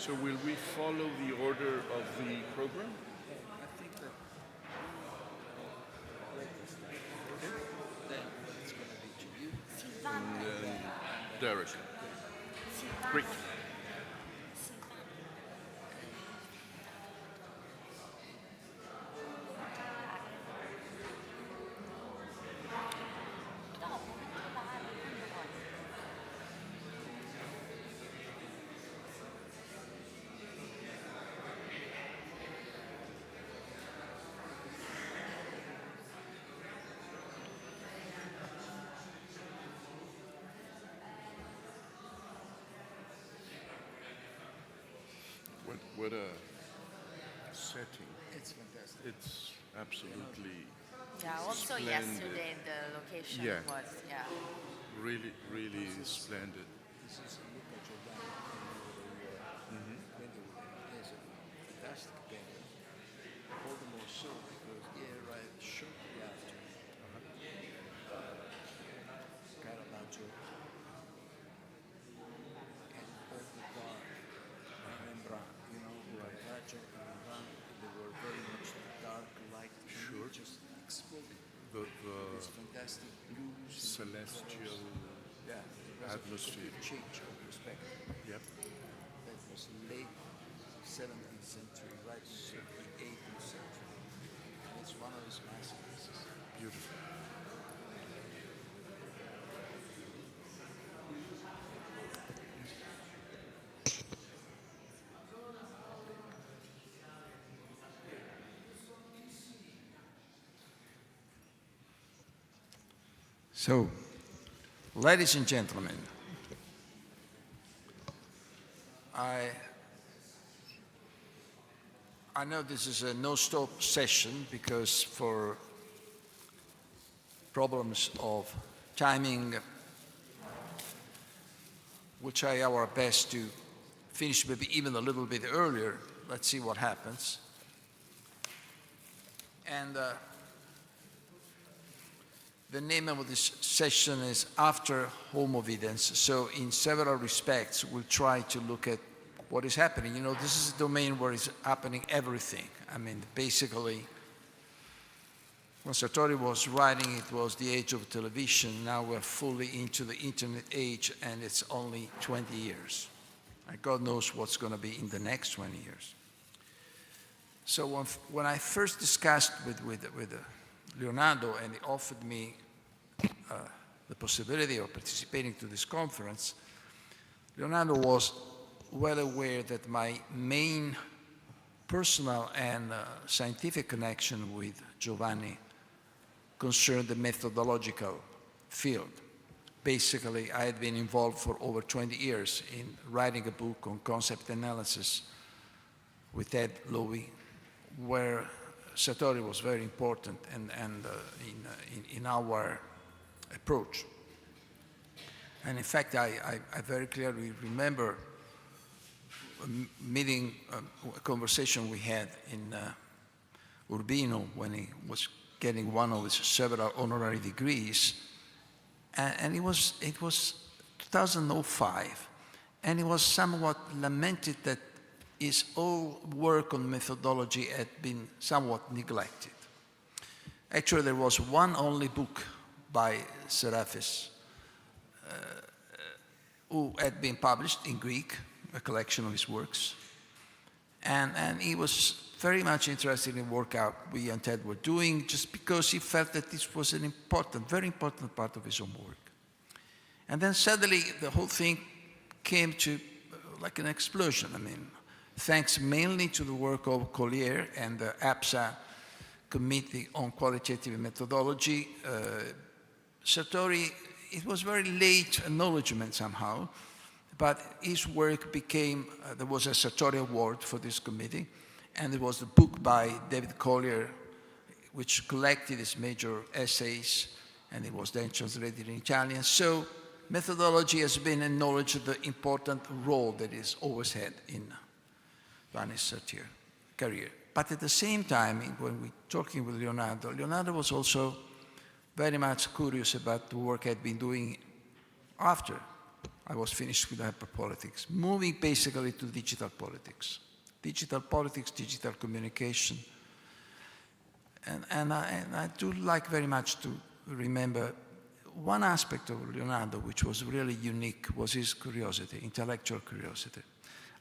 So will we follow the order of the program?
I think that then it's going to be to you.
And then Derek. Great. What a setting.
It's fantastic.
It's absolutely
Yeah, also
splendid.
yesterday the location
Yeah.
was, yeah.
Really, really splendid.
This is a look at Giovanni when they were in a fantastic painting. All the more so because he arrived shortly after Caravaggio and all the dark Rembrandt, you know, Caravaggio and Rembrandt, they were very much dark, light,
Sure.
just exploding.
The
It's fantastic blues.
celestial
Yeah, it was
atmosphere.
a change of perspective.
Yep.
That was late 17th century, right to the 18th century. And it's one of his masterpieces.
Beautiful.
So, ladies and gentlemen, I know this is a no-stop session because for problems of timing, we'll try our best to finish maybe even a little bit earlier. Let's see what happens. And the name of this session is After Home Evidence. So in several respects, we'll try to look at what is happening. You know, this is a domain where it's happening everything. I mean, basically, when Sartori was writing, it was the age of television. Now we're fully into the internet age, and it's only 20 years. And God knows what's going to be in the next 20 years. So when I first discussed with Leonardo, and he offered me the possibility of participating to this conference, Leonardo was well aware that my main personal and scientific connection with Giovanni concerned the methodological field. Basically, I had been involved for over 20 years in writing a book on concept analysis with Ed Lowy, where Sartori was very important and in our approach. And in fact, I very clearly remember a meeting, a conversation we had in Urbino when he was getting one of his several honorary degrees. And it was 2005, and it was somewhat lamented that his whole work on methodology had been somewhat neglected. Actually, there was one only book by Serafis who had been published in Greek, a collection of his works, and he was very much interested in the work we and Ted were doing, just because he felt that this was an important, very important part of his own work. And then suddenly the whole thing came to like an explosion. I mean, thanks mainly to the work of Collier and the APSA Committee on Qualitative Methodology, Sartori, it was very late acknowledgement somehow, but his work became, there was a Sartori Award for this committee, and there was a book by David Collier, which collected his major essays, and it was then translated in Italian. So methodology has been acknowledged the important role that it's always had in Giovanni Sartori's career. But at the same time, when we're talking with Leonardo was also very much curious about the work I'd been doing after I was finished with hyperpolitics, moving basically to digital politics. Digital politics, digital communication. And I do like very much to remember one aspect of Leonardo which was really unique was his curiosity, intellectual curiosity.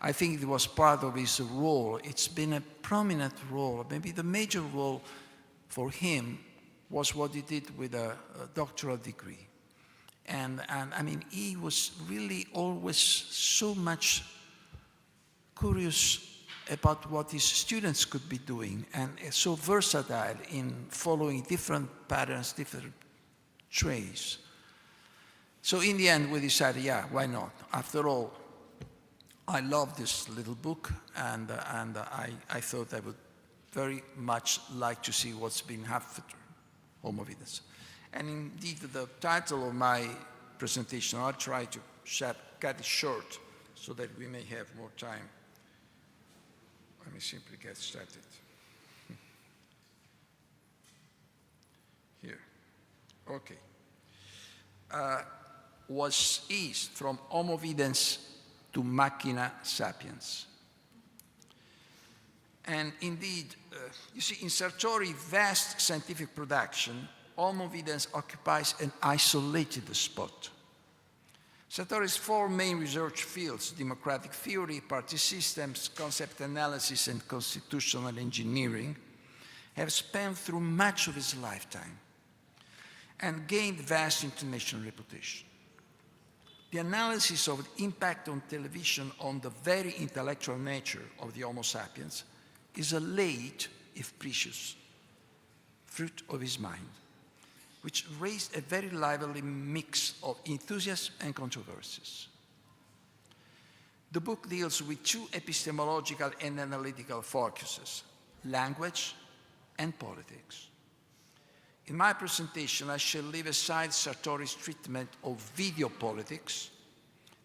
I think it was part of his role. It's been a prominent role. Maybe the major role for him was what he did with a doctoral degree. And I mean, he was really always so much curious about what his students could be doing, and so versatile in following different patterns, different traits. So in the end, we decided, yeah, why not? After all, I love this little book, and I thought I would very much like to see what's been after Homo videns. And indeed, the title of my presentation, I'll try to cut it short so that we may have more time. Let me simply get started. Here. Okay. Is from Homo videns to Machina sapiens. And indeed, you see, in Sartori's vast scientific production, Homo videns occupies an isolated spot. Sartori's four main research fields, democratic theory, party systems, concept analysis, and constitutional engineering, have spanned through much of his lifetime and gained vast international reputation. The analysis of the impact on television on the very intellectual nature of the Homo sapiens is a late, if precious, fruit of his mind, which raised a very lively mix of enthusiasm and controversies. The book deals with two epistemological and analytical focuses, language and politics. In my presentation, I shall leave aside Sartori's treatment of video politics,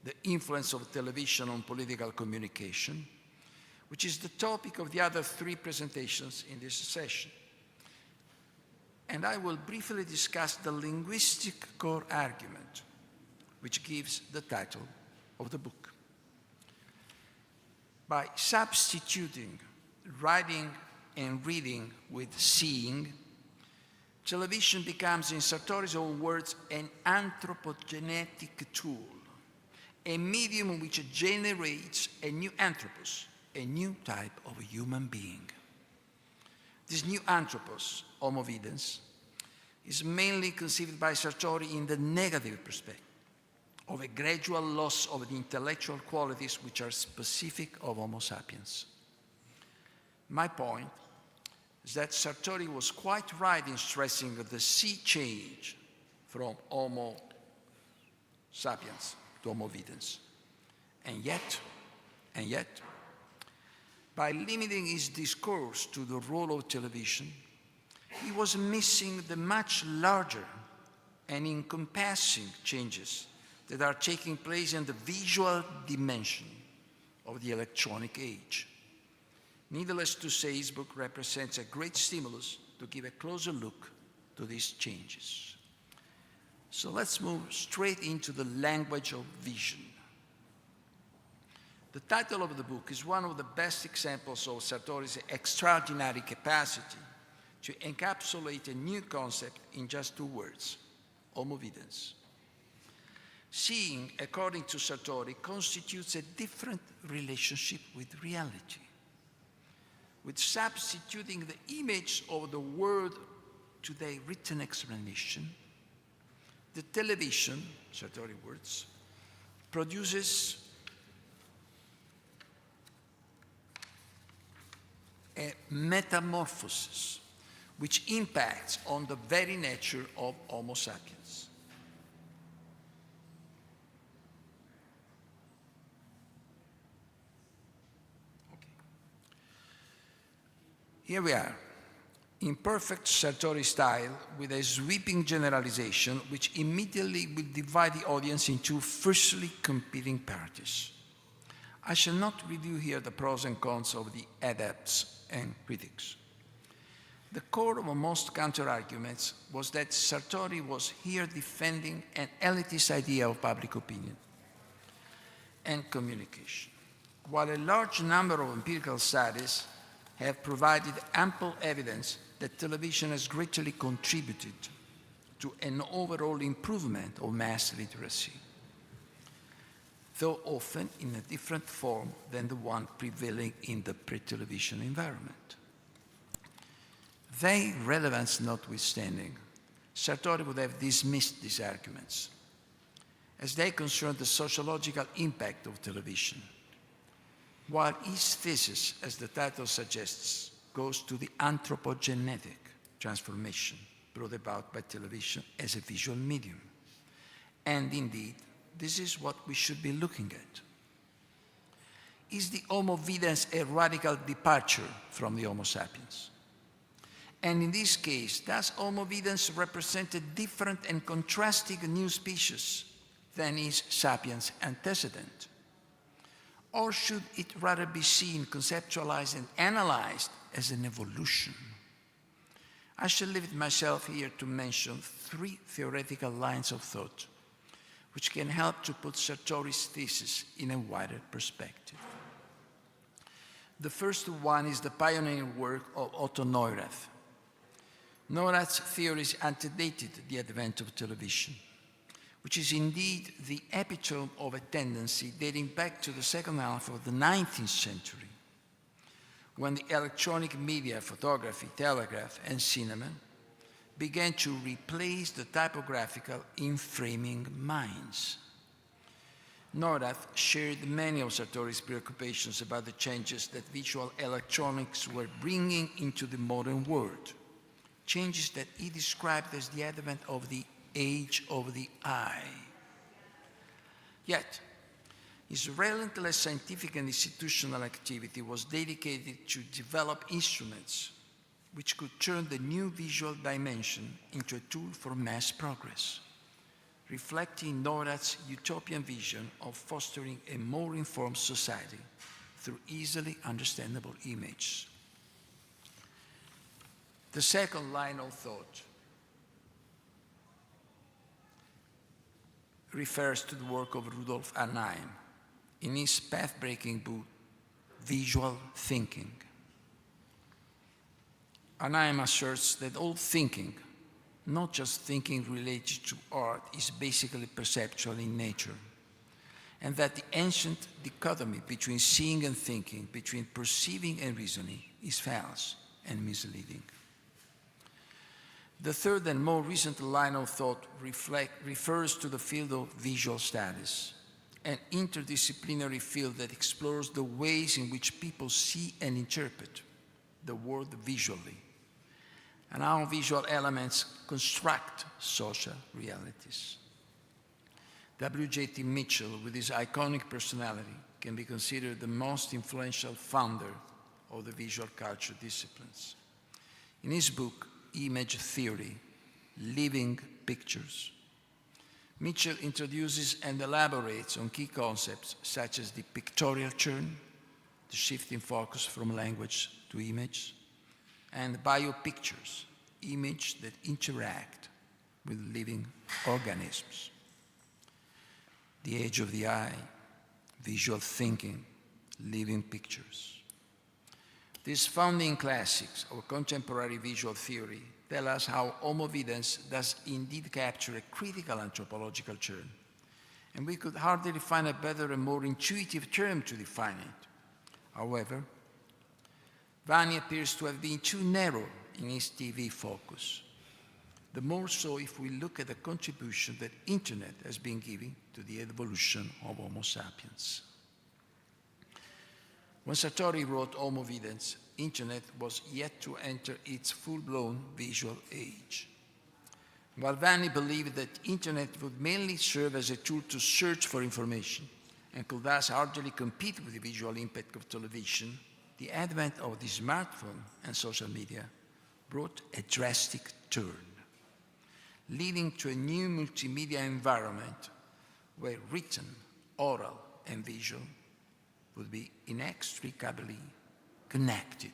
the influence of television on political communication, which is the topic of the other three presentations in this session. And I will briefly discuss the linguistic core argument, which gives the title of the book. By substituting writing and reading with seeing, television becomes, in Sartori's own words, an anthropogenetic tool, a medium which generates a new anthropos, a new type of a human being. This new anthropos, Homo videns, is mainly conceived by Sartori in the negative perspective of a gradual loss of the intellectual qualities which are specific of Homo sapiens. My point is that Sartori was quite right in stressing the sea change from Homo sapiens to Homo videns. And yet, by limiting his discourse to the role of television, he was missing the much larger and encompassing changes that are taking place in the visual dimension of the electronic age. Needless to say, his book represents a great stimulus to give a closer look to these changes. So let's move straight into the language of vision. The title of the book is one of the best examples of Sartori's extraordinary capacity to encapsulate a new concept in just two words, Homo videns. Seeing, according to Sartori, constitutes a different relationship with reality. With substituting the image of the word to the written explanation, the television, Sartori words, produces a metamorphosis which impacts on the very nature of Homo sapiens. Okay. Here we are, in perfect Sartori style, with a sweeping generalization which immediately will divide the audience into fiercely competing parties. I shall not review here the pros and cons of the adepts and critics. The core of most counter-arguments was that Sartori was here defending an elitist idea of public opinion, and communication. While a large number of empirical studies have provided ample evidence that television has greatly contributed to an overall improvement of mass literacy, though often in a different form than the one prevailing in the pre-television environment. Their relevance notwithstanding, Sartori would have dismissed these arguments, as they concern the sociological impact of television, while his thesis, as the title suggests, goes to the anthropogenetic transformation brought about by television as a visual medium. And indeed, this is what we should be looking at. Is the Homo videns a radical departure from the Homo sapiens? And in this case, does Homo videns represent a different and contrasting new species than his sapiens antecedent? Or should it rather be seen, conceptualized, and analyzed as an evolution? I shall leave it myself here to mention 3 theoretical lines of thought which can help to put Sartori's thesis in a wider perspective. The first one is the pioneering work of Otto Neurath. Neurath's theories antedated the advent of television, which is indeed the epitome of a tendency dating back to the second half of the 19th century, when the electronic media, photography, telegraph, and cinema began to replace the typographical in framing minds. Neurath shared many of Sartori's preoccupations about the changes that visual electronics were bringing into the modern world, changes that he described as the advent of the age of the eye. Yet, his relentless scientific and institutional activity was dedicated to develop instruments which could turn the new visual dimension into a tool for mass progress, reflecting Neurath's utopian vision of fostering a more informed society through easily understandable images. The second line of thought refers to the work of Rudolf Arnheim in his path-breaking book, Visual Thinking. Arnheim asserts that all thinking, not just thinking related to art, is basically perceptual in nature, and that the ancient dichotomy between seeing and thinking, between perceiving and reasoning, is false and misleading. The third and more recent line of thought refers to the field of visual studies, an interdisciplinary field that explores the ways in which people see and interpret the world visually, and how visual elements construct social realities. W.J.T. Mitchell, with his iconic personality, can be considered the most influential founder of the visual culture disciplines. In his book, Image Theory, Living Pictures, Mitchell introduces and elaborates on key concepts such as the pictorial churn, the shift in focus from language to image, and biopictures, images that interact with living organisms. The age of the eye, visual thinking, living pictures. These founding classics of contemporary visual theory tell us how Homo videns does indeed capture a critical anthropological churn, and we could hardly find a better and more intuitive term to define it. However, Vanni appears to have been too narrow in his TV focus, the more so if we look at the contribution that internet has been giving to the evolution of Homo sapiens. When Sartori wrote Homo Videns, internet was yet to enter its full-blown visual age. While Vanni believed that internet would mainly serve as a tool to search for information and could thus hardly compete with the visual impact of television, the advent of the smartphone and social media brought a drastic turn, leading to a new multimedia environment where written, oral, and visual would be inextricably connected.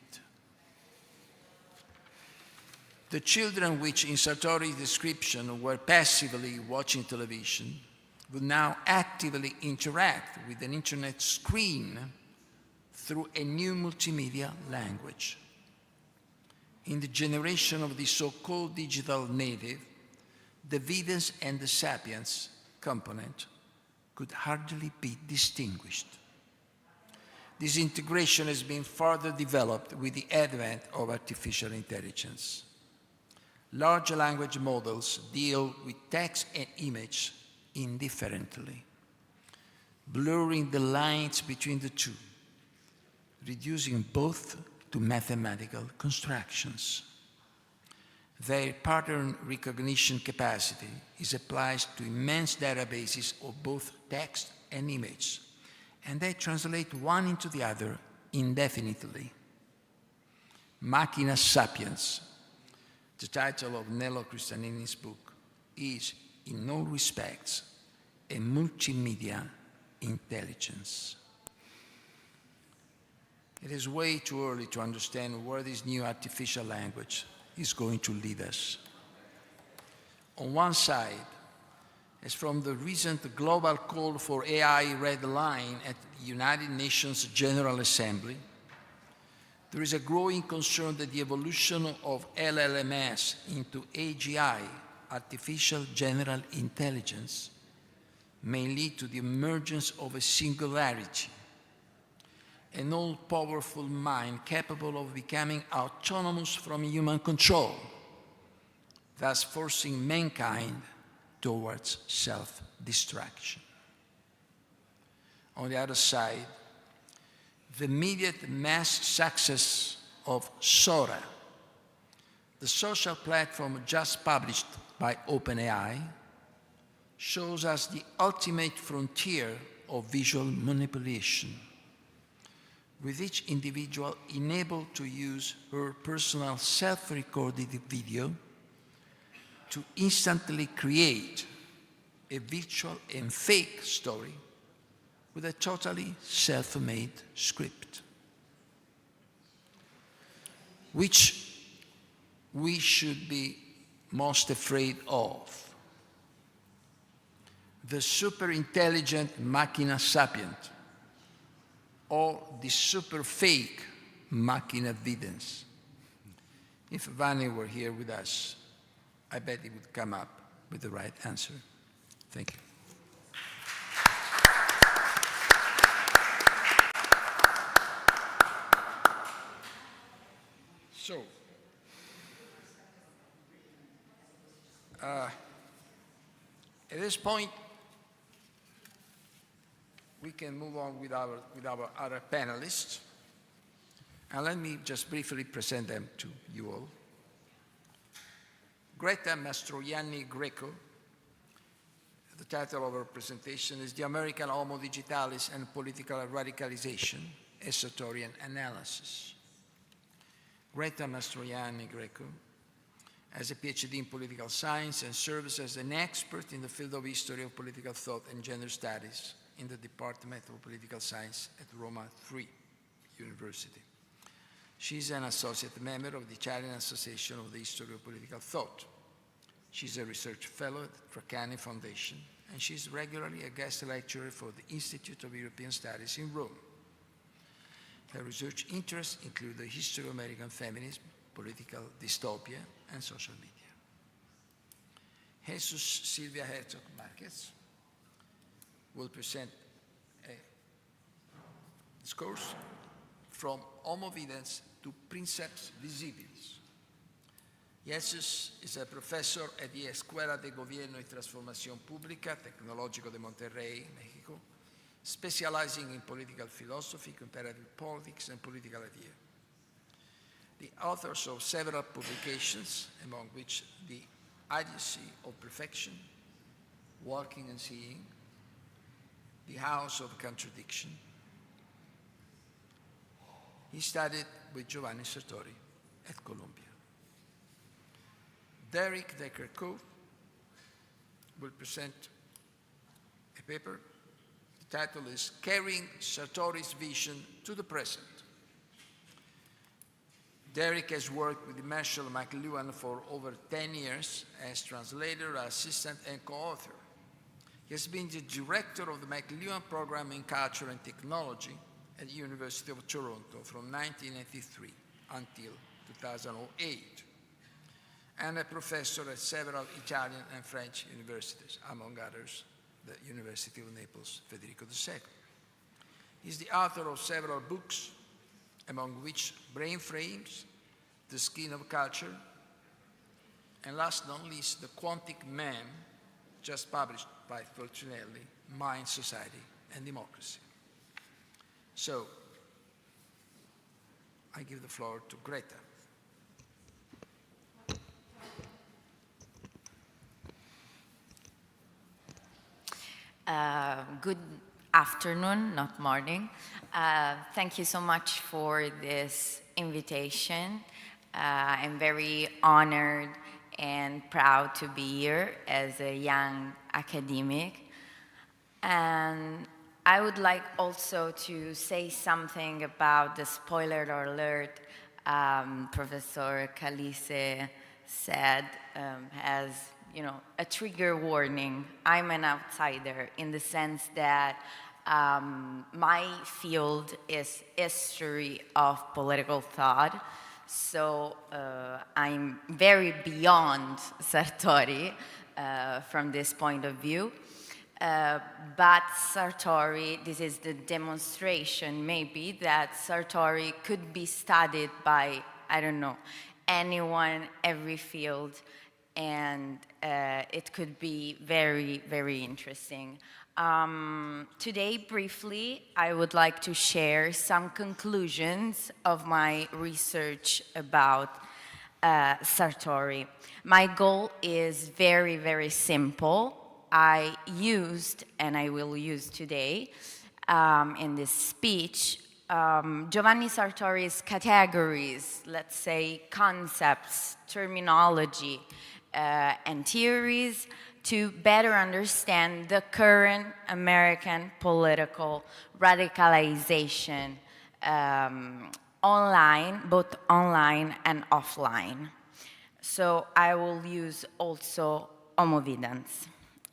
The children which in Sartori's description were passively watching television will now actively interact with an internet screen through a new multimedia language. In the generation of the so-called digital native, the videns and the sapiens component could hardly be distinguished. This integration has been further developed with the advent of artificial intelligence. Large language models deal with text and image indifferently, blurring the lines between the two, reducing both to mathematical constructions. Their pattern recognition capacity is applied to immense databases of both text and image, and they translate one into the other indefinitely. Machina Sapiens, the title of Nello Cristianini's book, is in all respects a multimedia intelligence. It is way too early to understand where this new artificial language is going to lead us. On one side, as from the recent global call for AI red line at the United Nations General Assembly, there is a growing concern that the evolution of LLMS into AGI, artificial general intelligence, may lead to the emergence of a singularity, an all-powerful mind capable of becoming autonomous from human control, thus forcing mankind towards self-destruction. On the other side, the immediate mass success of Sora, the social platform just published by OpenAI, shows us the ultimate frontier of visual manipulation, with each individual enabled to use her personal self-recorded video to instantly create a virtual and fake story with a totally self-made script, which we should be most afraid of. The super-intelligent machina sapient, or the super fake machina videns. If Vanni were here with us, I bet he would come up with the right answer. Thank you. So, at this point, we can move on with our other panelists. And let me just briefly present them to you all. Greta Mastroianni Greco, the title of her presentation is The American Homo Digitalis and Political Radicalization, a Sartorian Analysis. Greta Mastroianni Greco has a PhD in political science and serves as an expert in the field of history of political thought and gender studies in the Department of Political Science at Roma III University. She's an associate member of the Italian Association of the History of Political Thought. She's a research fellow at the Treccani Foundation, and she's regularly a guest lecturer for the Institute of European Studies in Rome. Her research interests include the history of American feminism, political dystopia, and social media. Jesus Silvia Herzog Marquez will present a discourse from Homo Videns to Princeps Visibilis. Jesus is a professor at the Escuela de Gobierno y Transformación Pública, Tecnológico de Monterrey, Mexico, specializing in political philosophy, comparative politics, and political idea. The authors of several publications, among which The Idiocy of Perfection, Walking and Seeing, The House of Contradiction. He studied with Giovanni Sartori at Columbia. Derek Decker-Coe will present a paper. The title is Carrying Sartori's Vision to the Present. Derek has worked with Marshall McLuhan for over 10 years as translator, assistant, and co-author. He has been the director of the McLuhan Program in Culture and Technology at the University of Toronto from 1993 until 2008, and a professor at several Italian and French universities, among others, the University of Naples, Federico II. He's the author of several books, among which Brain Frames, The Skin of Culture, and last but not least, The Quantic Man, just published by Feltrinelli, Mind, Society, and Democracy. So, I give the floor to Greta.
Good afternoon, not morning. Thank you so much for this invitation. I'm very honored and proud to be here as a young academic. And I would like also to say something about the spoiler alert Professor Calise said as a trigger warning. I'm an outsider in the sense that my field is history of political thought. So I'm very beyond Sartori from this point of view. But Sartori, this is the demonstration maybe that Sartori could be studied by, I don't know, anyone, every field, and it could be very, very interesting. Today, briefly, I would like to share some conclusions of my research about Sartori. My goal is very, very simple. I used, and I will use today in this speech, Giovanni Sartori's categories, let's say concepts, terminology, and theories to better understand the current American political radicalization online, both online and offline. So I will use also homovidence.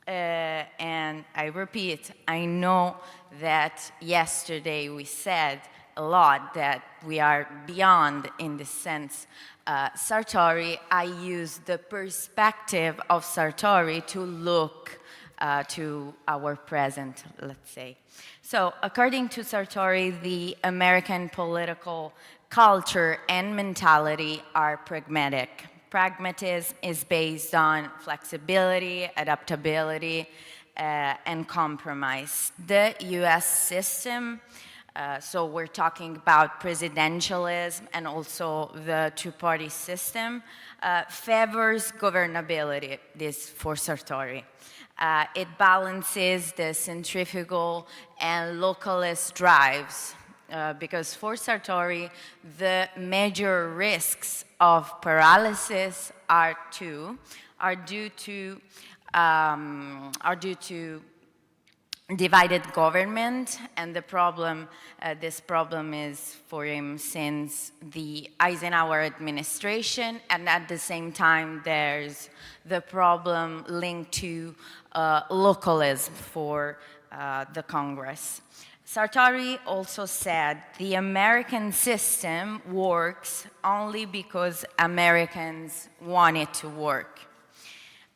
And I repeat, I know that yesterday we said a lot that we are beyond, in the sense, Sartori. I use the perspective of Sartori to look to our present, let's say. So, according to Sartori, the American political culture and mentality are pragmatic. Pragmatism is based on flexibility, adaptability, and compromise. The US system, so we're talking about presidentialism and also the two-party system, favors governability, this for Sartori. It balances the centrifugal and localist drives, because for Sartori, the major risks of paralysis are due to divided government, and the problem, this problem is for him since the Eisenhower administration, and at the same time there's the problem linked to localism for the Congress. Sartori also said the American system works only because Americans want it to work.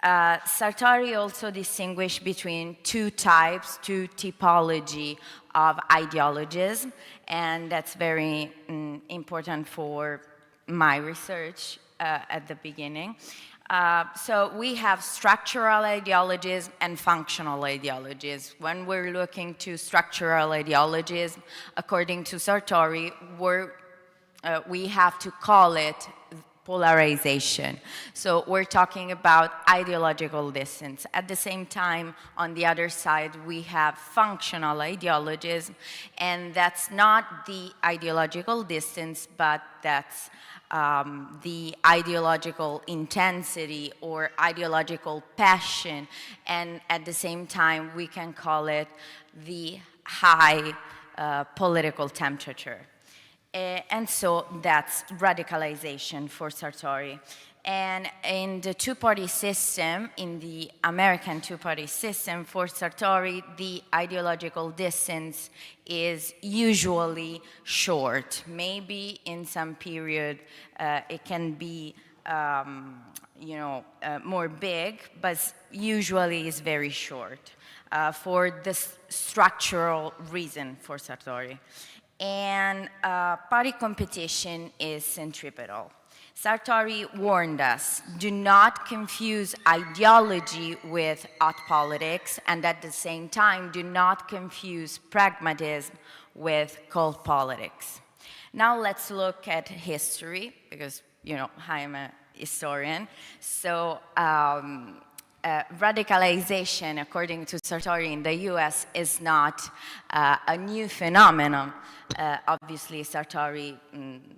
Sartori also distinguished between two typology of ideologism, and that's very important for my research at the beginning. So we have structural ideologies and functional ideologies. When we're looking to structural ideologies, according to Sartori, we have to call it polarization. So we're talking about ideological distance. At the same time, on the other side, we have functional ideologies, and that's not the ideological distance, but that's the ideological intensity or ideological passion, and at the same time we can call it the high political temperature. And so that's radicalization for Sartori. And in the two-party system, in the American two-party system, for Sartori, the ideological distance is usually short. Maybe in some period it can be more big, but usually is very short for this structural reason for Sartori. And party competition is centripetal. Sartori warned us, do not confuse ideology with hot politics, and at the same time, do not confuse pragmatism with cold politics. Now let's look at history, because, I'm a historian. So radicalization, according to Sartori in the US, is not a new phenomenon. Obviously, Sartori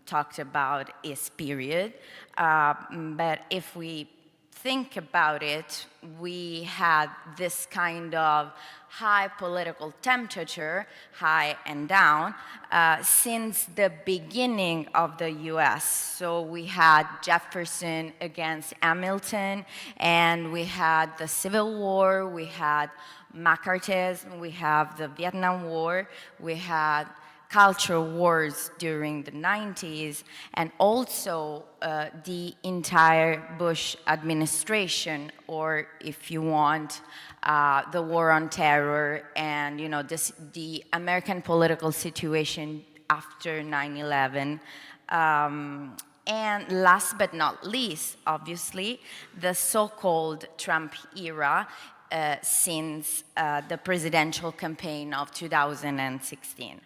talked about his period, but if we think about it, we had this kind of high political temperature, high and down, since the beginning of the US. So we had Jefferson against Hamilton, and we had the Civil War, we had McCarthyism, we have the Vietnam War, we had cultural wars during the 90s, and also the entire Bush administration, or if you want, the war on terror, and the American political situation after 9/11. And last but not least, obviously, the so-called Trump era since the presidential campaign of 2016.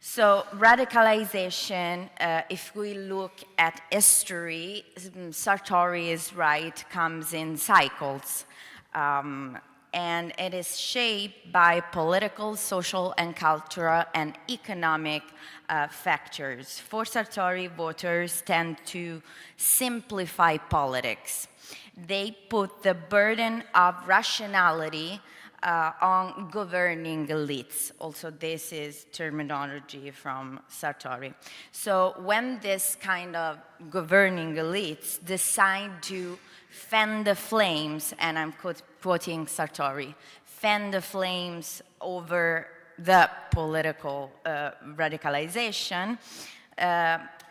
So radicalization, if we look at history, Sartori is right, comes in cycles. And it is shaped by political, social, and cultural and economic factors. For Sartori, voters tend to simplify politics. They put the burden of rationality on governing elites. Also, this is terminology from Sartori. So when this kind of governing elites decide to fan the flames, and I'm quoting Sartori, fan the flames over the political radicalization,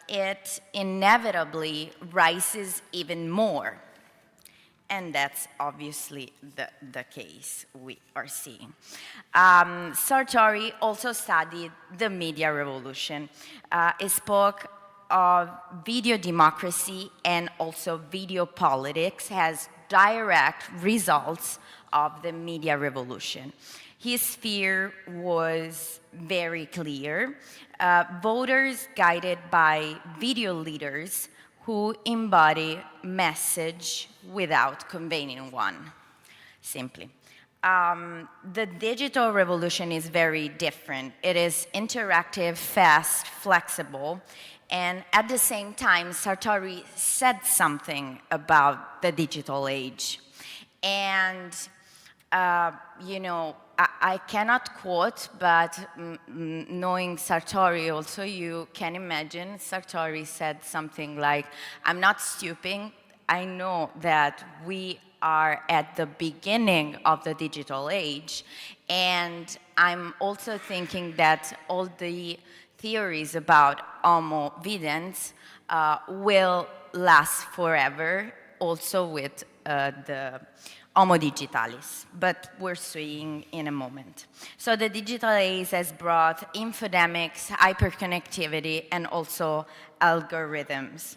it inevitably rises even more. And that's obviously the case we are seeing. Sartori also studied the media revolution. He spoke of video democracy and also video politics as direct results of the media revolution. His fear was very clear. Voters guided by video leaders who embody message without conveying one, simply. The digital revolution is very different. It is interactive, fast, flexible, and at the same time, Sartori said something about the digital age. And, I cannot quote, but knowing Sartori also, you can imagine Sartori said something like, I'm not stupid, I know that we are at the beginning of the digital age, and I'm also thinking that all the theories about homo videns will last forever, also with the Homo digitalis, but we're seeing in a moment. So the digital age has brought infodemics, hyperconnectivity, and also algorithms.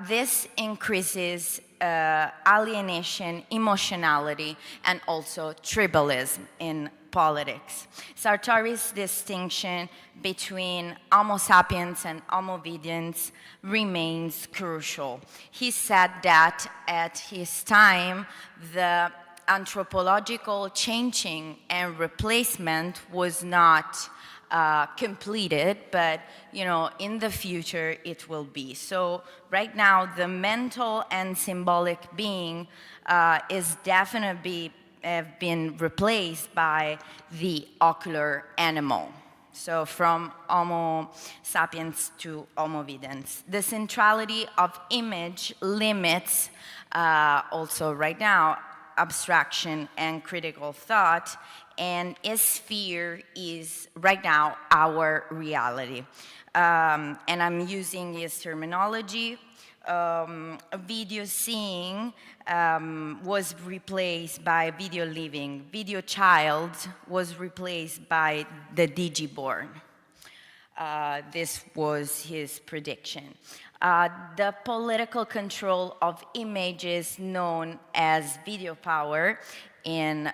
This increases alienation, emotionality, and also tribalism in politics. Sartori's distinction between Homo sapiens and Homo videns remains crucial. He said that at his time, the anthropological changing and replacement was not completed, but in the future it will be. So right now, the mental and symbolic being is definitely have been replaced by the ocular animal. So from Homo sapiens to Homo videns. The centrality of image limits, also right now, abstraction and critical thought, and its sphere is right now our reality. And I'm using his terminology. Video seeing was replaced by video living. Video child was replaced by the digiborn. This was his prediction. The political control of images known as video power in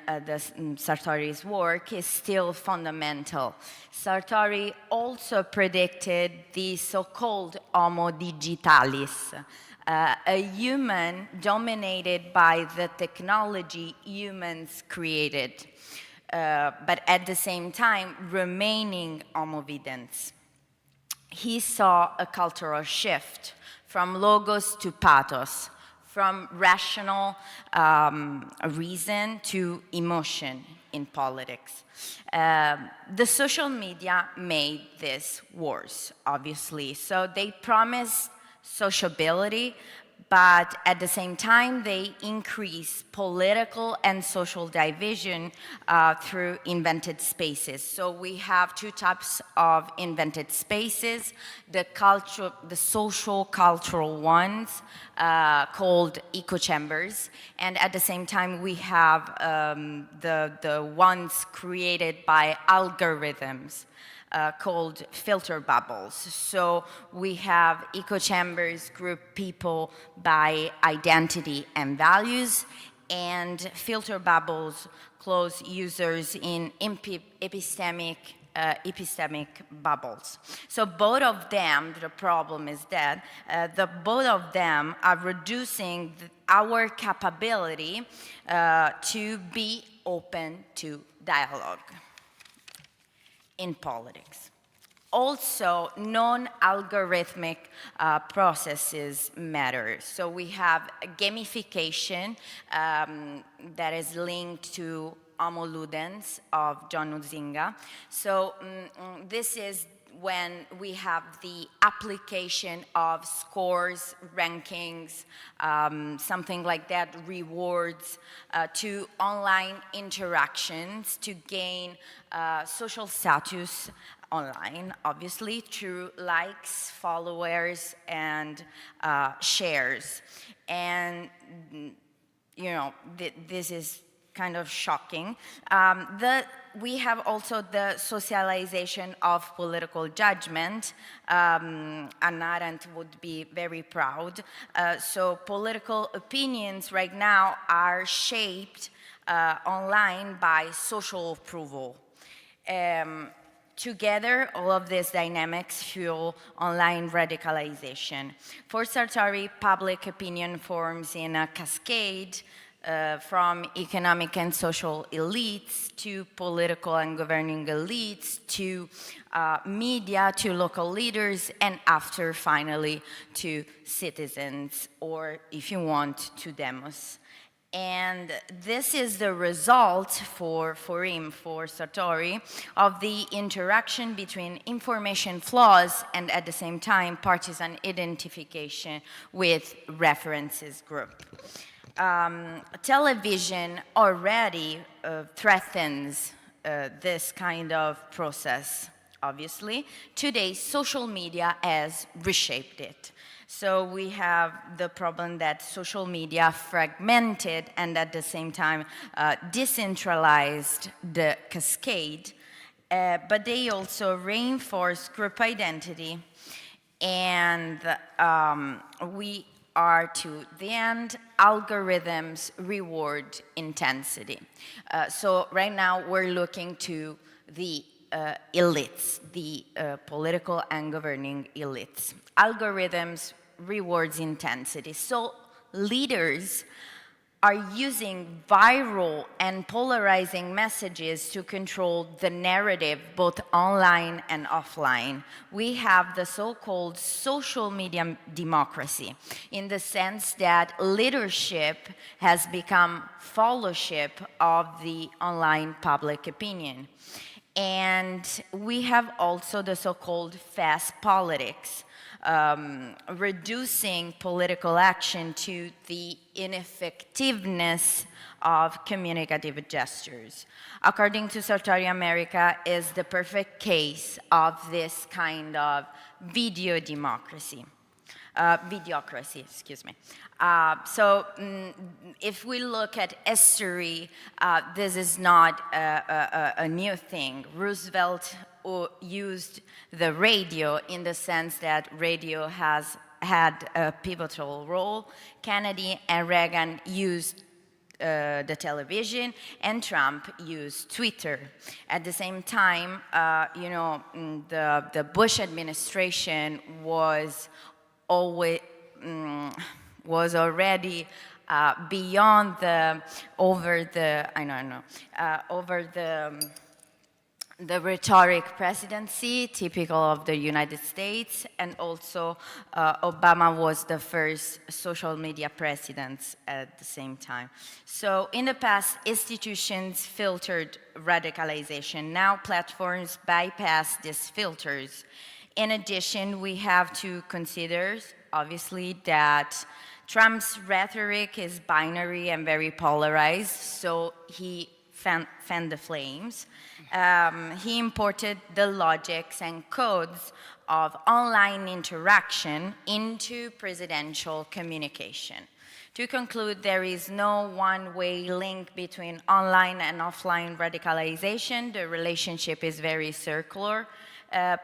Sartori's work is still fundamental. Sartori also predicted the so-called Homo digitalis, a human dominated by the technology humans created, but at the same time remaining Homo videns. He saw a cultural shift from logos to pathos, from rational reason to emotion in politics. The social media made this worse, obviously. So they promised sociability, but at the same time, they increase political and social division through invented spaces. So we have two types of invented spaces: the social cultural ones called echo chambers, and at the same time we have the ones created by algorithms. Called filter bubbles. So we have echo chambers group people by identity and values, and filter bubbles close users in epistemic bubbles. So both of them, the problem is that both of them are reducing our capability to be open to dialogue in politics. Also, non-algorithmic processes matter. So we have gamification that is linked to Homo ludens of John Huizinga. So this is when we have the application of scores, rankings, something like that, rewards to online interactions to gain social status online, obviously, through likes, followers, and shares. And, you know, this is kind of shocking. We have also the socialization of political judgment. Hannah Arendt would be very proud. So political opinions right now are shaped online by social approval. Together, all of these dynamics fuel online radicalization. For Sartori, public opinion forms in a cascade from economic and social elites to political and governing elites to media to local leaders, and after finally to citizens, or if you want, to demos. And this is the result for Sartori, of the interaction between information flaws and at the same time partisan identification with references group. Television already threatens this kind of process, obviously. Today, social media has reshaped it. So we have the problem that social media fragmented and at the same time decentralized the cascade, but they also reinforce group identity, and we are, to the end, algorithms reward intensity. So right now we're looking to the elites, the political and governing elites. Algorithms rewards intensity. So leaders are using viral and polarizing messages to control the narrative, both online and offline. We have the so-called social media democracy, in the sense that leadership has become followership of the online public opinion. And we have also the so-called fast politics, reducing political action to the ineffectiveness of communicative gestures. According to Sartori, America is the perfect case of this kind of videocracy, excuse me. If we look at history, this is not a new thing. Roosevelt used the radio in the sense that radio has had a pivotal role. Kennedy and Reagan used the television, and Trump used Twitter. At the same time, the Bush administration was already beyond the rhetoric presidency, typical of the United States, and also Obama was the first social media president at the same time. So in the past, institutions filtered radicalization. Now platforms bypass these filters. In addition, we have to consider, obviously, that Trump's rhetoric is binary and very polarized, so he fanned the flames. He imported the logics and codes of online interaction into presidential communication. To conclude, there is no one-way link between online and offline radicalization. The relationship is very circular.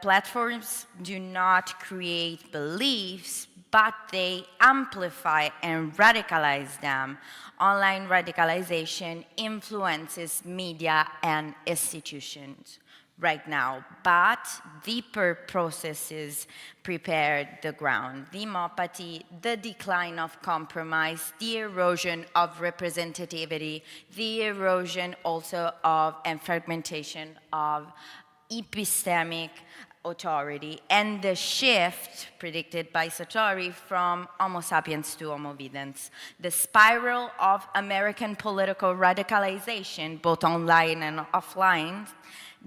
Platforms do not create beliefs, but they amplify and radicalize them. Online radicalization influences media and institutions right now, but deeper processes prepare the ground. Demopathy, the decline of compromise, the erosion of representativity, the erosion also of and fragmentation of epistemic authority, and the shift predicted by Sartori from Homo sapiens to Homo videns. The spiral of American political radicalization, both online and offline,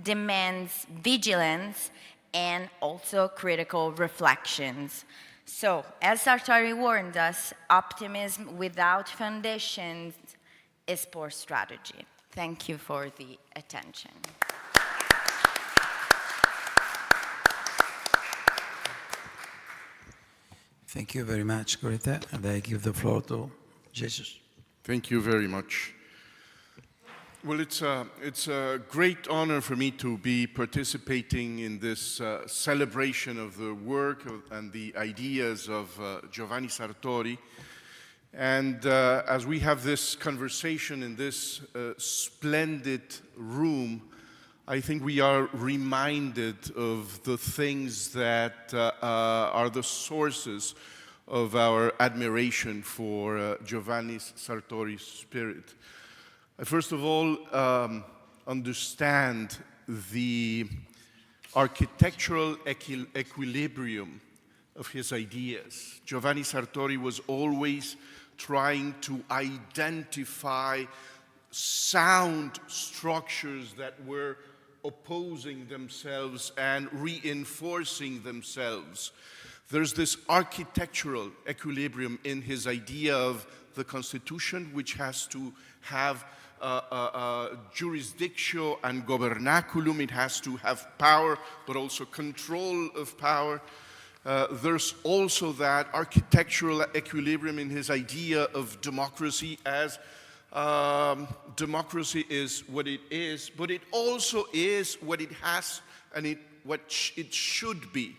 demands vigilance and also critical reflections. So, as Sartori warned us, optimism without foundations is poor strategy. Thank you for the attention.
Thank you very much, Greta, and I give the floor to Jesus.
Thank you very much. Well, it's a great honor for me to be participating in this celebration of the work and the ideas of Giovanni Sartori. And as we have this conversation in this splendid room, I think we are reminded of the things that are the sources of our admiration for Giovanni Sartori's spirit. I first of all understand the architectural equilibrium of his ideas. Giovanni Sartori was always trying to identify sound structures that were opposing themselves and reinforcing themselves. There's this architectural equilibrium in his idea of the Constitution, which has to have jurisdictio and governaculum. It has to have power, but also control of power. There's also that architectural equilibrium in his idea of democracy as democracy is what it is, but it also is what it has and what it should be,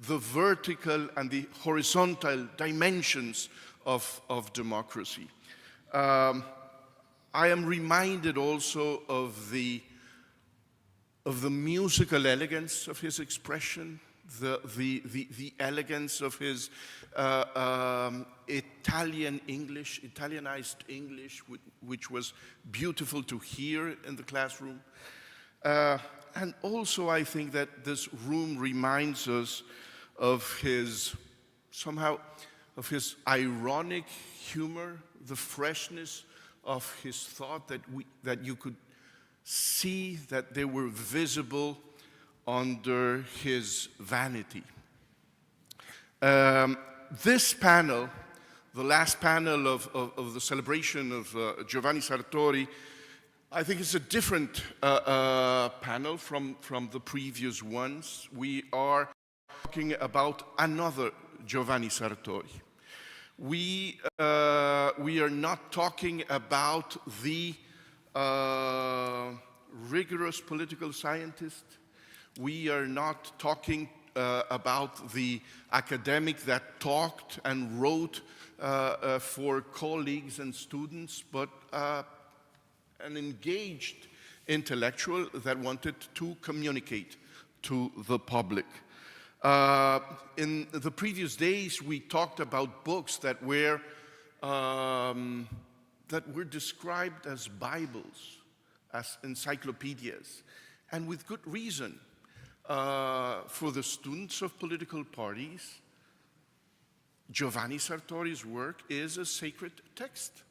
the vertical and the horizontal dimensions of democracy. I am reminded also of the musical elegance of his expression, the elegance of his Italianized English, which was beautiful to hear in the classroom. And also I think that this room reminds us of his, somehow, of his ironic humor, the freshness of his thought, that you could see that they were visible under his vanity. This panel, the last panel of the celebration of Giovanni Sartori, I think it's a different panel from the previous ones. We are talking about another Giovanni Sartori. We are not talking about the rigorous political scientist. We are not talking about the academic that talked and wrote for colleagues and students, but an engaged intellectual that wanted to communicate to the public. In the previous days, we talked about books that were described as Bibles, as encyclopedias, and with good reason. For the students of political parties, Giovanni Sartori's work is a sacred text.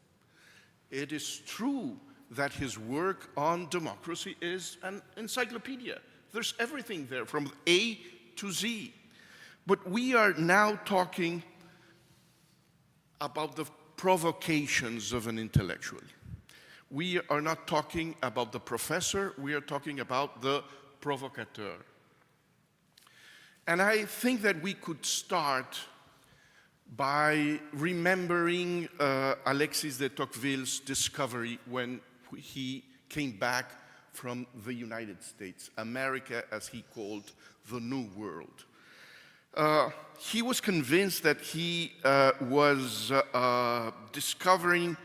It is true that his work on democracy is an encyclopedia. There's everything there, from A to Z. But we are now talking about the provocations of an intellectual. We are not talking about the professor, we are talking about the provocateur. And I think that we could start by remembering Alexis de Tocqueville's discovery when he came back from the United States, America, as he called the New World. He was convinced that he was discovering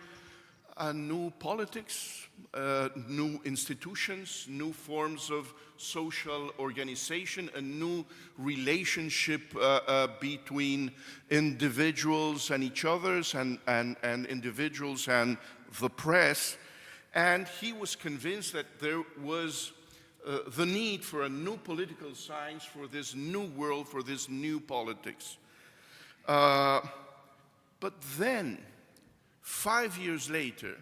a new politics, new institutions, new forms of social organization, a new relationship between individuals and each others, and individuals and the press. And he was convinced that there was the need for a new political science, for this new world, for this new politics. But then, 5 years later,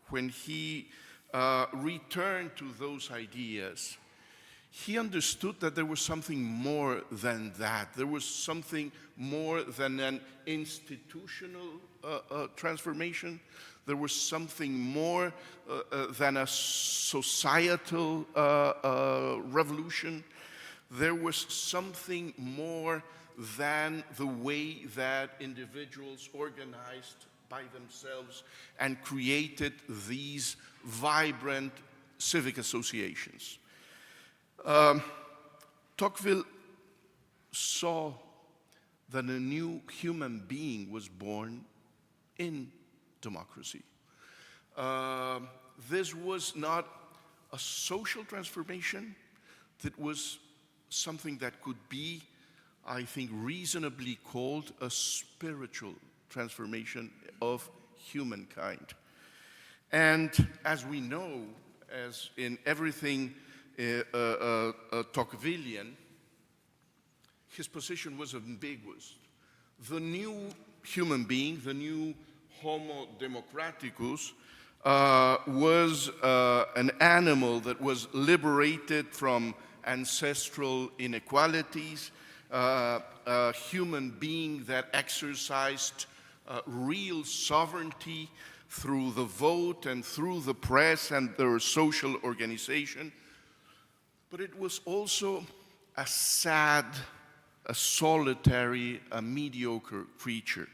when he returned to those ideas, he understood that there was something more than that. There was something more than an institutional transformation. There was something more than a societal revolution. There was something more than the way that individuals organized by themselves and created these vibrant civic associations. Tocqueville saw that a new human being was born in democracy. This was not a social transformation, that was something that could be, I think, reasonably called a spiritual transformation of humankind. And as we know, as in everything Tocquevillian, his position was ambiguous. The new human being, the new Homo democraticus, was an animal that was liberated from ancestral inequalities, a human being that exercised real sovereignty through the vote and through the press and their social organization. But it was also a sad, a solitary, a mediocre creature.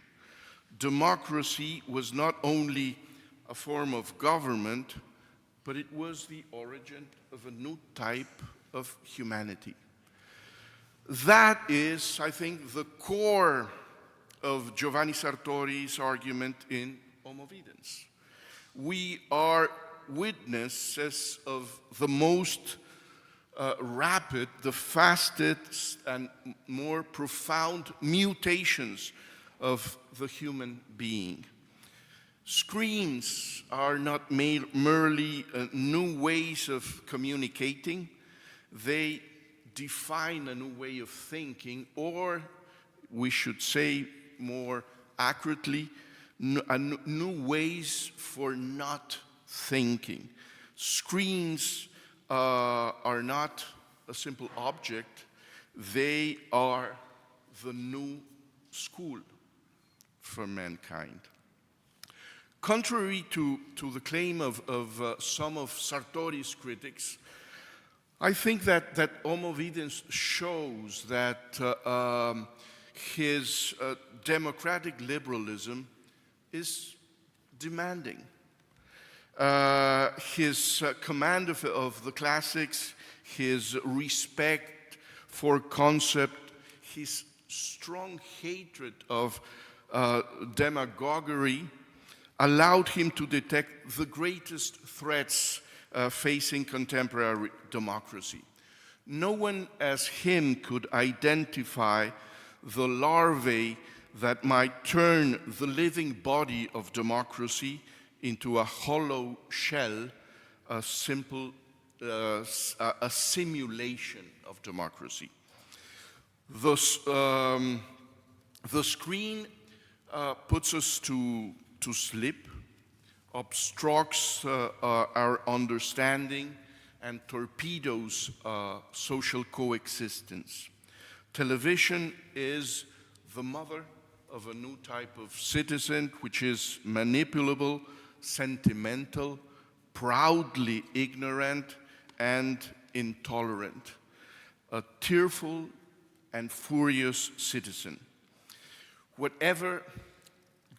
Democracy was not only a form of government, but it was the origin of a new type of humanity. That is, I think, the core of Giovanni Sartori's argument in Homo Videns. We are witnesses of the most rapid, the fastest and more profound mutations of the human being. Screens are not merely new ways of communicating, they define a new way of thinking, or we should say more accurately, new ways for not thinking. Screens are not a simple object, they are the new school for mankind. Contrary to the claim of some of Sartori's critics, I think that Homo Videns shows that his democratic liberalism is demanding. His command of the classics, his respect for concept, his strong hatred of demagoguery allowed him to detect the greatest threats facing contemporary democracy. No one as him could identify the larvae that might turn the living body of democracy into a hollow shell, a simple a simulation of democracy. The screen puts us to sleep, obstructs our understanding, and torpedoes social coexistence. Television is the mother of a new type of citizen, which is manipulable, sentimental, proudly ignorant, and intolerant. A tearful and furious citizen. Whatever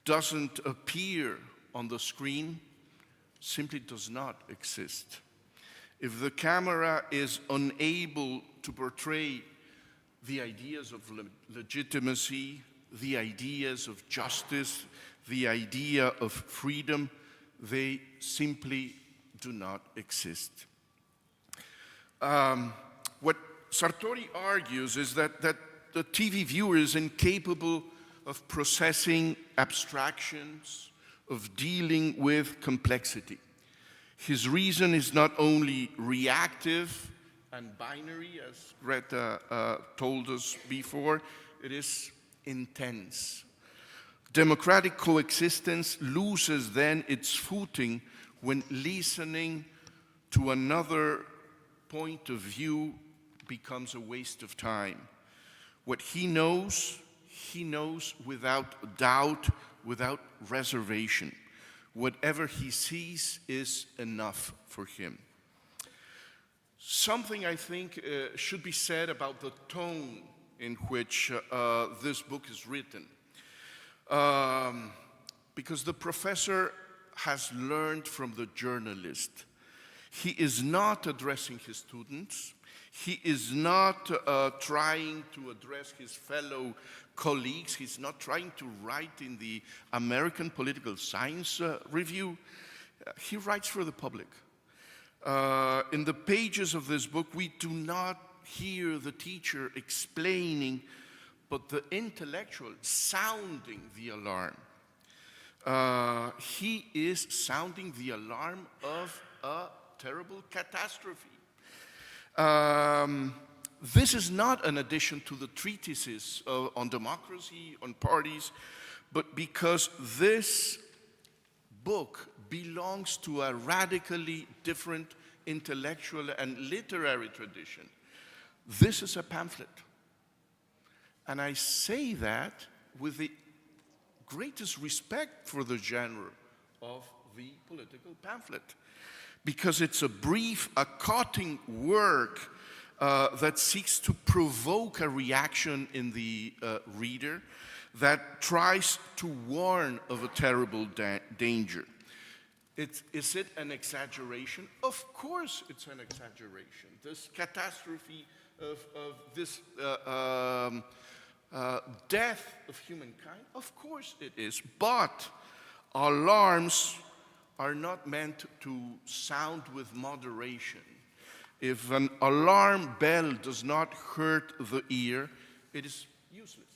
doesn't appear on the screen simply does not exist. If the camera is unable to portray the ideas of legitimacy, the ideas of justice, the idea of freedom, they simply do not exist. What Sartori argues is that the TV viewer is incapable of processing abstractions, of dealing with complexity. His reason is not only reactive and binary, as Greta told us before, it is intense. Democratic coexistence loses then its footing when listening to another point of view becomes a waste of time. What he knows without doubt, without reservation. Whatever he sees is enough for him. Something I think should be said about the tone in which this book is written. Because the professor has learned from the journalist. He is not addressing his students. He is not trying to address his fellow colleagues. He's not trying to write in the American Political Science Review. He writes for the public. In the pages of this book, we do not hear the teacher explaining, but the intellectual sounding the alarm. He is sounding the alarm of a terrible catastrophe. This is not an addition to the treatises on democracy, on parties, but because this book belongs to a radically different intellectual and literary tradition. This is a pamphlet. And I say that with the greatest respect for the genre of the political pamphlet, because it's a brief, a cutting work that seeks to provoke a reaction in the reader, that tries to warn of a terrible danger. Is it an exaggeration? Of course it's an exaggeration. This catastrophe of this death of humankind, of course it is. But alarms are not meant to sound with moderation. If an alarm bell does not hurt the ear, it is useless.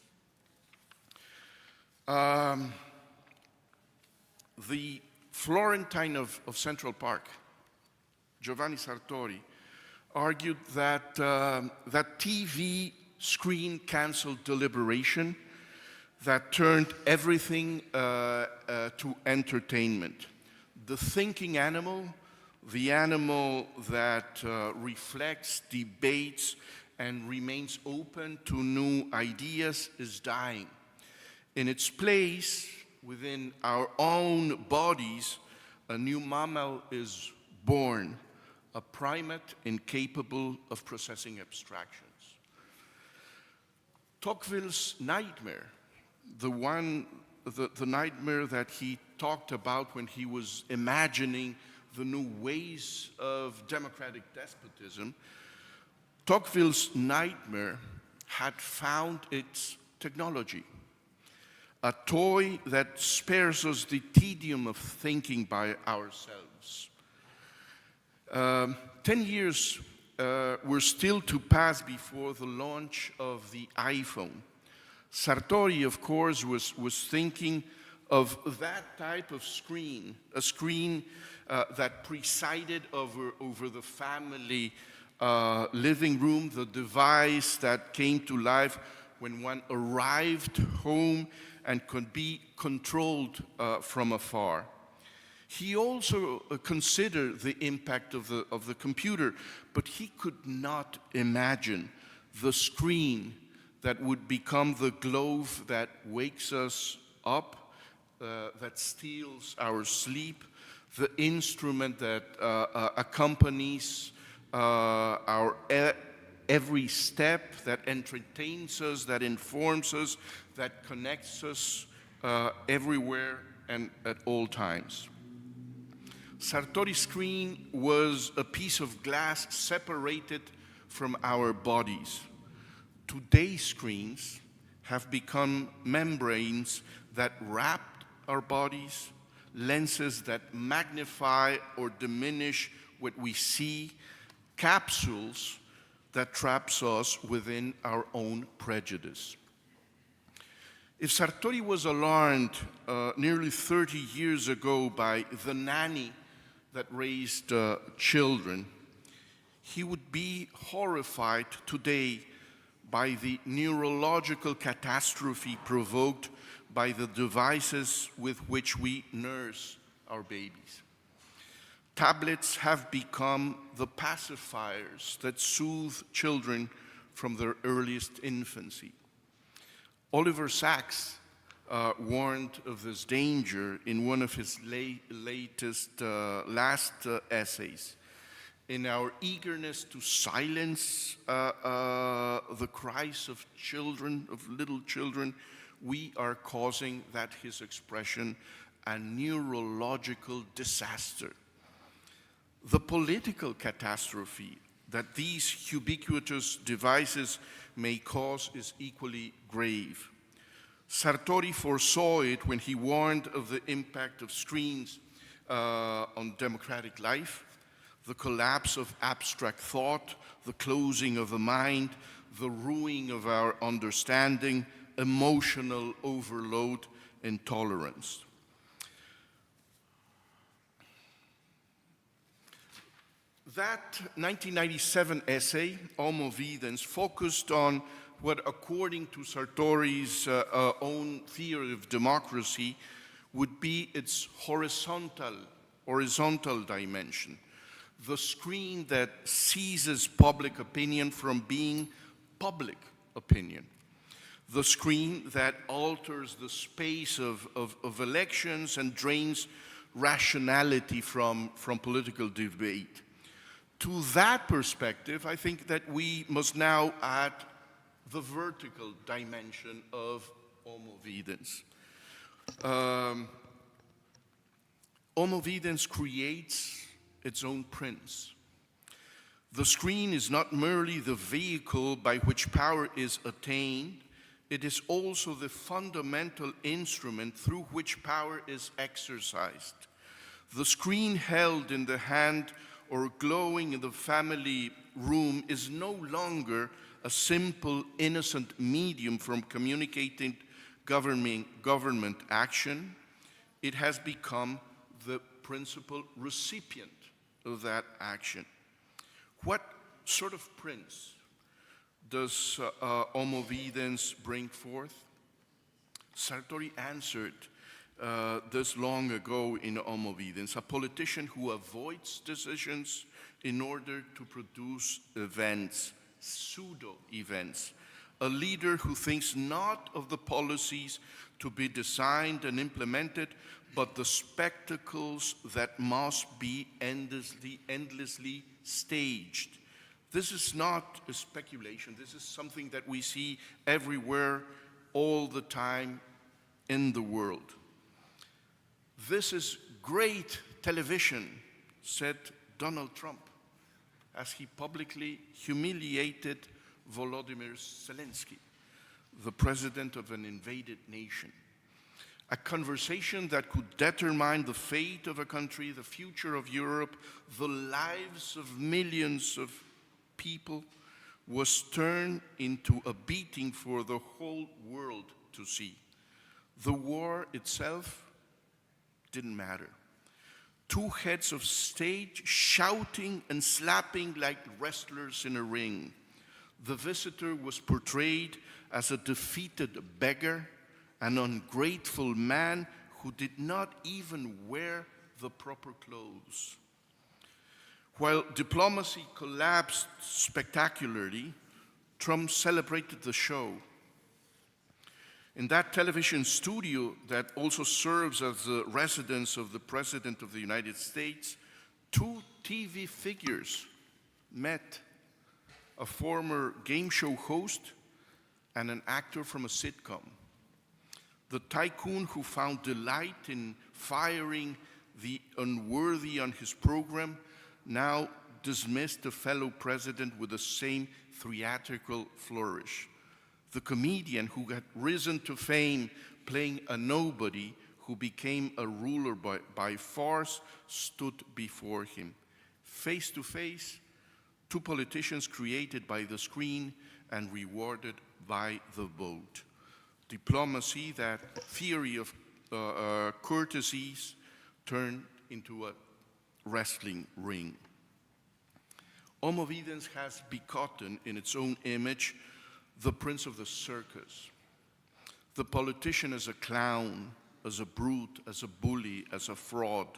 The Florentine of Central Park, Giovanni Sartori, argued that that TV screen canceled deliberation, that turned everything to entertainment. The thinking animal, the animal that reflects, debates, and remains open to new ideas, is dying. In its place, within our own bodies, a new mammal is born, a primate incapable of processing abstractions. Tocqueville's nightmare, the nightmare that he talked about when he was imagining the new ways of democratic despotism, Tocqueville's nightmare had found its technology, a toy that spares us the tedium of thinking by ourselves. 10 years were still to pass before the launch of the iPhone. Sartori, of course, was thinking of that type of screen, a screen that presided over the family living room, the device that came to life when one arrived home and could be controlled from afar. He also considered the impact of the computer, but he could not imagine the screen that would become the glove that wakes us up, that steals our sleep, the instrument that accompanies our every step, that entertains us, that informs us, that connects us everywhere and at all times. Sartori's screen was a piece of glass separated from our bodies. Today's screens have become membranes that wrap our bodies, lenses that magnify or diminish what we see, capsules that traps us within our own prejudice. If Sartori was alarmed nearly 30 years ago by the nanny that raised children, he would be horrified today by the neurological catastrophe provoked by the devices with which we nurse our babies. Tablets have become the pacifiers that soothe children from their earliest infancy. Oliver Sacks warned of this danger in one of his last essays. In our eagerness to silence the cries of children, of little children, we are causing, that his expression, a neurological disaster. The political catastrophe that these ubiquitous devices may cause is equally grave. Sartori foresaw it when he warned of the impact of screens on democratic life, the collapse of abstract thought, the closing of the mind, the ruining of our understanding, emotional overload, intolerance. That 1997 essay, Homo Videns, focused on what, according to Sartori's own theory of democracy, would be its horizontal dimension, the screen that seizes public opinion from being public opinion, the screen that alters the space of elections and drains rationality from political debate. To that perspective, I think that we must now add the vertical dimension of Homo Videns. Homo Videns creates its own prince. The screen is not merely the vehicle by which power is attained, it is also the fundamental instrument through which power is exercised. The screen held in the hand or glowing in the family room is no longer a simple, innocent medium from communicating government action. It has become the principal recipient of that action. What sort of prince does Homo Videns bring forth? Sartori answered this long ago in Homo Videns, a politician who avoids decisions in order to produce events, pseudo-events, a leader who thinks not of the policies to be designed and implemented, but the spectacles that must be endlessly staged. This is not a speculation. This is something that we see everywhere, all the time in the world. This is great television, said Donald Trump, as he publicly humiliated Volodymyr Zelensky, the president of an invaded nation. A conversation that could determine the fate of a country, the future of Europe, the lives of millions of people, was turned into a beating for the whole world to see. The war itself didn't matter. Two heads of state shouting and slapping like wrestlers in a ring. The visitor was portrayed as a defeated beggar, an ungrateful man who did not even wear the proper clothes. While diplomacy collapsed spectacularly, Trump celebrated the show. In that television studio that also serves as the residence of the President of the United States, two TV figures met, a former game show host and an actor from a sitcom. The tycoon who found delight in firing the unworthy on his program now dismissed a fellow president with the same theatrical flourish. The comedian who had risen to fame playing a nobody who became a ruler by force stood before him. Face to face, two politicians created by the screen and rewarded by the vote. Diplomacy, that theory of courtesies, turned into a wrestling ring. Homo Videns has begotten in its own image the prince of the circus, the politician as a clown, as a brute, as a bully, as a fraud.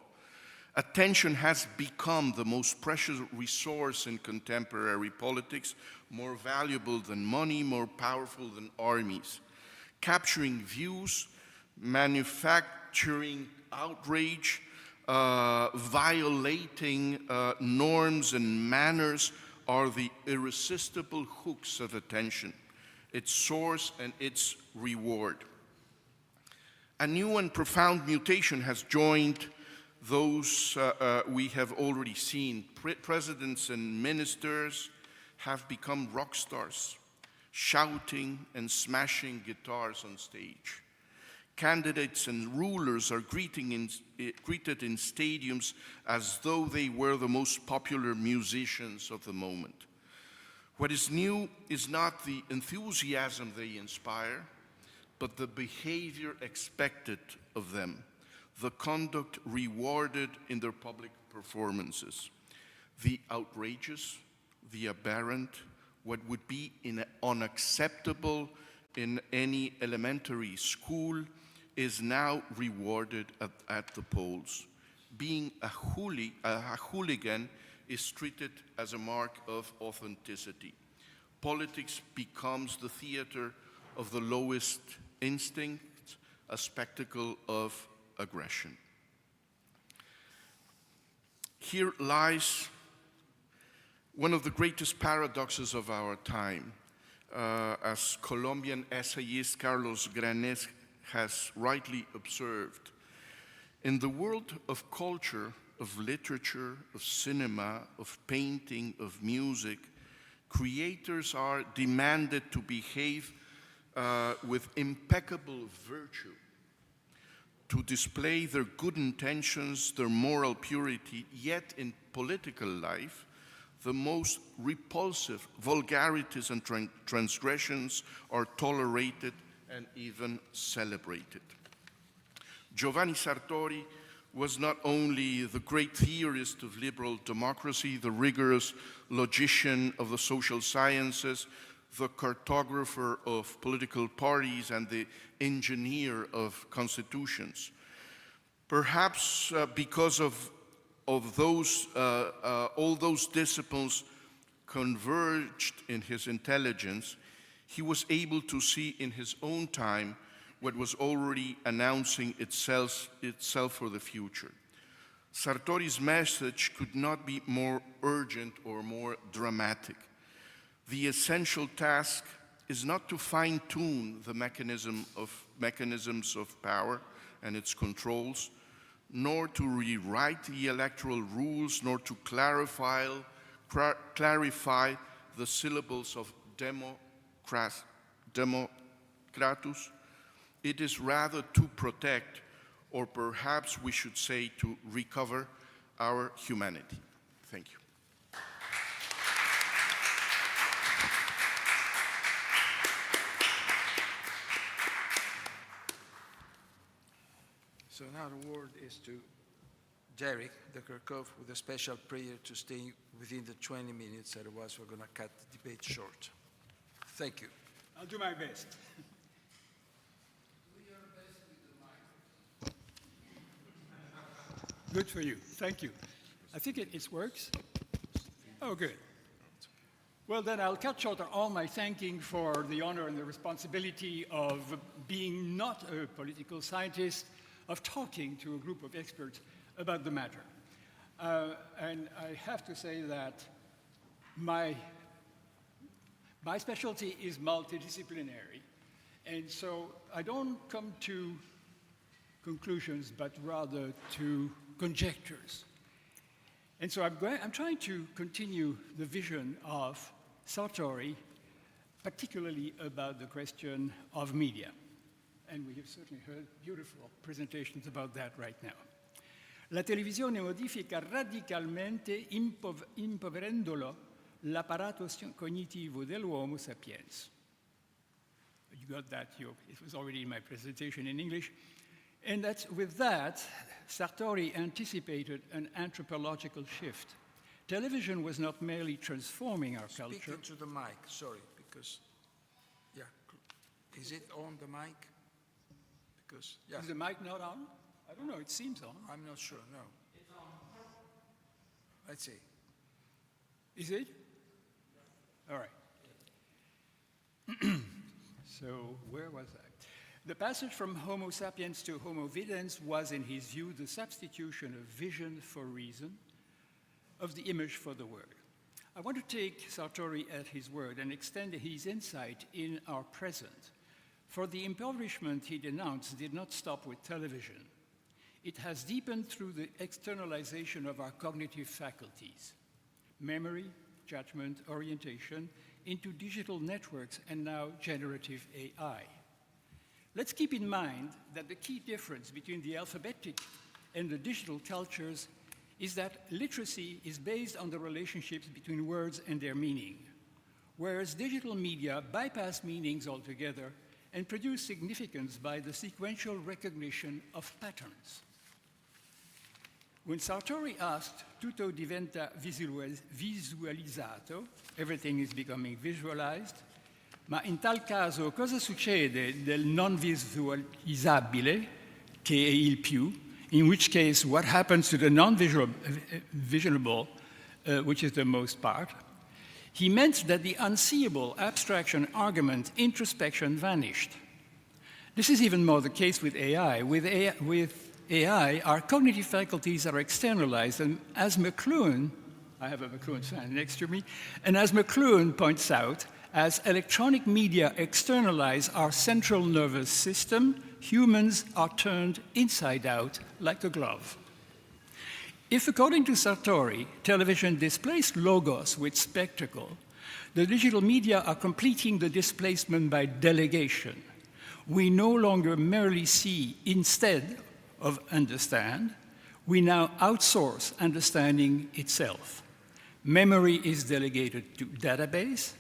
Attention has become the most precious resource in contemporary politics, more valuable than money, more powerful than armies. Capturing views, manufacturing outrage, violating norms and manners are the irresistible hooks of attention, its source and its reward. A new and profound mutation has joined those we have already seen. Presidents and ministers have become rock stars, shouting and smashing guitars on stage. Candidates and rulers are greeted in stadiums as though they were the most popular musicians of the moment. What is new is not the enthusiasm they inspire, but the behavior expected of them, the conduct rewarded in their public performances. The outrageous, the aberrant, what would be unacceptable in any elementary school is now rewarded at the polls. Being a hooligan is treated as a mark of authenticity. Politics becomes the theater of the lowest instincts, a spectacle of aggression. Here lies one of the greatest paradoxes of our time. As Colombian essayist Carlos Granés has rightly observed, in the world of culture, of literature, of cinema, of painting, of music, creators are demanded to behave with impeccable virtue, to display their good intentions, their moral purity, yet in political life, the most repulsive vulgarities and transgressions are tolerated and even celebrated. Giovanni Sartori was not only the great theorist of liberal democracy, the rigorous logician of the social sciences, the cartographer of political parties, and the engineer of constitutions. Perhaps because of those, all those disciplines converged in his intelligence, he was able to see in his own time what was already announcing itself for the future. Sartori's message could not be more urgent or more dramatic. The essential task is not to fine-tune the mechanisms of power and its controls, nor to rewrite the electoral rules, nor to clarify the syllables of democratus. It is rather to protect, or perhaps we should say to recover, our humanity. Thank you.
So now the word is to Derek de Kerkhoff with a special prayer to stay within the 20 minutes, otherwise we're going to cut the debate short. Thank you.
I'll do my best. Good for you. Thank you. I think it works. Oh, good. Well, then I'll cut short all my thanking for the honor and the responsibility of being not a political scientist, of talking to a group of experts about the matter. And I have to say that my specialty is multidisciplinary. And so I don't come to conclusions, but rather to conjectures. And so I'm trying to continue the vision of Sartori, particularly about the question of media. And we have certainly heard beautiful presentations about that right now. La televisione modifica radicalmente, impoverendolo, l'apparato cognitivo dell'uomo sapiens. You got that, it was already in my presentation in English. And with that, Sartori anticipated an anthropological shift. Television was not merely transforming our culture.
Speak into the mic, sorry, because, yeah. Is it on the mic? Because, yeah.
Is the mic not on? I don't know, it seems on.
I'm not sure, no.
It's on.
Let's see.
Is it? All right. So where was I? The passage from Homo sapiens to Homo videns was, in his view, the substitution of vision for reason, of the image for the word. I want to take Sartori at his word and extend his insight in our present. For the impoverishment he denounced did not stop with television. It has deepened through the externalization of our cognitive faculties, memory, judgment, orientation, into digital networks and now generative AI. Let's keep in mind that the key difference between the alphabetic and the digital cultures is that literacy is based on the relationships between words and their meaning, whereas digital media bypass meanings altogether and produce significance by the sequential recognition of patterns. When Sartori asked, tutto diventa visualizzato, everything is becoming visualized, ma in tal caso cosa succede del non visualizzabile, che è il più, in which case what happens to the non-visionable, which is the most part? He meant that the unseeable, abstraction, argument, introspection vanished. This is even more the case with AI. With AI, our cognitive faculties are externalized, and as McLuhan, I have a McLuhan fan next to me, and as McLuhan points out, as electronic media externalize our central nervous system, humans are turned inside out like a glove. If, according to Sartori, television displaced logos with spectacle, the digital media are completing the displacement by delegation. We no longer merely see instead of understand, we now outsource understanding itself. Memory is delegated to database,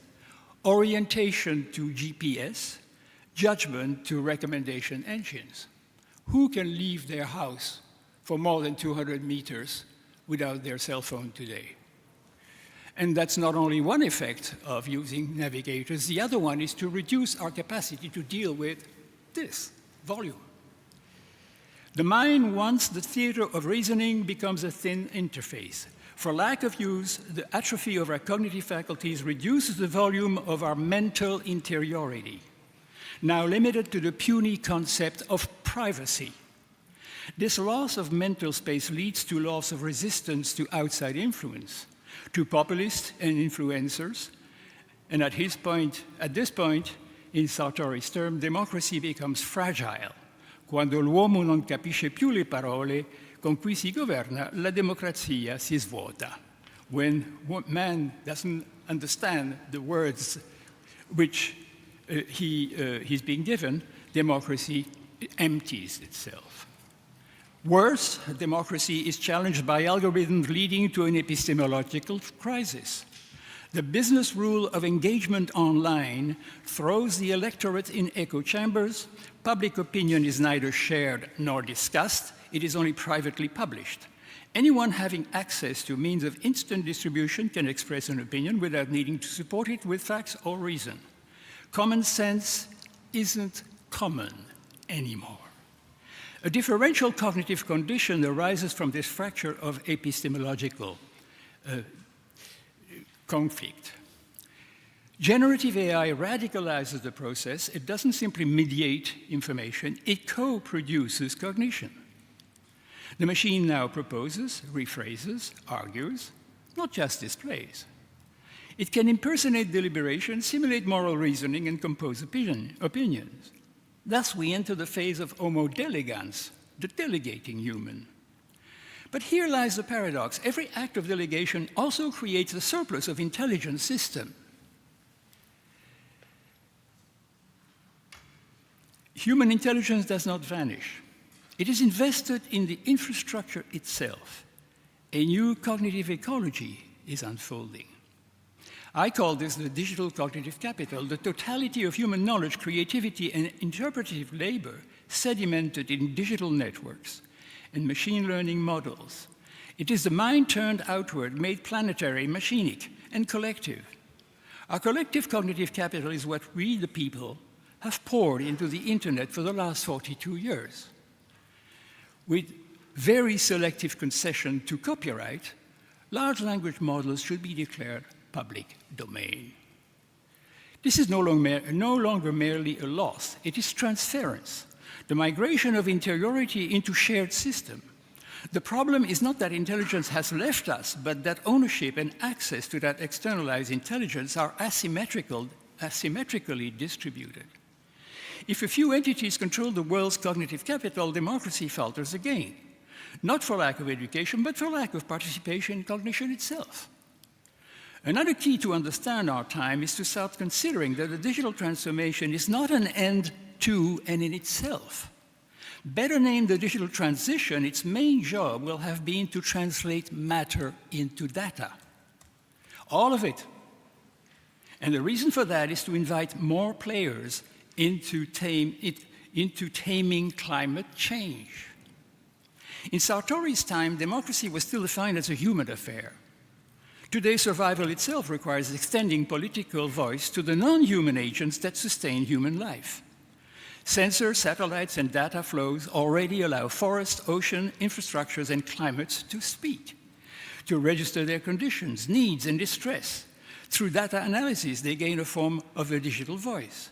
orientation to GPS, judgment to recommendation engines. Who can leave their house for more than 200 meters without their cell phone today? And that's not only one effect of using navigators. The other one is to reduce our capacity to deal with this volume. The mind, once the theater of reasoning, becomes a thin interface. For lack of use, the atrophy of our cognitive faculties reduces the volume of our mental interiority, now limited to the puny concept of privacy. This loss of mental space leads to loss of resistance to outside influence, to populists and influencers, and at this point, in Sartori's term, democracy becomes fragile. Quando l'uomo non capisce più le parole con cui si governa, la democrazia si svuota. When man doesn't understand the words which he's being given, democracy empties itself. Worse, democracy is challenged by algorithms leading to an epistemological crisis. The business rule of engagement online throws the electorate in echo chambers. Public opinion is neither shared nor discussed. It is only privately published. Anyone having access to means of instant distribution can express an opinion without needing to support it with facts or reason. Common sense isn't common anymore. A differential cognitive condition arises from this fracture of epistemological conflict. Generative AI radicalizes the process. It doesn't simply mediate information, it co-produces cognition. The machine now proposes, rephrases, argues, not just displays. It can impersonate deliberation, simulate moral reasoning, and compose opinions. Thus, we enter the phase of homo delegans, the delegating human. But here lies the paradox. Every act of delegation also creates a surplus of intelligence system. Human intelligence does not vanish. It is invested in the infrastructure itself. A new cognitive ecology is unfolding. I call this the digital cognitive capital, the totality of human knowledge, creativity, and interpretive labor sedimented in digital networks and machine learning models. It is the mind turned outward, made planetary, machinic, and collective. Our collective cognitive capital is what we, the people, have poured into the internet for the last 42 years. With very selective concession to copyright, large language models should be declared public domain. This is no longer merely a loss, it is transference, the migration of interiority into shared system. The problem is not that intelligence has left us, but that ownership and access to that externalized intelligence are asymmetrically distributed. If a few entities control the world's cognitive capital, democracy falters again, not for lack of education, but for lack of participation in cognition itself. Another key to understand our time is to start considering that the digital transformation is not an end to and in itself. Better named the digital transition, its main job will have been to translate matter into data. All of it. And the reason for that is to invite more players into taming climate change. In Sartori's time, democracy was still defined as a human affair. Today, survival itself requires extending political voice to the non-human agents that sustain human life. Sensors, satellites, and data flows already allow forests, ocean, infrastructures, and climates to speak, to register their conditions, needs, and distress. Through data analysis, they gain a form of a digital voice.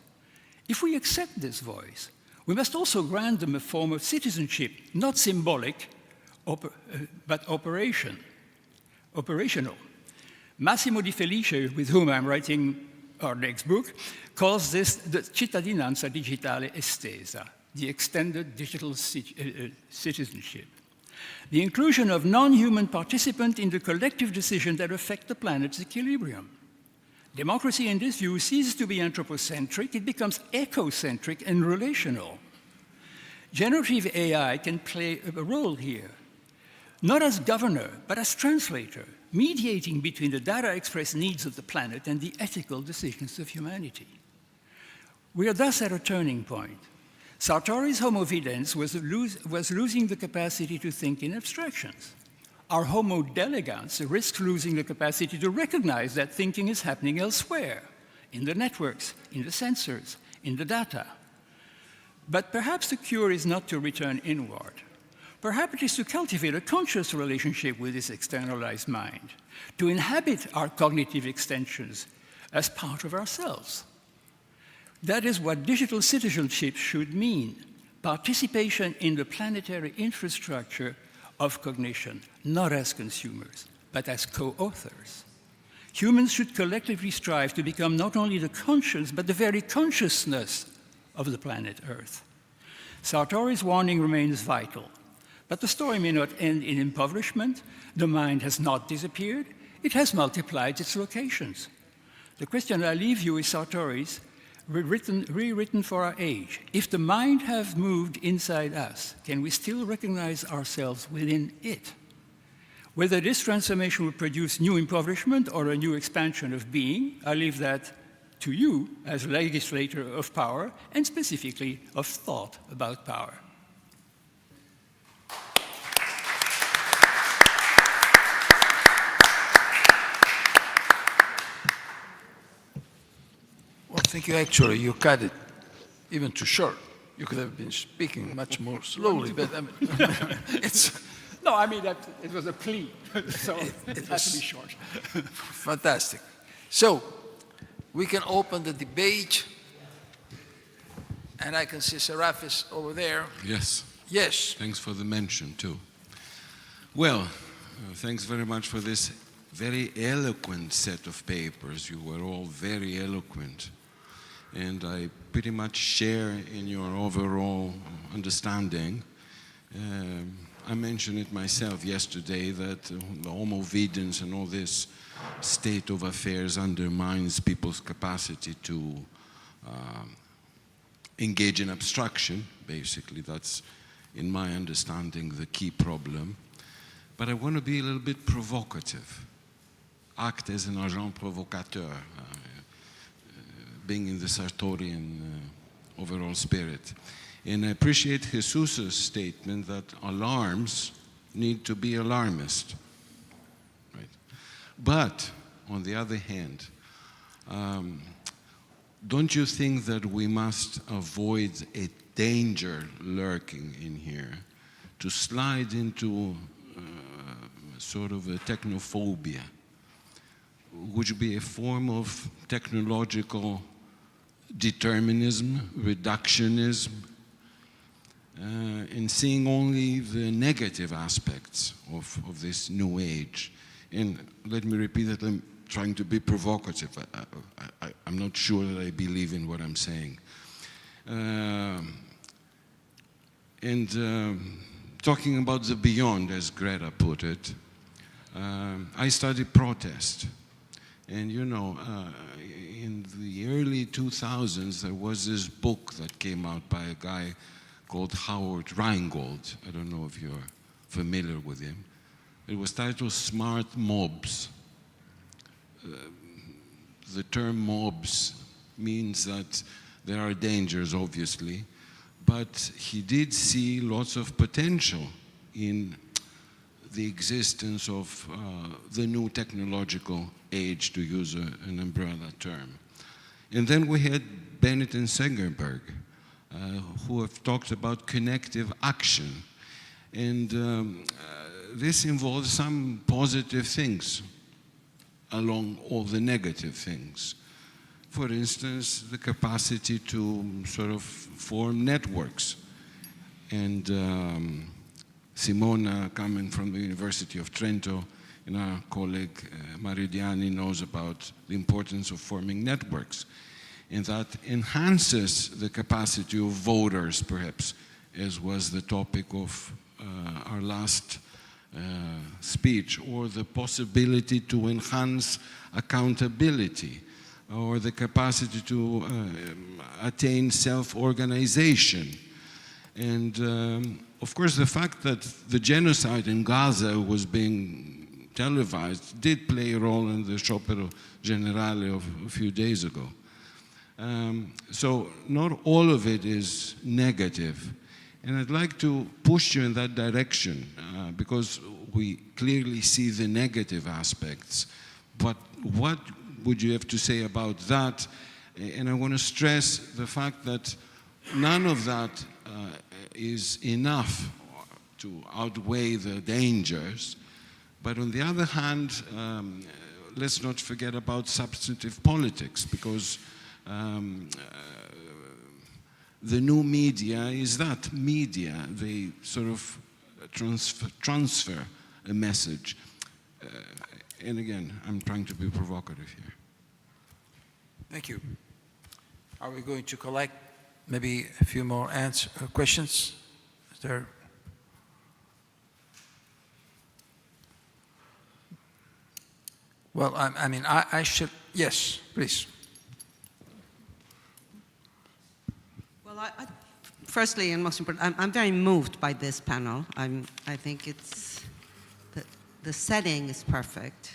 If we accept this voice, we must also grant them a form of citizenship, not symbolic, but operational. Massimo Di Felice, with whom I'm writing our next book, calls this the cittadinanza digitale estesa, the extended digital citizenship. The inclusion of non-human participants in the collective decisions that affect the planet's equilibrium. Democracy, in this view, ceases to be anthropocentric, it becomes ecocentric and relational. Generative AI can play a role here, not as governor, but as translator, mediating between the data-expressed needs of the planet and the ethical decisions of humanity. We are thus at a turning point. Sartori's Homo videns was losing the capacity to think in abstractions. Our Homo delegans risks losing the capacity to recognize that thinking is happening elsewhere, in the networks, in the sensors, in the data. But perhaps the cure is not to return inward. Perhaps it is to cultivate a conscious relationship with this externalized mind, to inhabit our cognitive extensions as part of ourselves. That is what digital citizenship should mean: participation in the planetary infrastructure of cognition, not as consumers, but as co-authors. Humans should collectively strive to become not only the conscience, but the very consciousness of the planet Earth. Sartori's warning remains vital, but the story may not end in impoverishment. The mind has not disappeared, it has multiplied its locations. The question I leave you is Sartori's, rewritten for our age. If the mind has moved inside us, can we still recognize ourselves within it? Whether this transformation will produce new impoverishment or a new expansion of being, I leave that to you as legislator of power, and specifically of thought about power.
Well, thank you. Actually, you cut it even too short. You could have been speaking much more slowly, but I mean, it's...
No, I mean, it was a plea, so it has to be short.
Fantastic. So, we can open the debate, and I can see Serafis over there.
Yes.
Yes.
Thanks for the mention, too. Well, thanks very much for this very eloquent set of papers. You were all very eloquent. And I pretty much share in your overall understanding. I mentioned it myself yesterday that the homo videns and all this state of affairs undermines people's capacity to engage in abstraction. Basically, that's, in my understanding, the key problem. But I want to be a little bit provocative. Act as an agent provocateur, being in the Sartorian overall spirit. And I appreciate Jesus's statement that alarms need to be alarmist. Right? But, on the other hand, don't you think that we must avoid a danger lurking in here to slide into sort of a technophobia, which would be a form of technological determinism, reductionism, in seeing only the negative aspects of this new age. And let me repeat that I'm trying to be provocative. I'm not sure that I believe in what I'm saying. Talking about the beyond, as Greta put it, I studied protest. And you know, in the early 2000s, there was this book that came out by a guy called Howard Rheingold. I don't know if you're familiar with him. It was titled Smart Mobs. The term mobs means that there are dangers, obviously, but he did see lots of potential in the existence of the new technological age, to use an umbrella term. And then we had Bennett and Segerberg, who have talked about connective action. And this involves some positive things along all the negative things. For instance, the capacity to sort of form networks. And Simona, coming from the University of Trento, and our colleague Maridiani knows about the importance of forming networks. And that enhances the capacity of voters, perhaps, as was the topic of our last speech, or the possibility to enhance accountability, or the capacity to attain self-organization. And of course, the fact that the genocide in Gaza was being televised did play a role in the Sciopero Generale of a few days ago. So not all of it is negative. And I'd like to push you in that direction because we clearly see the negative aspects. But what would you have to say about that? And I want to stress the fact that none of that is enough to outweigh the dangers. But on the other hand, let's not forget about substantive politics, because the new media is that media. They sort of transfer a message. And again, I'm trying to be provocative here.
Thank you. Are we going to collect maybe a few more questions? Is there? Well, I mean, I should, yes, please.
Well, firstly and most important, I'm very moved by this panel. I think it's, the setting is perfect,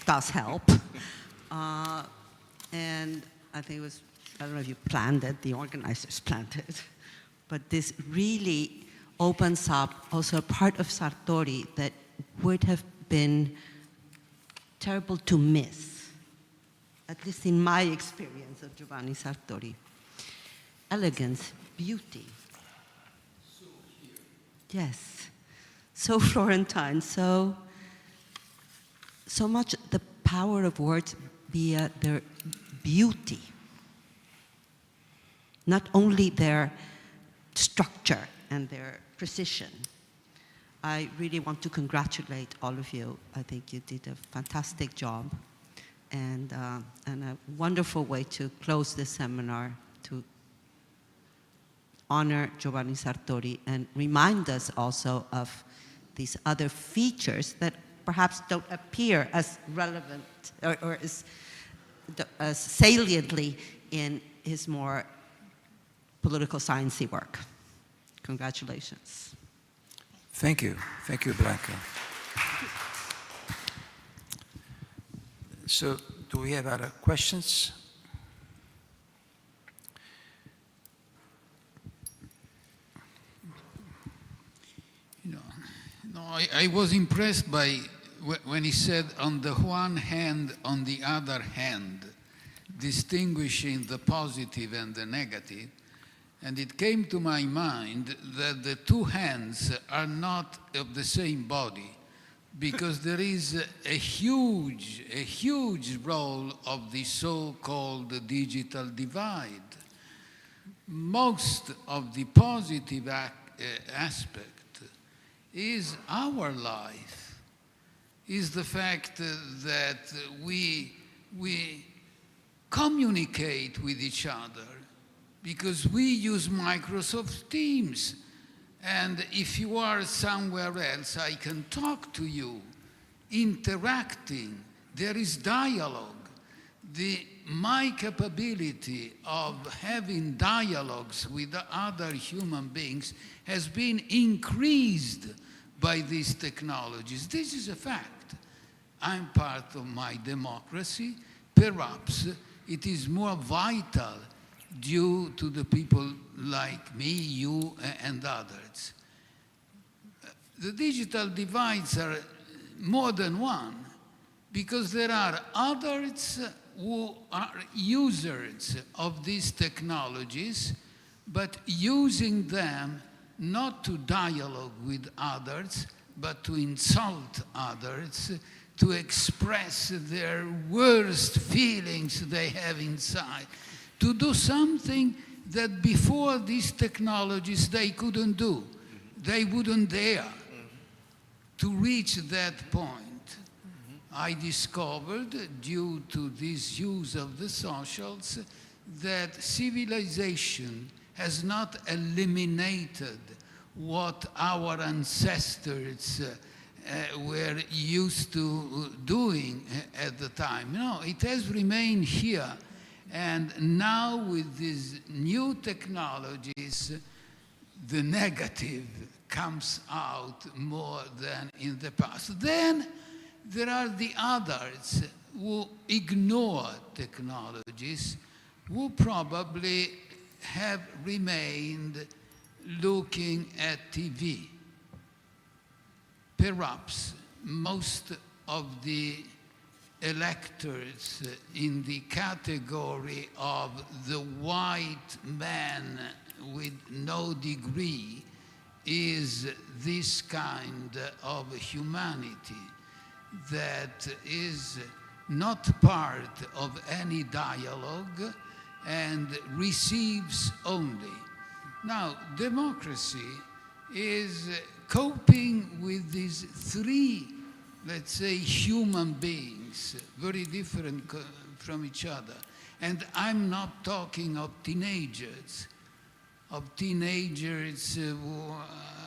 does help. And I think it was, I don't know if you planned it, the organizers planned it, but this really opens up also a part of Sartori that would have been terrible to miss, at least in my experience of Giovanni Sartori. Elegance, beauty. Yes, so Florentine, so much the power of words via their beauty. Not only their structure and their precision. I really want to congratulate all of you. I think you did a fantastic job and a wonderful way to close this seminar, to honor Giovanni Sartori and remind us also of these other features that perhaps don't appear as relevant or as saliently in his more political sciencey work. Congratulations.
Thank you. Thank you, Blanca. So, do we have other questions?
I was impressed by when he said, on the one hand, on the other hand, distinguishing the positive and the negative. And it came to my mind that the two hands are not of the same body, because there is a huge role of the so-called digital divide. Most of the positive aspect is our life, is the fact that we communicate with each other, because we use Microsoft Teams. And if you are somewhere else, I can talk to you, interacting. There is dialogue. My capability of having dialogues with other human beings has been increased by these technologies. This is a fact. I'm part of my democracy. Perhaps it is more vital due to the people like me, you, and others. The digital divides are more than one, because there are others who are users of these technologies, but using them not to dialogue with others, but to insult others, to express their worst feelings they have inside, to do something that before these technologies they couldn't do. They wouldn't dare to reach that point. I discovered, due to this use of the socials, that civilization has not eliminated what our ancestors were used to doing at the time. No, it has remained here. And now with these new technologies, the negative comes out more than in the past. Then there are the others who ignore technologies, who probably have remained looking at TV. Perhaps most of the electors in the category of the white man with no degree is this kind of humanity that is not part of any dialogue and receives only. Now, democracy is coping with these three, let's say, human beings, very different from each other. And I'm not talking of teenagers who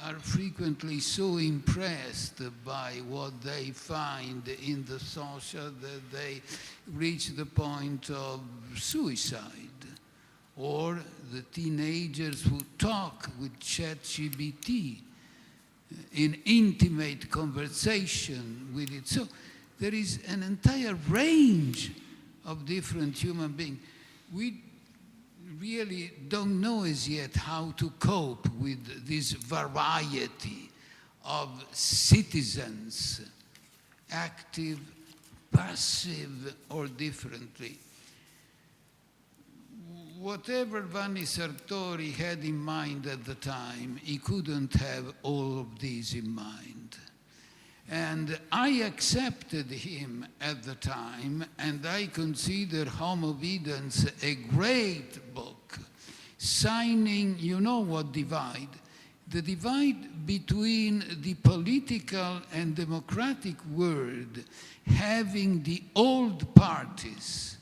are frequently so impressed by what they find in the social that they reach the point of suicide, or the teenagers who talk with ChatGPT in intimate conversation with it. So there is an entire range of different human beings. We really don't know as yet how to cope with this variety of citizens, active, passive, or differently. Whatever Giovanni Sartori had in mind at the time, he couldn't have all of these in mind. And I accepted him at the time, and I consider Homo Videns a great book, signing, you know what divide? The divide between the political and democratic world, having the old parties.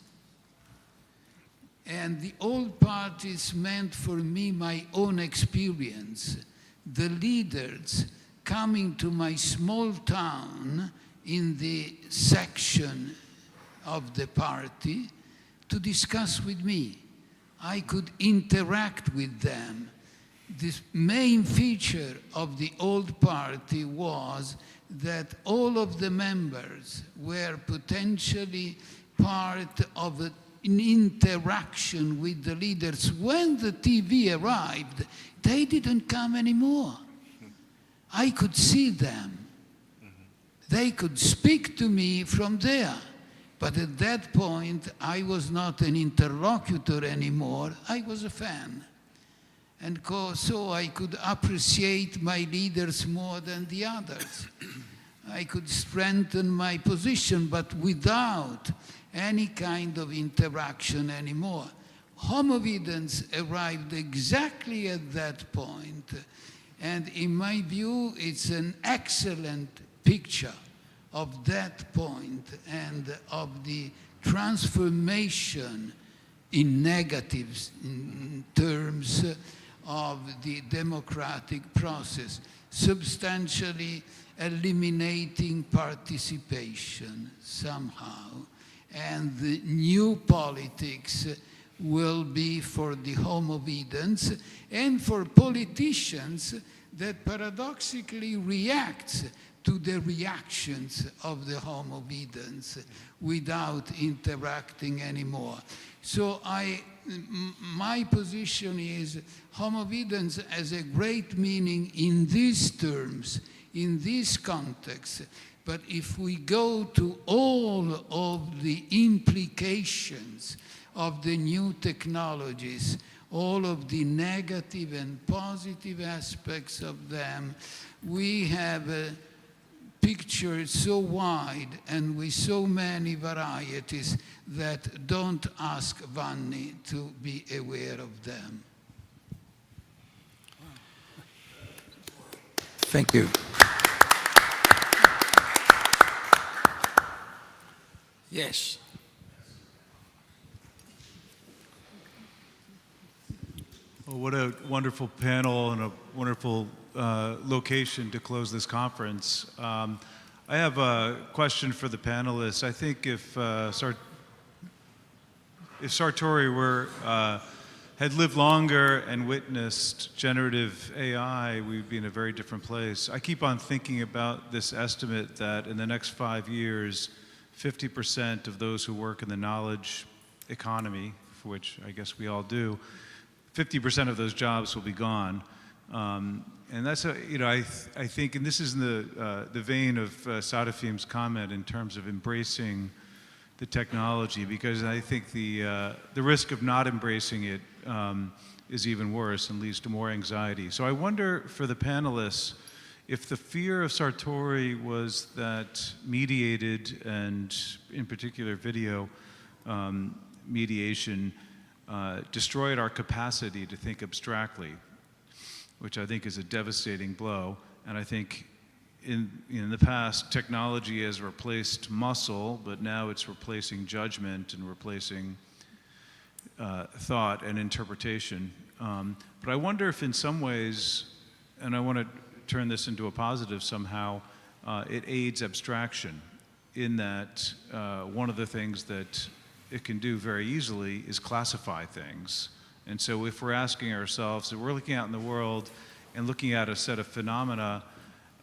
And the old parties meant for me my own experience, the leaders coming to my small town in the section of the party to discuss with me. I could interact with them. The main feature of the old party was that all of the members were potentially part of an interaction with the leaders. When the TV arrived, they didn't come anymore. I could see them. They could speak to me from there. But at that point, I was not an interlocutor anymore. I was a fan. And so I could appreciate my leaders more than the others. I could strengthen my position, but without any kind of interaction anymore. Homo Videns arrived exactly at that point. And in my view, it's an excellent picture of that point and of the transformation in negatives in terms of the democratic process, substantially eliminating participation somehow. And the new politics will be for the Homo Videns and for politicians that paradoxically react to the reactions of the Homo Videns without interacting anymore. So my position is Homo Videns has a great meaning in these terms, in this context. But if we go to all of the implications of the new technologies, all of the negative and positive aspects of them, we have a picture so wide and with so many varieties that don't ask Vanni to be aware of them.
Thank you. Yes.
Well, what a wonderful panel and a wonderful location to close this conference. I have a question for the panelists. I think if Sartori had lived longer and witnessed generative AI, we'd be in a very different place. I keep on thinking about this estimate that in the next 5 years, 50% of those who work in the knowledge economy, for which I guess we all do, 50% of those jobs will be gone. And that's, I think, and this is in the vein of Sadafim's comment in terms of embracing the technology, because I think the risk of not embracing it is even worse and leads to more anxiety. So I wonder for the panelists, if the fear of Sartori was that mediated, and in particular video mediation, destroyed our capacity to think abstractly, which I think is a devastating blow. And I think in the past, technology has replaced muscle, but now it's replacing judgment and replacing thought and interpretation. But I wonder if in some ways, and I want to turn this into a positive somehow, it aids abstraction in that one of the things that it can do very easily is classify things. And so if we're asking ourselves, if we're looking out in the world and looking at a set of phenomena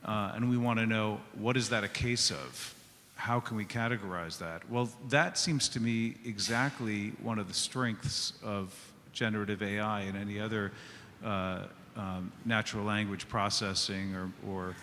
and we want to know, what is that a case of? How can we categorize that? Well, that seems to me exactly one of the strengths of generative AI and any other natural language processing or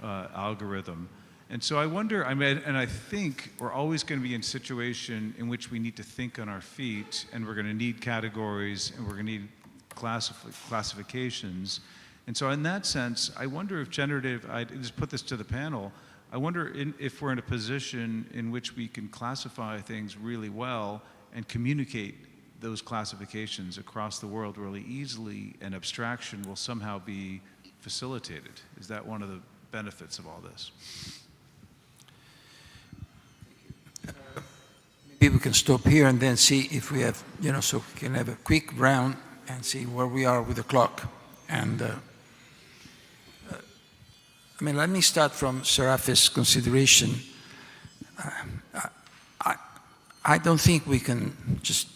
algorithm. And so I wonder, I mean, and I think we're always going to be in a situation in which we need to think on our feet, and we're going to need categories, and we're going to need classifications. And so in that sense, I wonder if generative, I just put this to the panel, I wonder if we're in a position in which we can classify things really well and communicate those classifications across the world really easily, and abstraction will somehow be facilitated. Is that one of the benefits of all this?
Maybe we can stop here and then see if we have, so we can have a quick round and see where we are with the clock. And I mean, let me start from Serafis' consideration. I don't think we can just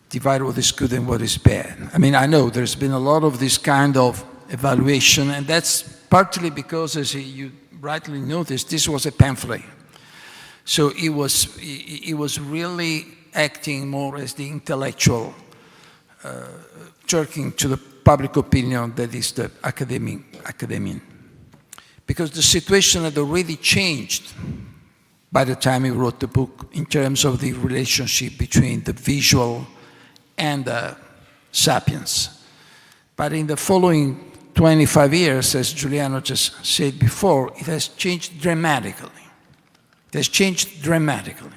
divide what is good and what is bad. I mean, I know there's been a lot of this kind of evaluation, and that's partly because, as you rightly noticed, this was a pamphlet. So it was really acting more as the intellectual jerking to the public opinion that is the academian. Because the situation had already changed by the time he wrote the book in terms of the relationship between the visual and the sapiens. But in the following 25 years, as Giuliano just said before, it has changed dramatically. It has changed dramatically.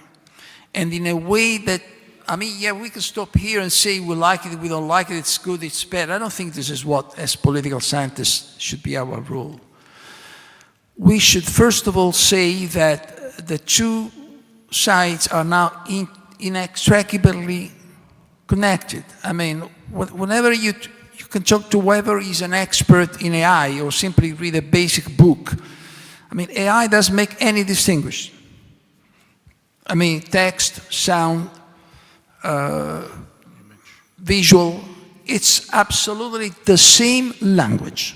And in a way that, I mean, yeah, we can stop here and say we like it, we don't like it, it's good, it's bad. I don't think this is what, as political scientists, should be our role. We should first of all say that the two sides are now inextricably connected. I mean, whenever you can talk to whoever is an expert in AI or simply read a basic book, I mean, AI doesn't make any distinction. I mean, text, sound, visual, it's absolutely the same language.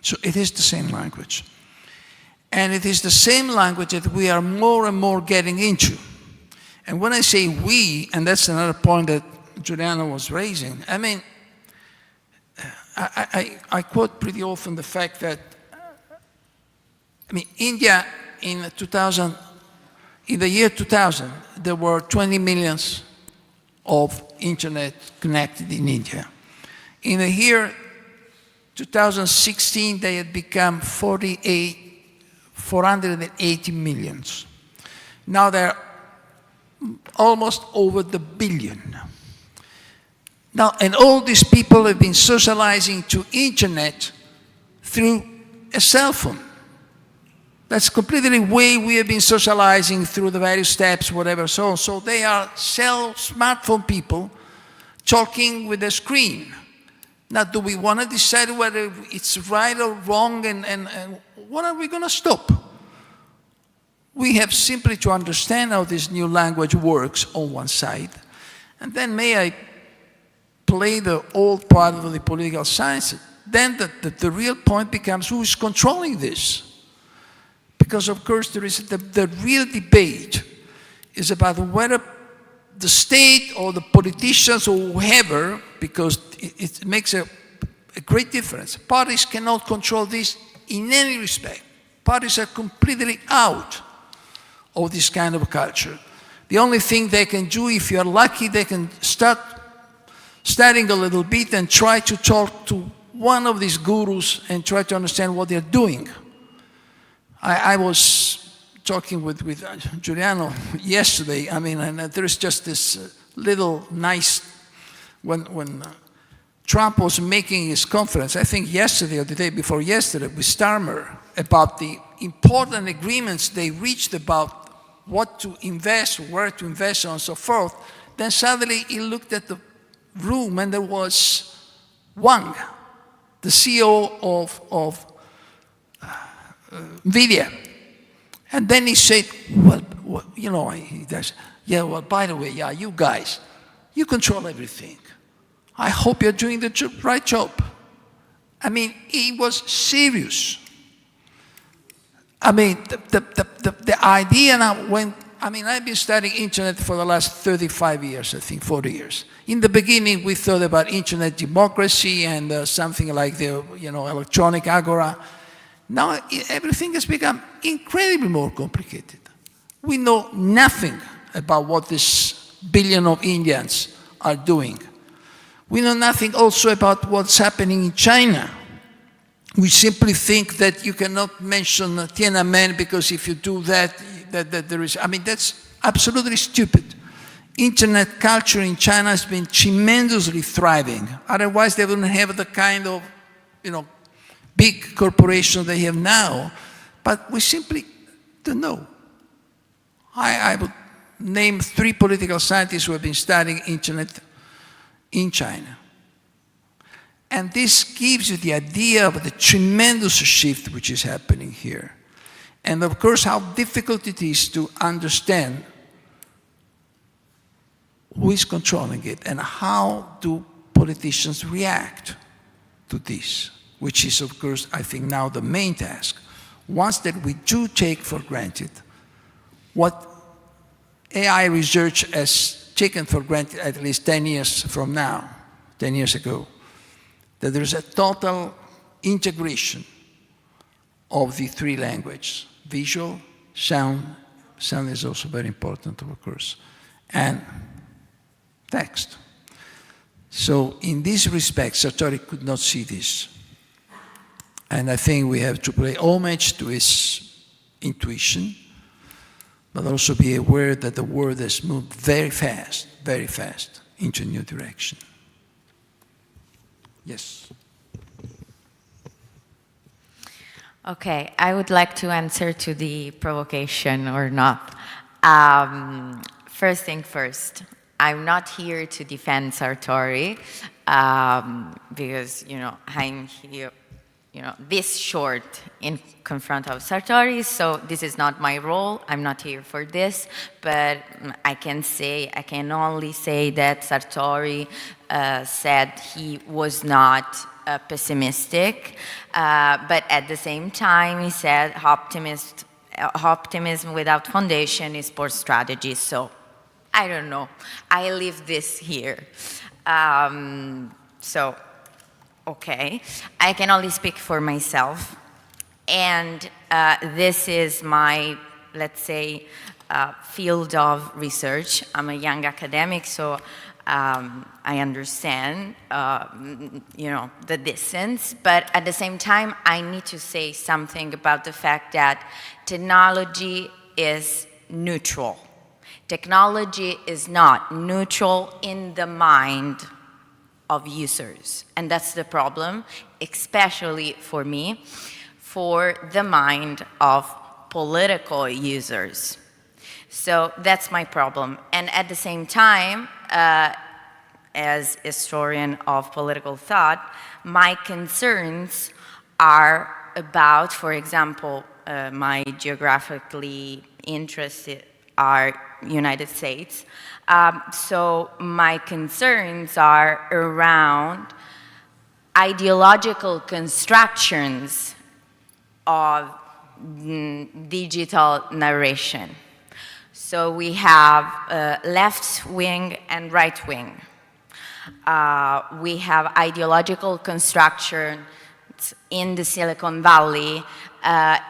So it is the same language. And it is the same language that we are more and more getting into. And when I say we, and that's another point that Giuliano was raising, I mean, I quote pretty often the fact that, I mean, India in the year 2000, there were 20 million of internet connected in India. In the year 2016, they had become 480 million. Now they're almost over the billion. Now, and all these people have been socializing to internet through a cell phone. That's completely the way we have been socializing through the various steps, whatever, so on. So they are smartphone people talking with a screen. Now, do we want to decide whether it's right or wrong, and what are we going to stop? We have simply to understand how this new language works on one side, and then may I play the old part of the political science, then the real point becomes who is controlling this. Because, of course, there is the real debate is about whether the state or the politicians or whoever, because it makes a great difference. Parties cannot control this in any respect. Parties are completely out of this kind of culture. The only thing they can do, if you're lucky, they can start studying a little bit and try to talk to one of these gurus and try to understand what they're doing. I was talking with Giuliano yesterday, I mean, and there is just this little nice, when Trump was making his conference, I think yesterday or the day before yesterday, with Starmer, about the important agreements they reached about what to invest, where to invest, so on and so forth, then suddenly he looked at the room and there was Wang, the CEO of NVIDIA. And then he said, well, you know, he does, yeah, well, by the way, yeah, you guys, you control everything. I hope you're doing the right job. I mean, he was serious. I mean, the idea now, I mean, I've been studying internet for the last 35 years, I think, 40 years. In the beginning, we thought about internet democracy and something like the, you know, electronic agora. Now, everything has become incredibly more complicated. We know nothing about what this billion of Indians are doing. We know nothing also about what's happening in China. We simply think that you cannot mention Tiananmen because if you do that, there is, I mean, that's absolutely stupid. Internet culture in China has been tremendously thriving. Otherwise, they wouldn't have the kind of, you know, big corporation they have now. But we simply don't know. I would name 3 political scientists who have been studying internet in China. And this gives you the idea of the tremendous shift which is happening here. And of course, how difficult it is to understand who is controlling it and how do politicians react to this, which is, of course, I think now the main task. Once that we do take for granted what AI research has taken for granted at least 10 years from now, 10 years ago, that there's a total integration of the 3 languages, visual, sound is also very important, of course, and text. So in this respect, Sartori could not see this. And I think we have to pay homage to his intuition, but also be aware that the world has moved very fast into a new direction. Yes.
Okay, I would like to answer to the provocation or not. First thing first, I'm not here to defend Sartori because, you know, I'm here, you know, this short in front of Sartori, so this is not my role. I'm not here for this, but I can only say that Sartori said he was not pessimistic, but at the same time he said optimism without foundation is poor strategy. So I don't know. I leave this here. So. Okay, I can only speak for myself, and this is my, let's say, field of research. I'm a young academic, so I understand, you know, the distance, but at the same time, I need to say something about the fact that technology is neutral. Technology is not neutral in the mind of users, and that's the problem, especially for me, for the mind of political users. So that's my problem. And at the same time, as historian of political thought, my concerns are about, for example, my geographically interested are United States. So my concerns are around ideological constructions of digital narration. So we have left wing and right wing. We have ideological constructions in the Silicon Valley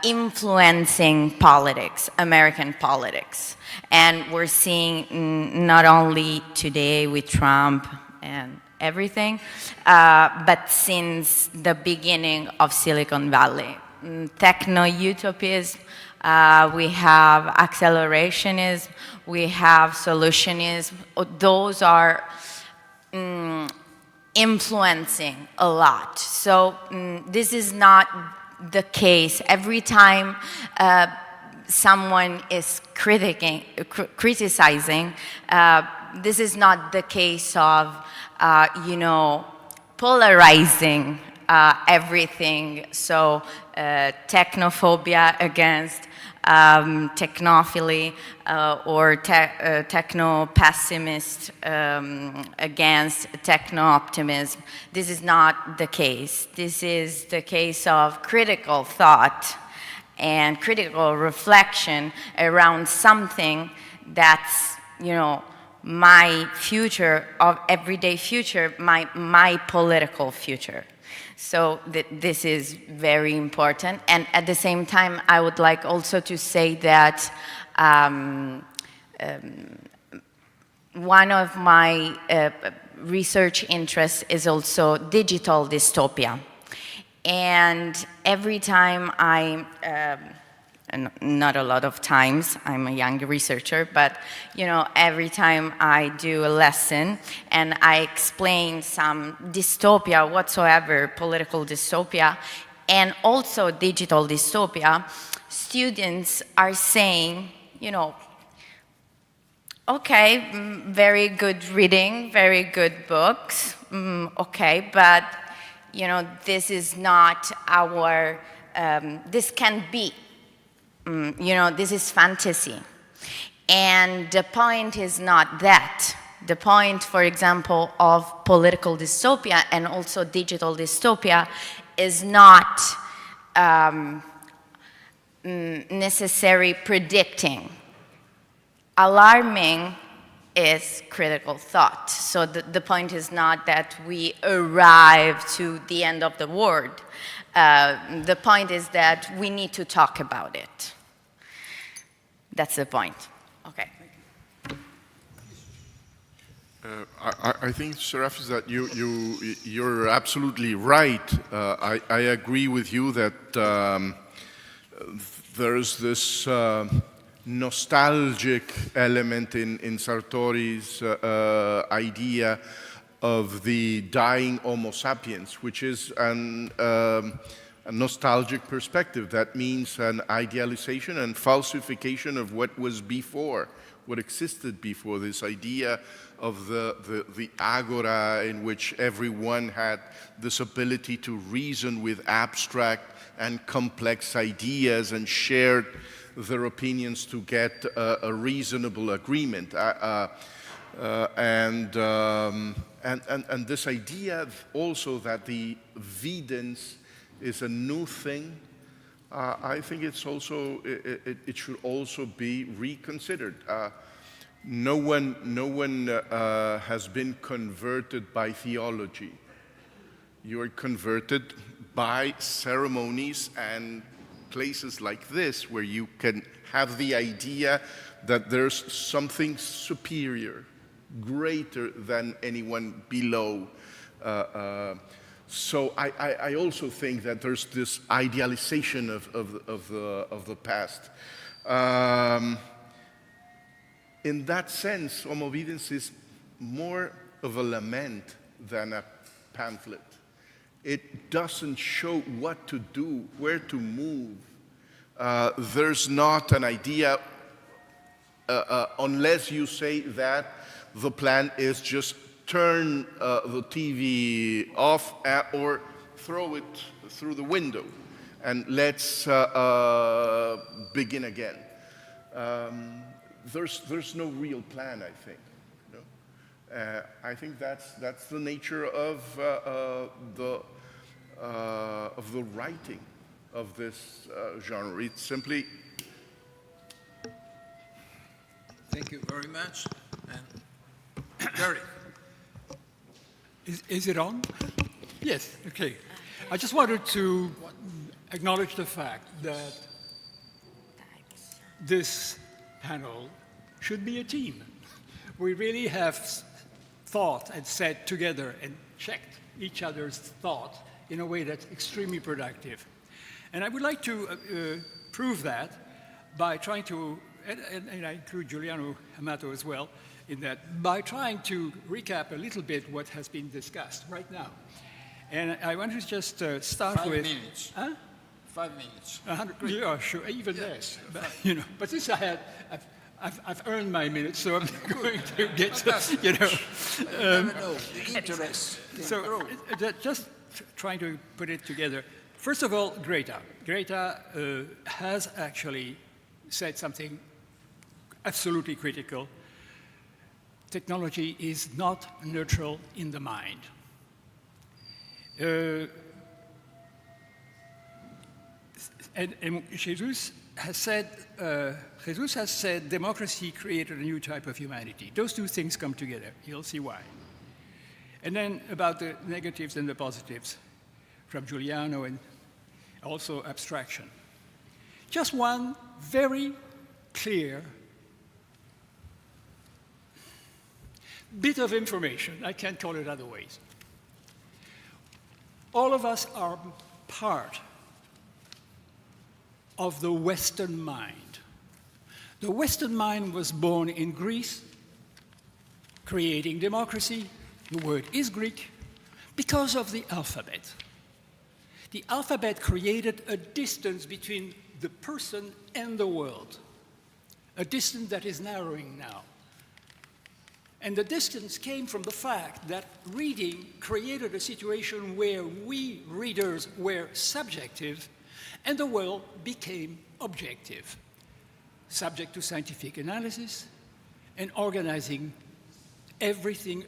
influencing politics, American politics. And we're seeing not only today with Trump and everything, but since the beginning of Silicon Valley. Techno-utopianism, we have accelerationism, we have solutionism. Those are influencing a lot. So this is not the case. Every time someone is criticizing, this is not the case of, polarizing everything. So technophobia against technophily, or techno-pessimist against techno-optimism. This is not the case. This is the case of critical thought and critical reflection around something that's, my future, of everyday future, my political future. So this is very important. And at the same time, I would like also to say that one of my research interests is also digital dystopia. And every time not a lot of times, I'm a young researcher, but every time I do a lesson and I explain some dystopia whatsoever, political dystopia, and also digital dystopia, students are saying, okay, very good reading, very good books, okay, but this is not our, this can be. This is fantasy. And the point is not that. The point, for example, of political dystopia and also digital dystopia is not necessarily predicting. Alarming is critical thought. So the point is not that we arrive to the end of the world. The point is that we need to talk about it. That's the point. Okay.
I think, Serafis, that you're absolutely right. I agree with you that there's this nostalgic element in Sartori's idea of the dying Homo sapiens, which is a nostalgic perspective. That means an idealization and falsification of what was before, what existed before, this idea of the agora in which everyone had this ability to reason with abstract and complex ideas and shared their opinions to get a reasonable agreement. And this idea also that the videns is a new thing, I think it's also, it should also be reconsidered. No one has been converted by theology. You are converted by ceremonies and places like this, where you can have the idea that there's something superior, greater than anyone below. So I also think that there's this idealization of the past. In that sense, Homo Videns is more of a lament than a pamphlet. It doesn't show what to do, where to move. There's not an idea, unless you say that the plan is just turn the TV off or throw it through the window and let's begin again. There's no real plan, I think. I think that's the nature of the writing of this genre. It's simply.
Thank you very much. And Derek.
Is it on? Yes, okay. I just wanted to acknowledge the fact that this panel should be a team. We really have thought and sat together and checked each other's thought in a way that's extremely productive. And I would like to prove that by trying to, and I include Giuliano Amato as well, in that, by trying to recap a little bit what has been discussed right now. And I want to just start
5
with...
minutes.
Huh?
5 minutes.
100, yeah, sure, even less. But, you know, but since I've earned my minutes, so I'm going to get, you know.
Never know, the interest.
So just trying to put it together. First of all, Greta. Greta has actually said something absolutely critical. Technology is not neutral in the mind. And Jesus has said democracy created a new type of humanity. Those two things come together. You'll see why. And then about the negatives and the positives from Giuliano, and also abstraction. Just one very clear bit of information. I can't call it other ways. All of us are part of the Western mind. The Western mind was born in Greece, creating democracy. The word is Greek, because of the alphabet. The alphabet created a distance between the person and the world, a distance that is narrowing now. And the distance came from the fact that reading created a situation where we readers were subjective and the world became objective, subject to scientific analysis and organizing everything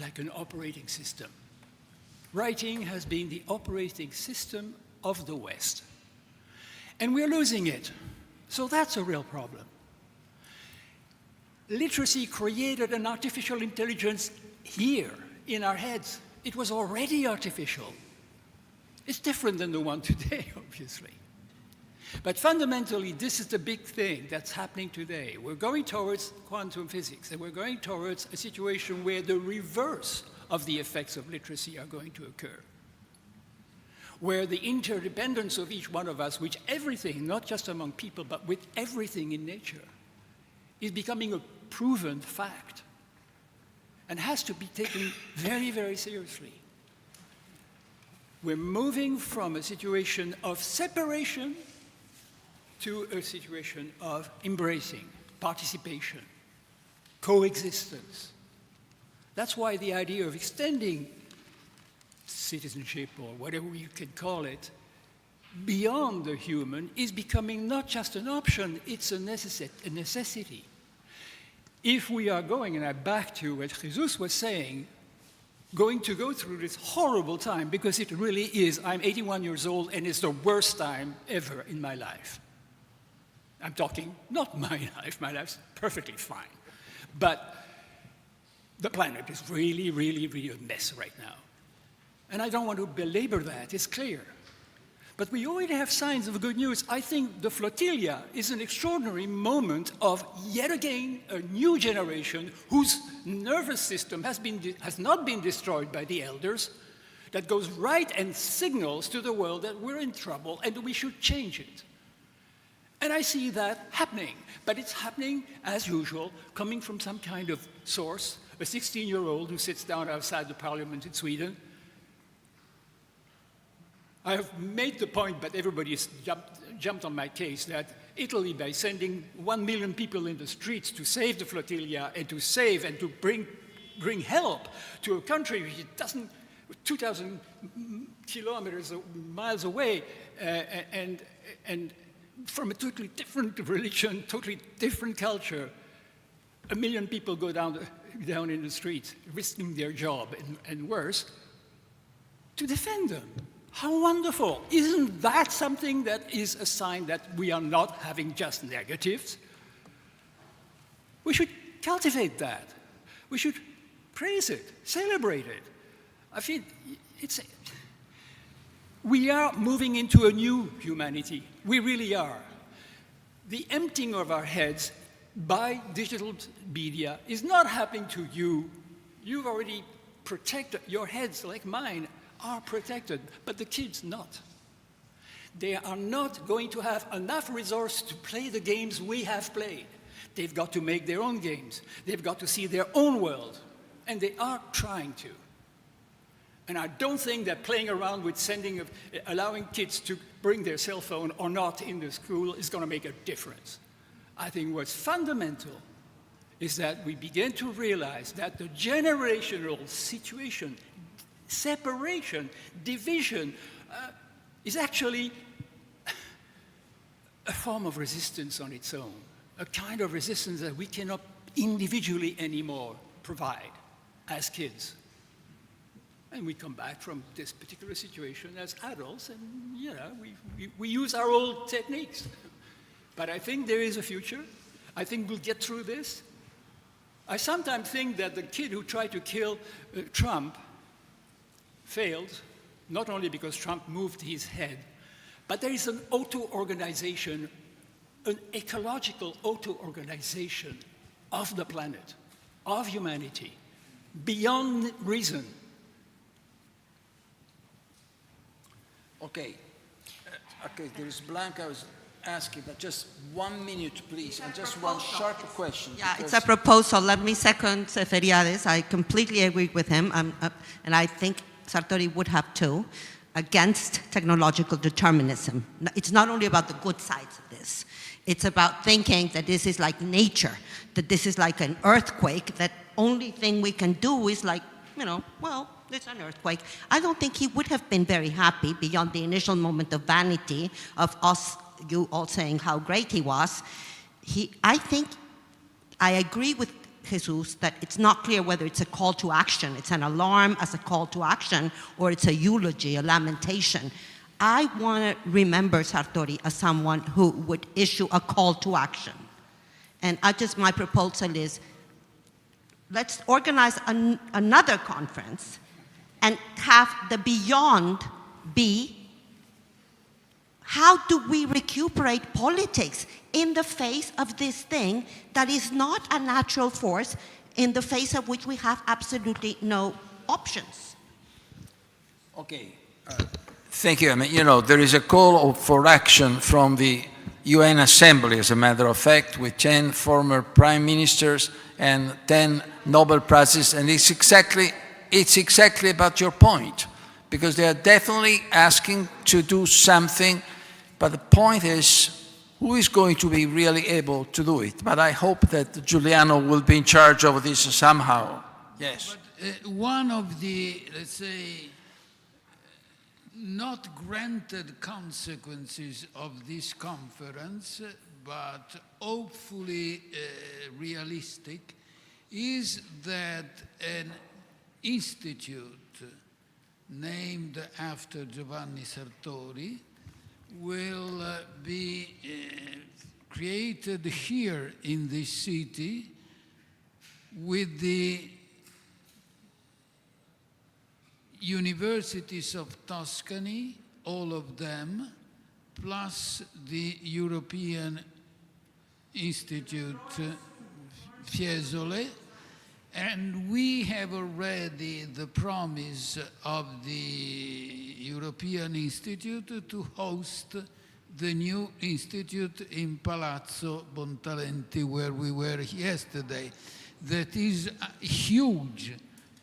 like an operating system. Writing has been the operating system of the West. And we're losing it. So that's a real problem. Literacy created an artificial intelligence here in our heads. It was already artificial. It's different than the one today, obviously. But fundamentally, this is the big thing that's happening today. We're going towards quantum physics, and we're going towards a situation where the reverse of the effects of literacy are going to occur, where the interdependence of each one of us, which everything, not just among people, but with everything in nature, is becoming a proven fact and has to be taken very, very seriously. We're moving from a situation of separation to a situation of embracing, participation, coexistence. That's why the idea of extending citizenship, or whatever you can call it, beyond the human is becoming not just an option, it's a necessity. If we are going, and I'm back to what Jesus was saying, going to go through this horrible time, because it really is, I'm 81 years old and it's the worst time ever in my life. I'm talking not my life's perfectly fine. But the planet is really, really, really a mess right now. And I don't want to belabor that, it's clear. But we already have signs of good news. I think the flotilla is an extraordinary moment of, yet again, a new generation whose nervous system has not been destroyed by the elders, that goes right and signals to the world that we're in trouble and we should change it. And I see that happening, but it's happening, as usual, coming from some kind of source, a 16-year-old who sits down outside the parliament in Sweden. I have made the point, but everybody's jumped on my case, that Italy, by sending 1 million people in the streets to save the flotilla and to save and to bring help to a country which doesn't, 2,000 miles away, and from a totally different religion, totally different culture, 1 million people go down in the streets, risking their job and worse, to defend them. How wonderful. Isn't that something that is a sign that we are not having just negatives? We should cultivate that. We should praise it, celebrate it. I feel We are moving into a new humanity. We really are. The emptying of our heads by digital media is not happening to you. You've already protected, your heads, like mine, are protected, but the kids not. They are not going to have enough resources to play the games we have played. They've got to make their own games. They've got to see their own world, and they are trying to. And I don't think that playing around with allowing kids to bring their cell phone or not in the school is going to make a difference. I think what's fundamental is that we begin to realize that the generational situation, separation, division, is actually a form of resistance on its own, a kind of resistance that we cannot individually anymore provide as kids. And we come back from this particular situation as adults, and we use our old techniques. But I think there is a future. I think we'll get through this. I sometimes think that the kid who tried to kill Trump failed, not only because Trump moved his head, but there is an auto-organization, an ecological auto-organization of the planet, of humanity, beyond reason.
Okay. Okay, there is Blanca I was asking, but just 1 minute, please, and just one sharp question.
Yeah, it's a proposal. Let me second Feriades. I completely agree with him, and I think Sartori would have too, against technological determinism. It's not only about the good sides of this. It's about thinking that this is like nature, that this is like an earthquake, that only thing we can do is like, well, it's an earthquake. I don't think he would have been very happy beyond the initial moment of vanity of us, you all saying how great he was. I think I agree with Jesus that it's not clear whether it's a call to action, it's an alarm as a call to action, or it's a eulogy, a lamentation. I want to remember Sartori as someone who would issue a call to action. And my proposal is, let's organize another conference and have the beyond be, how do we recuperate politics in the face of this thing that is not a natural force, in the face of which we have absolutely no options?
Okay. Thank you. I mean, there is a call for action from the UN Assembly, as a matter of fact, with 10 former prime ministers and 10 Nobel Prizes, and it's exactly about your point, because they are definitely asking to do something, but the point is, who is going to be really able to do it? But I hope that Giuliano will be in charge of this somehow. Yes.
But, one of the, let's say, not granted consequences of this conference, but hopefully realistic, is that an institute named after Giovanni Sartori will be created here in this city with the universities of Tuscany, all of them, plus the European Institute Fiesole, and we have already the promise of the European Institute to host the new institute in Palazzo Bontalenti, where we were yesterday. That is huge.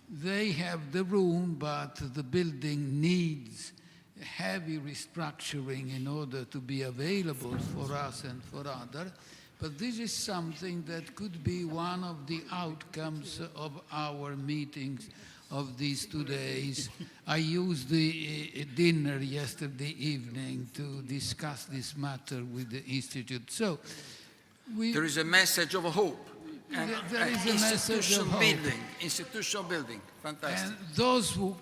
They have the room, but the building needs heavy restructuring in order to be available for us and for others. But this is something that could be one of the outcomes of our meetings of these 2 days. I used the dinner yesterday evening to discuss this matter with the Institute. So
there is a message of hope. And
there is a message of hope.
Institutional building, fantastic.
And those who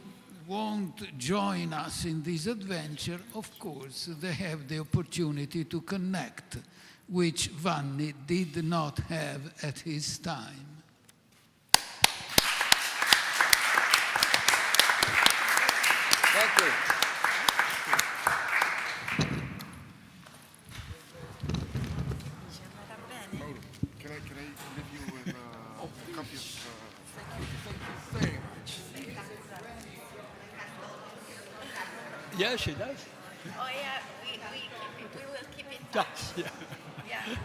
won't join us in this adventure, of course, they have the opportunity to connect, which Vanni did not have at his time.
Thank you.
Yeah, she does.
Oh yeah, we will keep in
Yeah,
touch.
yeah.
Yeah.